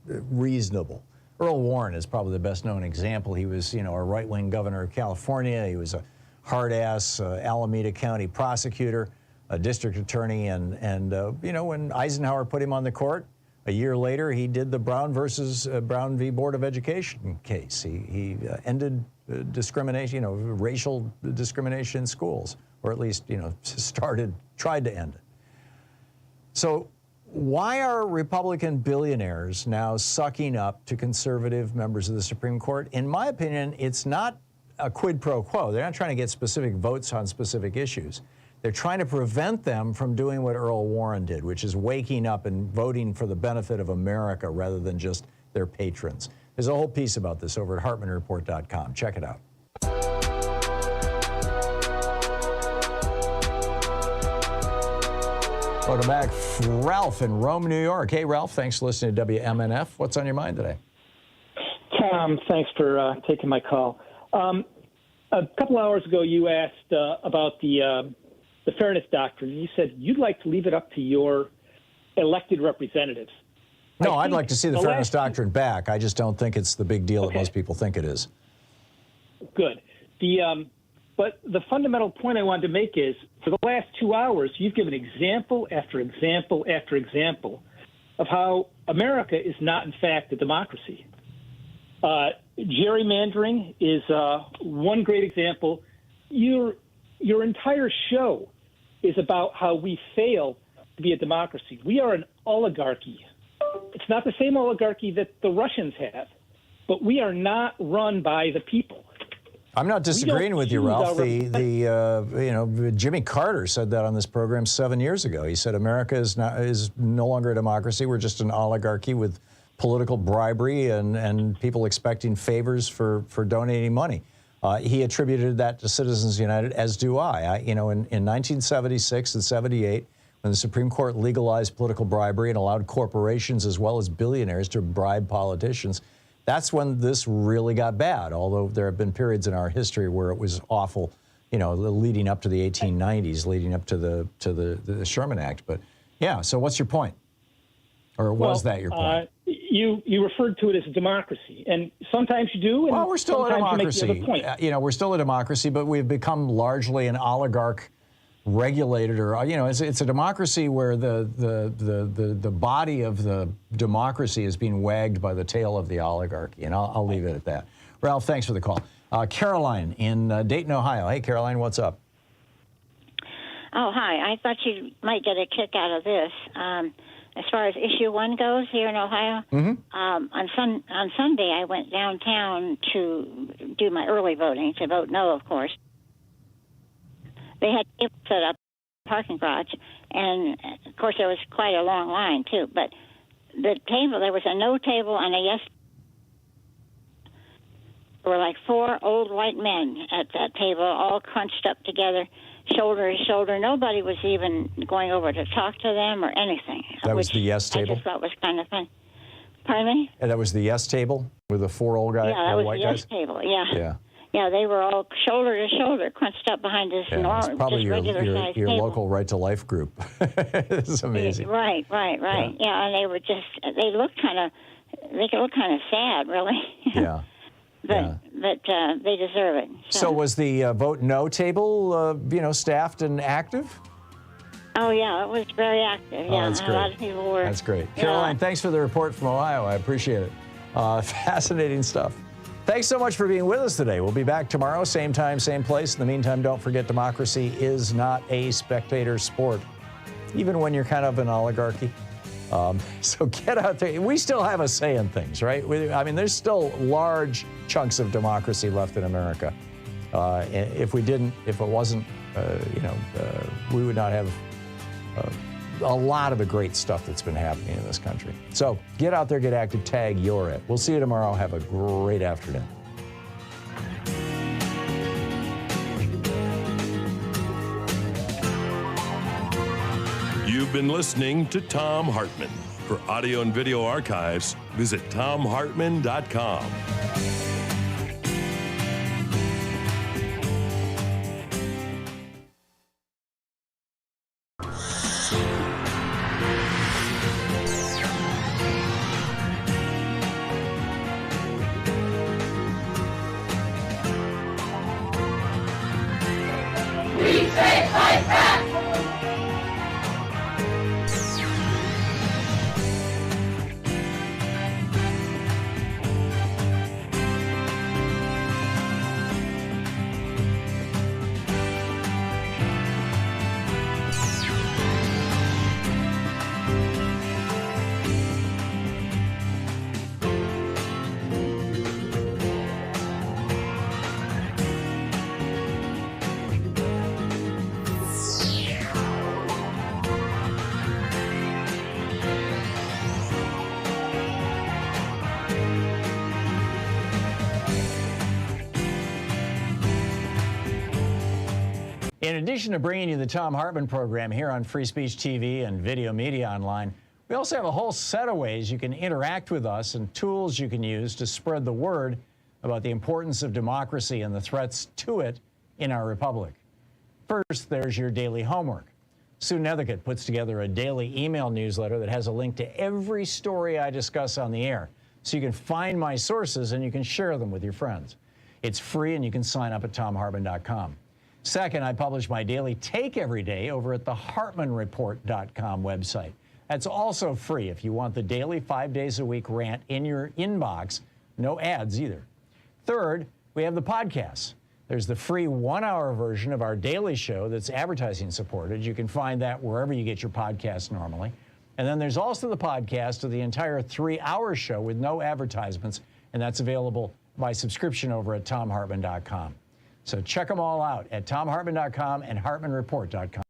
Speaker 1: reasonable. Earl Warren is probably the best-known example. He was, a right-wing governor of California. He was a hard-ass Alameda County prosecutor, a district attorney, and when Eisenhower put him on the court, a year later, he did the Brown v. Board of Education case. He ended discrimination, racial discrimination in schools, or at least, tried to end it. So why are Republican billionaires now sucking up to conservative members of the Supreme Court? In my opinion, it's not a quid pro quo. They're not trying to get specific votes on specific issues. They're trying to prevent them from doing what Earl Warren did, which is waking up and voting for the benefit of America rather than just their patrons. There's a whole piece about this over at HartmannReport.com. Check it out. Welcome back. Ralph in Rome, New York. Hey, Ralph, thanks for listening to WMNF. What's on your mind today?
Speaker 6: Tom, thanks for taking my call. A couple hours ago, you asked about the fairness doctrine. You said you'd like to leave it up to your elected representatives.
Speaker 1: No, I'd like to see the fairness doctrine back. I just don't think it's the big deal that most people think it is.
Speaker 6: Good. But the fundamental point I wanted to make is, for the last 2 hours, you've given example after example after example of how America is not, in fact, a democracy. Gerrymandering is one great example. Your entire show is about how we fail to be a democracy. We are an oligarchy. It's not the same oligarchy that the Russians have, but we are not run by the people.
Speaker 1: I'm not disagreeing with you, Ralph. Jimmy Carter said that on this program 7 years ago. He said America is no longer a democracy. We're just an oligarchy with political bribery and people expecting favors for donating money. He attributed that to Citizens United, as do I. In 1976 and 78, when the Supreme Court legalized political bribery and allowed corporations as well as billionaires to bribe politicians, that's when this really got bad, although there have been periods in our history where it was awful, leading up to the 1890s, leading up to the Sherman Act. But, yeah, so what's your point? Or was that your point?
Speaker 6: You referred to it as a democracy, and sometimes you do, and
Speaker 1: well, we're still a democracy.
Speaker 6: You make the other point.
Speaker 1: We're still a democracy, but we've become largely an oligarch regulated, or it's a democracy where the body of the democracy is being wagged by the tail of the oligarchy, and I'll leave it at that. Ralph, thanks for the call. Caroline in Dayton, Ohio. Hey, Caroline, what's up?
Speaker 7: Oh, hi. I thought you might get a kick out of this. As far as issue 1 goes here in Ohio, on Sunday I went downtown to do my early voting, to vote no, of course. They had tables set up in the parking garage, and, of course, there was quite a long line, too. But there was a no table and a yes. There were like 4 old white men at that table, all crunched up together, shoulder to shoulder. Nobody was even going over to talk to them or anything.
Speaker 1: That was the yes table?
Speaker 7: I just thought was kind of fun. Pardon me?
Speaker 1: And that was the yes table with the 4 old guys?
Speaker 7: Yeah, that was
Speaker 1: white
Speaker 7: the
Speaker 1: guys?
Speaker 7: Yes table, yeah.
Speaker 1: Yeah.
Speaker 7: Yeah, they were all shoulder to shoulder, crunched up behind this
Speaker 1: it's probably
Speaker 7: regular-sized
Speaker 1: your
Speaker 7: table.
Speaker 1: local Right to Life group. It's amazing.
Speaker 7: Right. Yeah, and they were they looked kind of sad, really.
Speaker 1: Yeah.
Speaker 7: But they deserve it.
Speaker 1: So was the vote no table, staffed and active?
Speaker 7: Oh, yeah, it was very active. Yeah,
Speaker 1: that's great.
Speaker 7: A lot of people were.
Speaker 1: That's great.
Speaker 7: Yeah.
Speaker 1: Caroline, thanks for the report from Ohio. I appreciate it. Fascinating stuff. Thanks so much for being with us today. We'll be back tomorrow, same time, same place. In the meantime, don't forget democracy is not a spectator sport, even when you're kind of an oligarchy. So get out there. We still have a say in things, right? There's still large chunks of democracy left in America. If it wasn't, we would not have a lot of the great stuff that's been happening in this country. So get out there, get active, tag you're it. We'll see you tomorrow. Have a great afternoon.
Speaker 3: You've been listening to Thom Hartmann. For audio and video archives, visit ThomHartmann.com.
Speaker 11: We say fight back!
Speaker 1: In addition to bringing you the Thom Hartmann program here on Free Speech TV and Video Media Online, we also have a whole set of ways you can interact with us and tools you can use to spread the word about the importance of democracy and the threats to it in our republic. First, there's your daily homework. Sue Nethercutt puts together a daily email newsletter that has a link to every story I discuss on the air, so you can find my sources and you can share them with your friends. It's free and you can sign up at ThomHartmann.com. Second, I publish my daily take every day over at the HartmannReport.com website. That's also free if you want the daily 5 days a week rant in your inbox. No ads either. Third, we have the podcasts. There's the free 1-hour version of our daily show that's advertising supported. You can find that wherever you get your podcasts normally. And then there's also the podcast of the entire 3-hour show with no advertisements, and that's available by subscription over at ThomHartmann.com. So check them all out at ThomHartmann.com and HartmannReport.com.